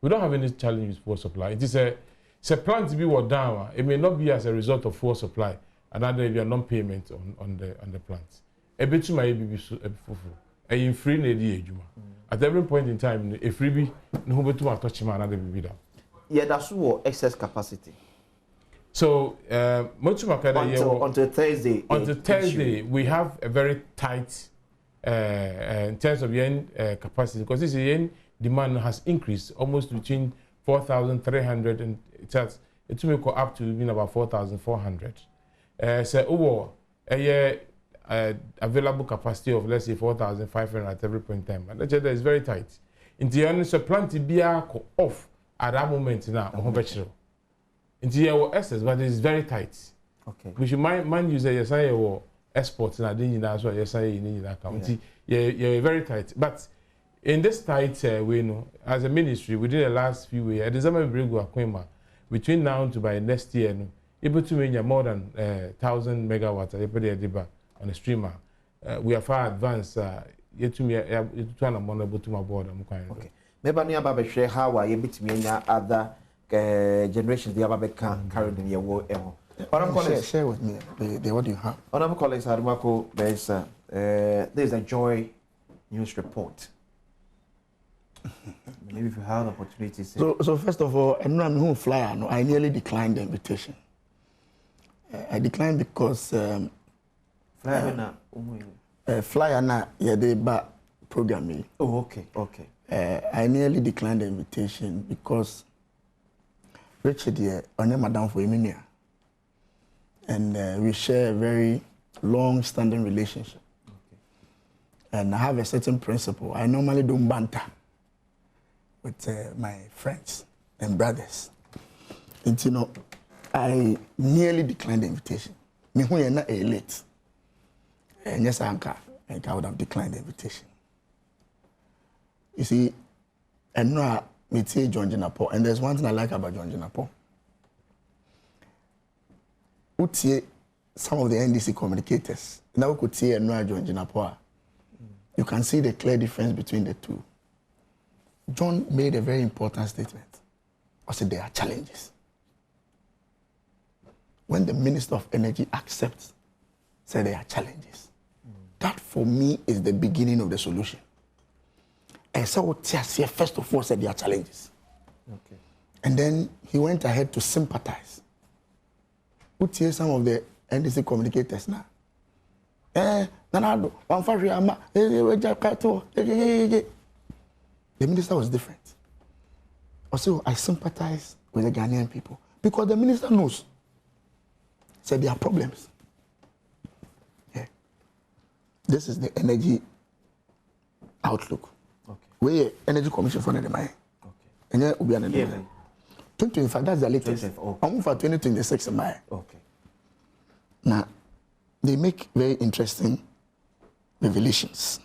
It is a plan to be what down. It may not be as a result of fuel supply, and there be a non-payment on the plants. At every point in time, a freebie, no better to touch him another be down. Yeah, that's what excess capacity. So, until Thursday. Until Thursday, we have a very tight in terms of yen capacity because this yen demand has increased almost between 4,300 and it will go up to about 4,400. So, available capacity of let's say 4,500 at every point in time. And that is very tight. Nti yon so plant bia ko off at that moment na ho be chiro. Nti your excess but it's very tight. Okay. We should mind user yes I wo export na dey nyina so yes I ni nyina ka. Nti you're very tight. But in this tight way no as a ministry within the last few years December break go akwema between now to by next year no able to make more than 1,000 megawatts on the streamer. We are far advanced yet to me to na money to my board am kind. Okay. Maybe ni aba be share how we bitimi nya other generations the aba be can carry them your wo eho. Share with me the what you have. Honorable colleagues Adumako, there's a joy news report. Maybe if you have the opportunity. So first of all, I'm who flyer. No, I nearly declined the invitation. I declined because flyer na ba program me. Oh, okay. I nearly declined the invitation because Richard here on madam for Emilia, and we share a very long-standing relationship. Okay. And I have a certain principle. I normally don't banter with my friends and brothers. And you know, I nearly declined the invitation. Me who are not late. And yes, I would have declined the invitation. You see, and now me say John Jinapo, and there's one thing I like about John Jinapo. Utie some of the NDC communicators. Now we could see and now John Jinapo. You can see the clear difference between the two. John made a very important statement. I said there are challenges. When the Minister of Energy accepts, say there are challenges. That for me is the beginning of the solution. And so TSC first of all said there are challenges. Okay. And then he went ahead to sympathize. Put here some of the NDC communicators now. The minister was different. Also, I sympathize with the Ghanaian people because the minister knows. Said there are problems. Yeah. This is the energy outlook. Okay. Where energy commission funded the money. Okay. And then we are 2025. That's the latest. I'm for 2026 in May. Okay. Now, they make very interesting revelations.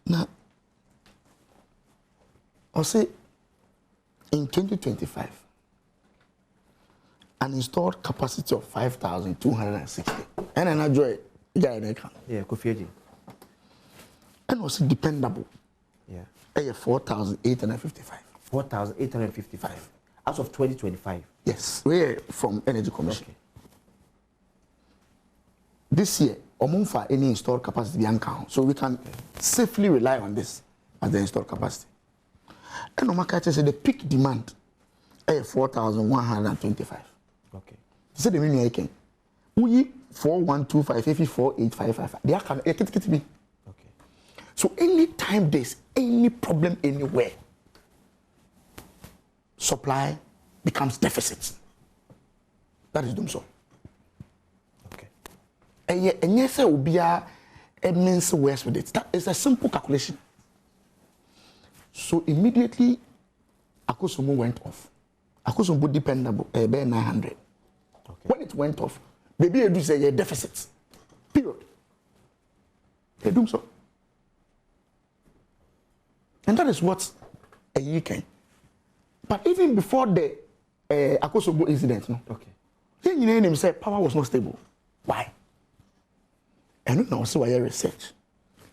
Now, I'll say in 2025, an installed capacity of 5,260. And I enjoy it. Yeah, Kofi. And also dependable. Yeah. 4,855. 4,855. As of 2025. Yes. We're from Energy Commission. Okay. This year, for any installed capacity beyond count, so we can safely rely on this as the installed capacity. And Omakacha said the peak demand is 4,125. Okay. He said the meaning I can. We 4125, 4855. They are me. Okay. So anytime there's any problem anywhere, supply becomes deficit. That is so. And yes, it will be a means worse with it. It's a simple calculation. So immediately, Akosumu went off. Akosumu dependable, 900. Okay. When it went off, maybe you do say a deficit. Period. They do so. And that is what a year can. But even before the Akosumu incident, no. Okay. Then you know him say power was not stable. Why? And now see why research.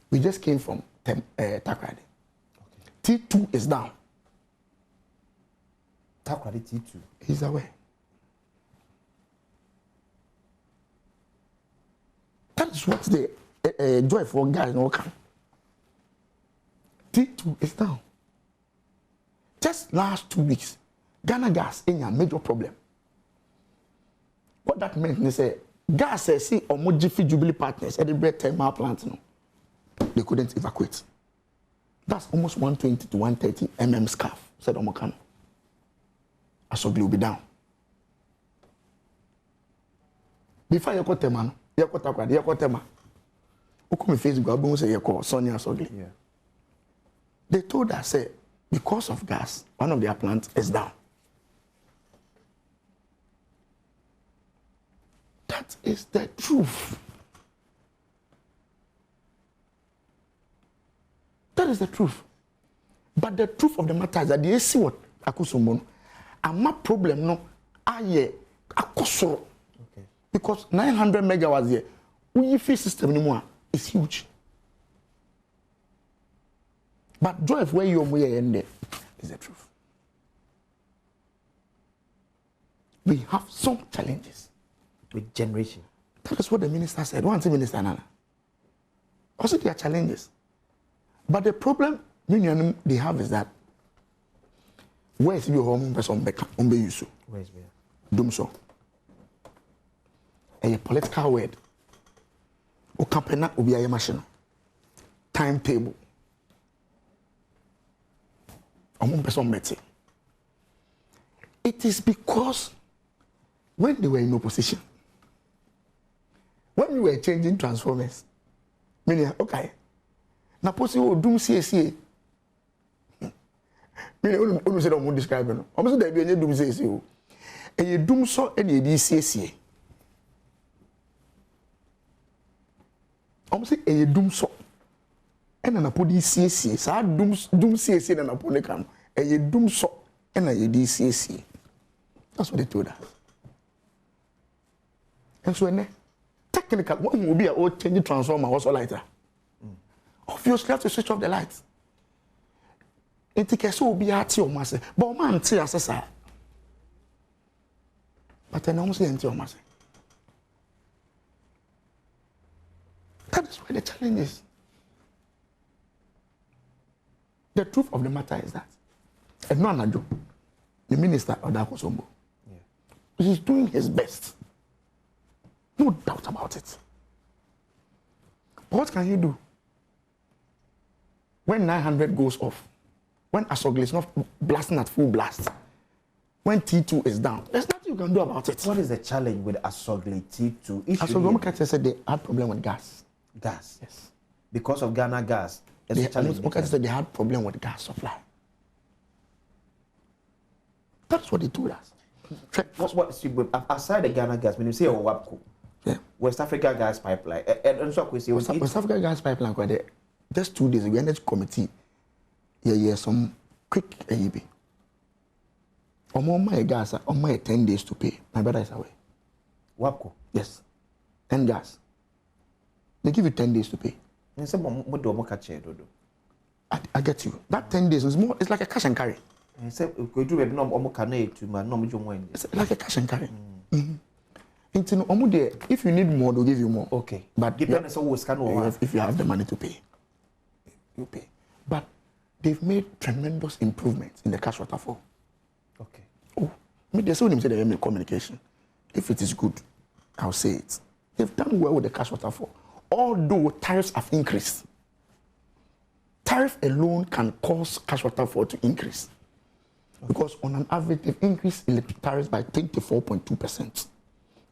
We just came from Takrady. Okay. T2 is down. Takrady T2. He's away. That is what the joy for guys no can. T2 is down. Just last 2 weeks, Ghana gas in a major problem. What that meant, they say, gas see Omojifi Jubilee partners at the bread thermal plant, no, they couldn't evacuate. That's almost 120 to 130 mm scarf, said Omokano. Asogli will be down. Before you got Tema, you got Takrady, you got Tema. Oku me Facebook, Abu say you call Sonia Sogli. Yeah. They told us, say, because of gas, one of their plants is down. That is the truth. That is the truth. But the truth of the matter is that they see what Akusumon. And my problem no, aye, Akosoro. Okay. Because 900 megawatts here, we free system anymore is huge. But drive where you're in there is the truth. We have some challenges with generation. That is what the minister said. One thing, Minister Nana. Also, there are challenges. But the problem they have is that where is your home person back on the Where is Dumso? A political word. O campaign will be a machine. Timetable. It is because when they were in opposition, when we were changing transformers, meaning, okay, now possible doom CSA. Meaning, only said I won't describe it. I'm saying that we doom CSA. And you doom so any CSA. I'm saying a doom so. And an apodi CSA. So I doom CSA and apodi can. And you doom so and a CSA. That's what they told us. And so when technically, one will be a old changing transformer also lighter. Obviously, you have to switch off the lights. It takes will be at your master. But man, see us. But I don't see your master. That is where the challenge is. The truth of the matter is that, and no Adom, the minister of Akosombo, he's doing his best. No doubt about it. But what can you do? When 900 goes off, when Asogli is not blasting at full blast, when T2 is down, there's nothing you can do about it. What is the challenge with Asogli T2? Asogli said they had problem with gas. Gas? Yes. Because of Ghana gas? They said they had problem with gas supply. That's what they told us. Aside the Ghana gas, when you say WAPCO, West Africa gas pipeline, and so West Africa gas pipeline, just 2 days ago, energy committee, some quick AEB. On my gas, on my 10 days to pay. My brother is away. WAPCO? Yes. And gas. They give you 10 days to pay. I get you. That 10 days is more, it's like a cash and carry. It's like a cash and carry. If you need more, they'll give you more. Okay. But if you have the money to pay, you pay. But they've made tremendous improvements in the cash waterfall. Okay. Oh, they say they make communication. If it is good, I'll say it. They've done well with the cash waterfall. Although tariffs have increased. Tariff alone can cause cash waterfall to increase. Because on an average, they've increased electric tariffs by 24.2%.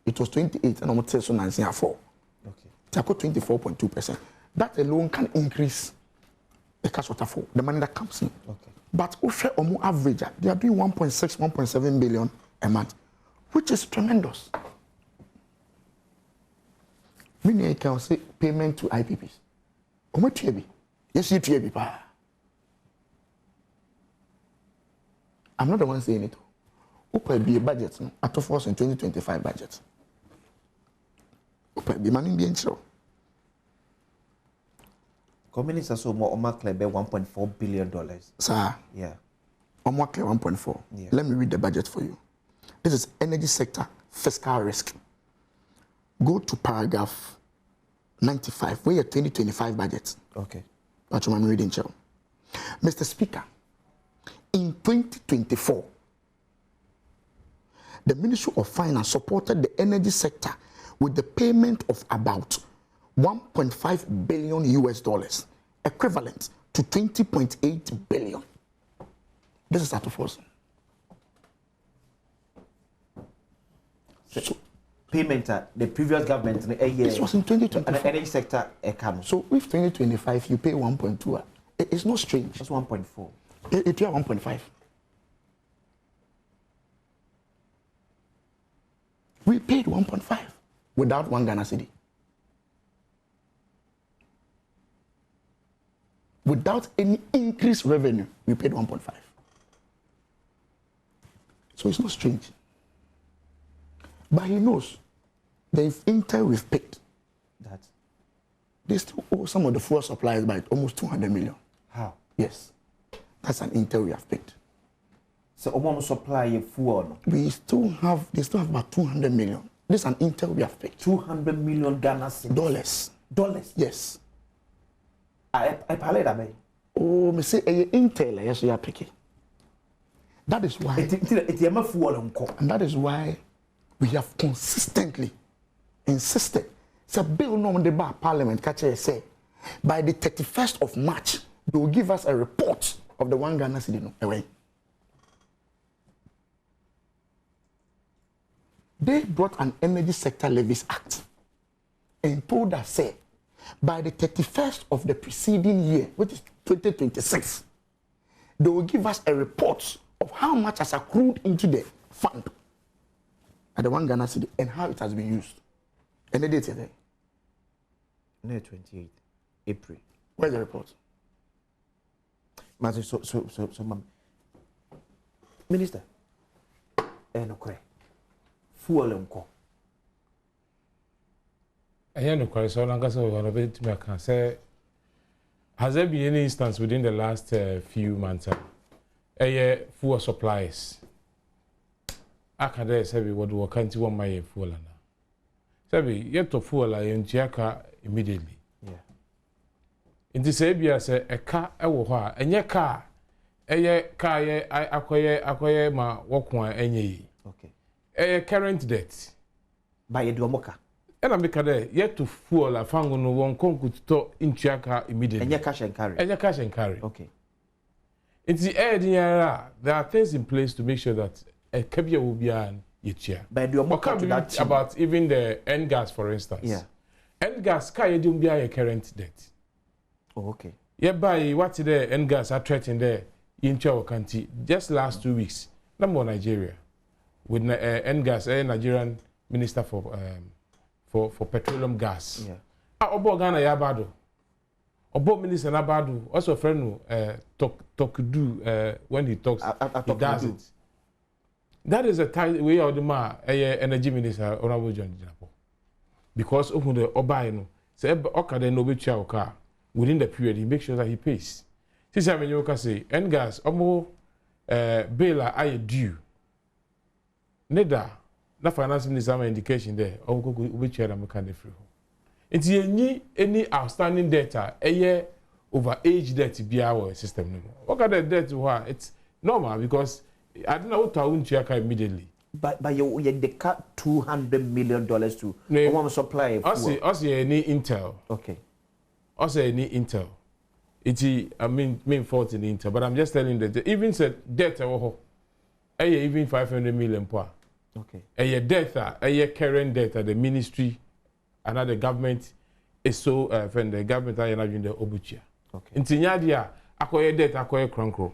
It was 28 and almost so 4. Okay. They got 24.2%. That alone can increase the cash waterfall, the money that comes in. Okay. But over on average, they are doing 1.6, 1.7 billion a month, which is tremendous. Meaning I can say payment to IPPs. Yes, you TAB. I'm not the one saying it. Who could be a budget at the force in 2025 budget? Who could be money being show? Communists are so more $1.4 billion. Sir. Yeah. 1.4. Yeah. Let me read the budget for you. This is energy sector fiscal risk. Go to paragraph 95, where your 2025 budget. Okay. That's what I'm reading, Joe. Mr. Speaker, in 2024, the Ministry of Finance supported the energy sector with the payment of about $1.5 billion US, equivalent to 20.8 billion. This is out of us. payment the previous government this was in 2024 and the energy sector come. So if 2025 you pay 1.2, it's not strange. That's 1.4. It you 1.5. We paid 1.5 without 1 Ghana cedi. Without any increased revenue, we paid 1.5. So it's not strange. But he knows there is intel we've picked. That they still owe some of the fuel suppliers by almost 200 million. How? Yes. That's an intel we have picked. So almost supply fuel. They still have about 200 million. This is an intel we have picked. 200 million Ghana cedis. Dollars? Yes. I parlay that way. Oh, me say intel yes you are picking. That is why and that is why we have consistently insisted. It's a bill no the bar parliament say by the 31st of March they will give us a report of the 1 Ghana cedi no away. They brought an Energy Sector Levies Act and told us, say, by the 31st of the preceding year, which is 2026, they will give us a report of how much has accrued into the fund at the 1 Ghana cedi and how it has been used. And the date is there. No, 28 April. Where's the report? So, Minister, no fuel unko. I hear no question. So, I can say, has there been any instance within the last few months? Fuel supplies. I can say what we can't do my fuel now. Say yet to fuel in Jaka immediately. Yeah. In this area, say a car, and your car, I acquire my walk one any. Okay. Current debt. By a duomoka. And I'm because yet to fuel a fango no one conquer to in Chiaka immediately. And your cash and carry. And your cash and carry. Okay. In the area, there are things in place to make sure that a cabia will be an each year. By duomoka to that about even the end gas, for instance. Yeah. End gas can you be a current debt. Oh, okay. Yeah, by what's the end gas are threatening there in Chiawa County just last 2 weeks. Number Nigeria. With NGAS, Nigerian Minister for Petroleum Gas. Yeah. Obo Ghana Yabado. Obo Minister Nabado. Also a friend talk do when he talks, he does it. That is a tight way of the energy minister Honorable John Dinapo. Because of the Obaino, say Okade no be car within the period, he makes sure that he pays. This is when you can say NGAS Omo Bela I due. Neda, na finance minister indication there. We share them kind of free. It's any outstanding data a year over age debt be our system. What kind of debt? It's normal because I don't know what I won't check immediately. But you cut $200 million to one supply. Also, any intel. Okay. Also, any intel. It's main fault in Intel. But I'm just telling that even said debt even 500 million per. Okay. A data, a current data, the ministry and the government is so when the government are in the obuchia. Okay. In Tinyadia, acquire data, acquire crankro.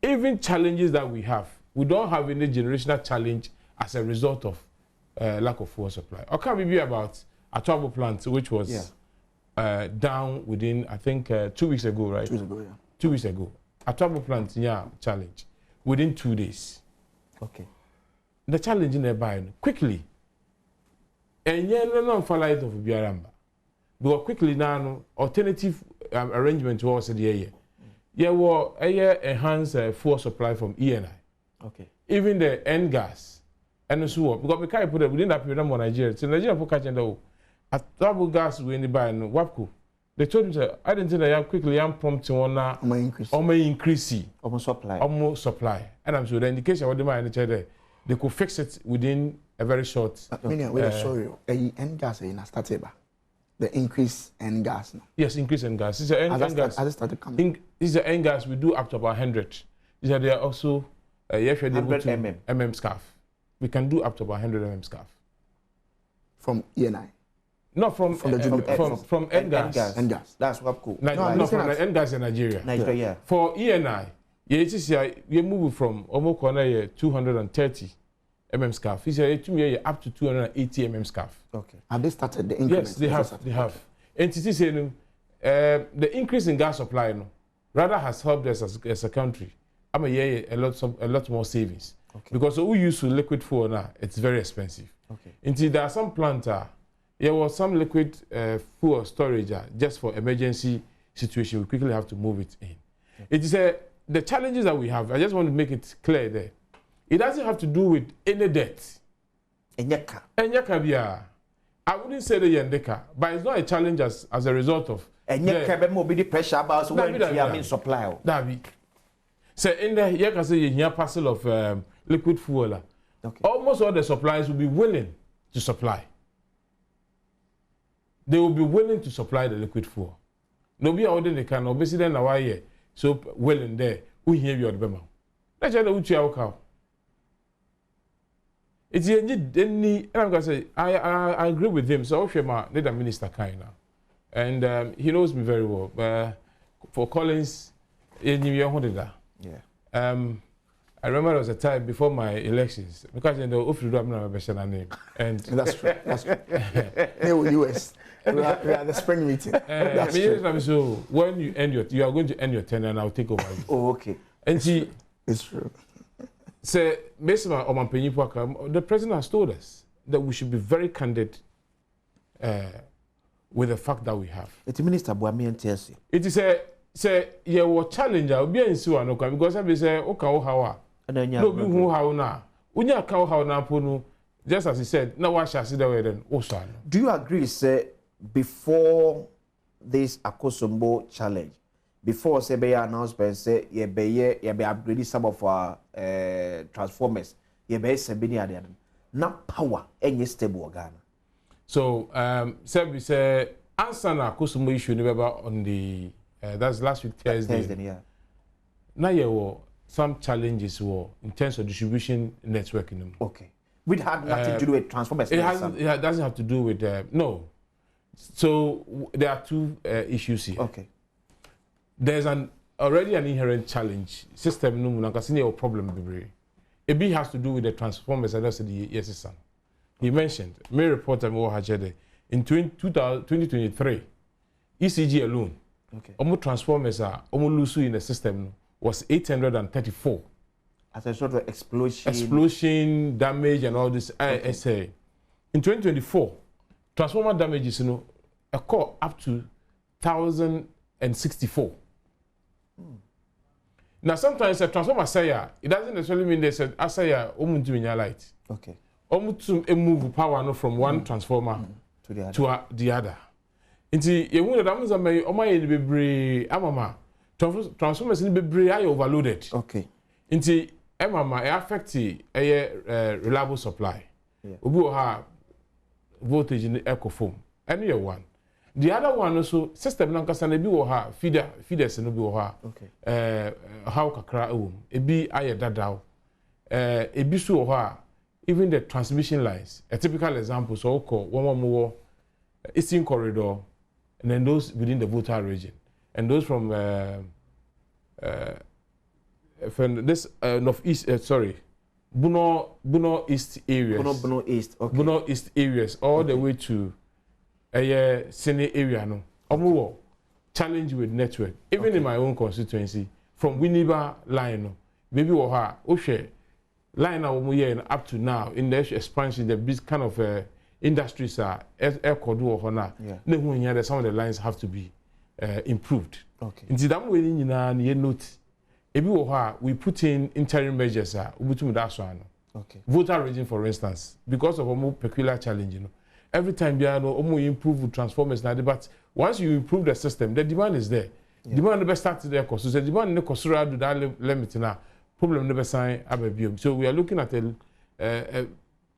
Even challenges that we have, we don't have any generational challenge as a result of lack of fuel supply. Or can we be about a travel plant which was down within, I think, 2 weeks ago, right? 2 weeks ago, yeah. 2 weeks ago. A travel plant, challenge within 2 days. Okay. The challenge in the buying quickly. And no light of Biaramba. Because quickly now, alternative arrangement was the year. Yeah, well, enhanced fuel supply from ENI. Okay. Even the end gas. And so on. Because we can't put it within that period of Nigeria. So Nigeria for catching the double gas when they buy no WAPCO. They told me, I didn't think that I quickly am prompting on increase. Almost supply. And I'm sure the indication what they might there. They could fix it within a very short. Sorry, end gas in a started. The increase in gas. No? Yes, increase in gas. This is end gas. As it started coming. This is the end gas we do up to about 100. These are there also 100 mm scarf. We can do up to about 100 mm scarf. From ENI. No, from NGAS. NGAS. That's what cool. No, from the NGAS in Nigeria. Nigeria, yeah. For ENI, you move from almost 230 scarf. He said up to 280 scarf. Okay. Have they started the increment? Yes, they have. They have. And the increase in gas supply, rather has helped us as a country. A lot more savings. Okay. Because we use liquid fuel now, it's very expensive. Okay. Until there are some plants, there was some liquid fuel storage just for emergency situation. We quickly have to move it in. Okay. It is the challenges that we have. I just want to make it clear there. It doesn't have to do with any debt. Enyaka. I wouldn't say the yendeka, but it's not a challenge as a result of. Enyaka more be the pressure about when you supply. Davi. So in there, you can say a parcel of liquid fuel. Okay. Almost all the suppliers will be willing to supply. They will be willing to supply the liquid fuel. Nobody out there they can obviously then why so willing there. We hear you at Bema. Let's say the it's any. I'm gonna say I agree with him. So Oshema, the minister kind now, and he knows me very well. For Collins, yeah. I remember there was a time before my elections because in the office I'm not a name, and that's true. That's true. US. We are the spring meeting. That's true. So when you are going to end your tenure, and I'll take over. Oh, okay. And she, it's true. So basically, the president has told us that we should be very candid with the fact that we have. It's Minister Badwam and TLC. It is a challenge. I'll be in Suano because I say, okay, how no, who how now? Unya how now, just as he said, now what shall I see the way then? Do you agree, sir, before this Akosombo challenge, before say announcement, say ye be upgrading some of our transformers, ye be sebini not power any stable Ghana. So we say answer na Akosombo issue never on the that's last week Thursday. Yeah. Now you were some challenges were in terms of distribution network in them. Okay. Which had nothing to do with transformers. It doesn't have to do with no. So there are two issues here. Okay. There's already an inherent challenge. System no munakasini problem. It has to do with the transformers and that's the yes son. He mentioned, may report in 2023, ECG alone, almost transformers are almost in the system was 834. As a sort of explosion, damage, and all this. I say, in 2024, transformer damages, a core up to 1,064. Now, sometimes a transformer say it doesn't necessarily mean they said asaya omuntu light. Okay. Omuntu move power from one transformer to the other. Inti you know that means that my bebre amama transformers in bebre are overloaded. Okay. Inti amama affect a reliable supply. Obi ha voltage in eco foam. Any one. The other one also system nankasa na bi wo ha feeders no bi wo ha. Okay. How kakra ebi aye dadao. Ebi so wo ha even the transmission lines. A typical example so one more eastern corridor and then those within the Volta region and those from this northeast Buno East areas. Buno East. Okay. Buno East areas all the way to Sene area no. Omo challenge with network. Even in my own constituency, from Winneba line no, maybe Oshe line up to now in the expansion, the big kind of industries are some of the lines have to be improved. Okay. In the way note, we put in interim measures. Okay. Voter region, for instance, because of a more peculiar challenge, every time you improve transformers now, but once you improve the system, the demand is there. Yeah. Demand never starts there, so the demand never costs around that limit now. Problem never sign ababium. So we are looking at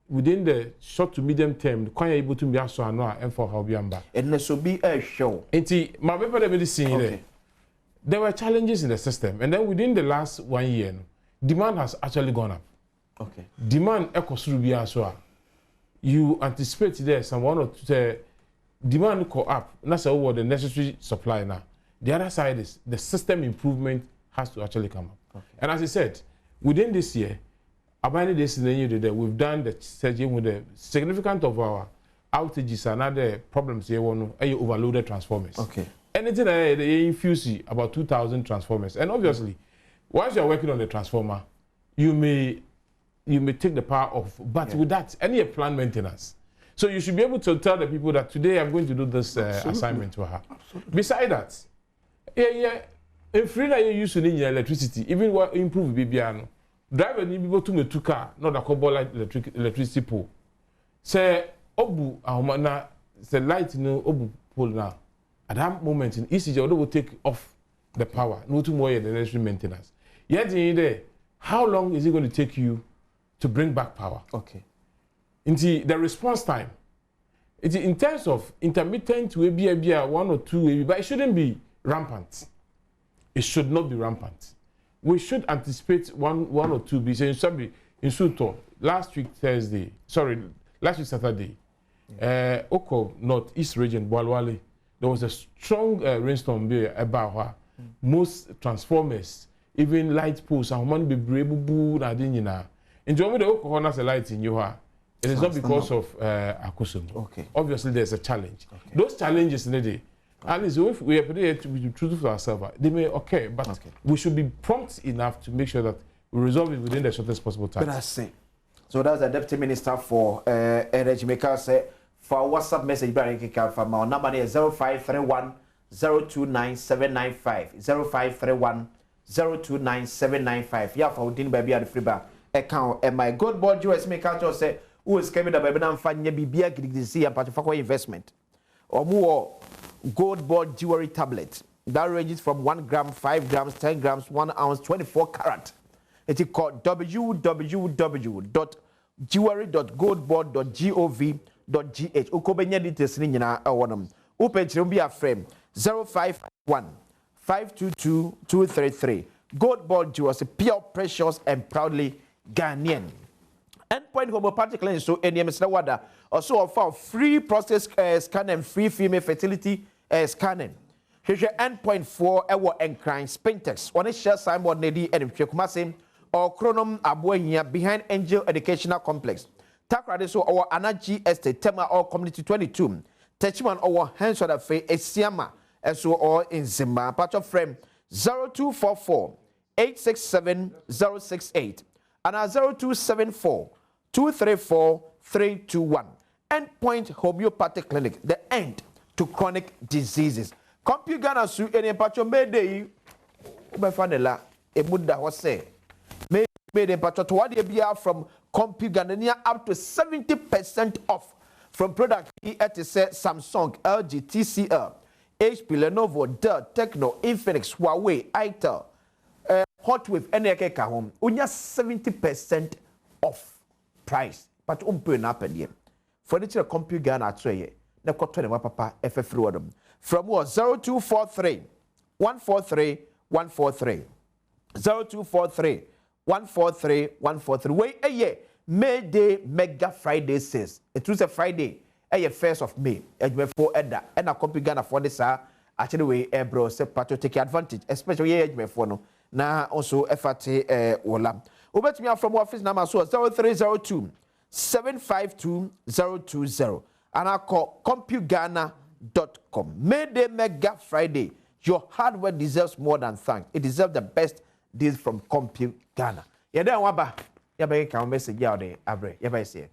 within the short to medium term, quite able to be also and for how biamba. And this will be a show. My paper medicine. There were challenges in the system, and then within the last 1 year, demand has actually gone up. Okay. Demand equals to be as well. you anticipate there some one or two demand go up. That's what the necessary supply now. The other side is the system improvement has to actually come up. Okay. And as I said, within this year, about this year, we've done the surgery with the significant of our outages and other problems here. One overloaded transformers. Okay. Anything they infuse about 2,000 transformers, and obviously, once you are working on the transformer, you may take the power off. But with that, any planned maintenance. So you should be able to tell the people that today I'm going to do this assignment to her. Absolutely. Beside that, if free that you use to need electricity, even what improve BBR, driver need people to make 2 car, not a couple like electricity pole. Say obu ahomana, say light no obu pole now. At that moment in ECG, although will take off the power, no too more the necessary maintenance. Yet in there, how long is it going to take you to bring back power? Okay. Into the response time. It's in terms of intermittent, will be 1 or 2, but it shouldn't be rampant. It should not be rampant. We should anticipate one or 2 be saying in Suto last week Saturday, Oko Northeast region, Walwale, there was a strong rainstorm about most transformers, even light posts, and one be brave na dinina. In Germany, the Oko has a light in your. It is not because of Akosombo. Okay. Obviously, there's a challenge. Okay. Those challenges, at least if we are prepared to be truthful to ourselves, they may occur, but we should be prompt enough to make sure that we resolve it within the shortest possible time. But I say, so that's the Deputy Minister for Energy. Maker say for WhatsApp message, from our number is 0531 029 795 0531 029 795. Yeah, for Udin baby at the free bar account. And my good boy US maker just say, who is coming the baby and finding BBA Gidisi and Patrifa investment or more gold board jewelry tablet that ranges from 1 gram, 5 grams, 10 grams, 1 ounce, 24 karat. It is called www.jewelry.goldboard.gov.gh. Ukobenya details ni nyina awonam. Upenchire bi aframe 051 522 233. Gold board jewelry, pure, precious, and proudly Ghanaian. Endpoint homeopathic lens so any Mr. Wada also offer free prostate scan and free female fertility scanning. Here's your endpoint 4 ewo encrying spintex. One is share Simon Nedi and Kumasi or Chronom Aboya behind Angel Educational Complex. Takrade so our Anaji Estate Tema or Community 22. Techiman our hands on the face Esiama and so all in Zimba. Patch of frame 0244 867 068 and 0274 234 321. Endpoint Homeopathic Clinic, the end to chronic diseases. Computer su any patcho made Ubefanela, a Buddha was say. Made a patcho to what they are from Computer up to 70% off from product at Samsung, LG, TCL, HP, Lenovo, Dell, Techno, Infinix, Huawei, Itel, Hotwave, NK home. Unya 70% off price. But na pay for the computer na tray na kwatone wa papa FF rodom from what 0243 143 143 0243 143 143 we May Day Mega Friday sales. It was a Friday 1st of May for Edda and a computer na for this actually we bro se pato take advantage especially for no na also FAT wala ubet me from office number so 0302 752020 and I call compugana.com. May Day Mega Friday. Your hardware deserves more than thanks. It deserves the best deals from CompuGhana. Yeah, then waba. Yeah, be can message you there, Abre. Yeah, say.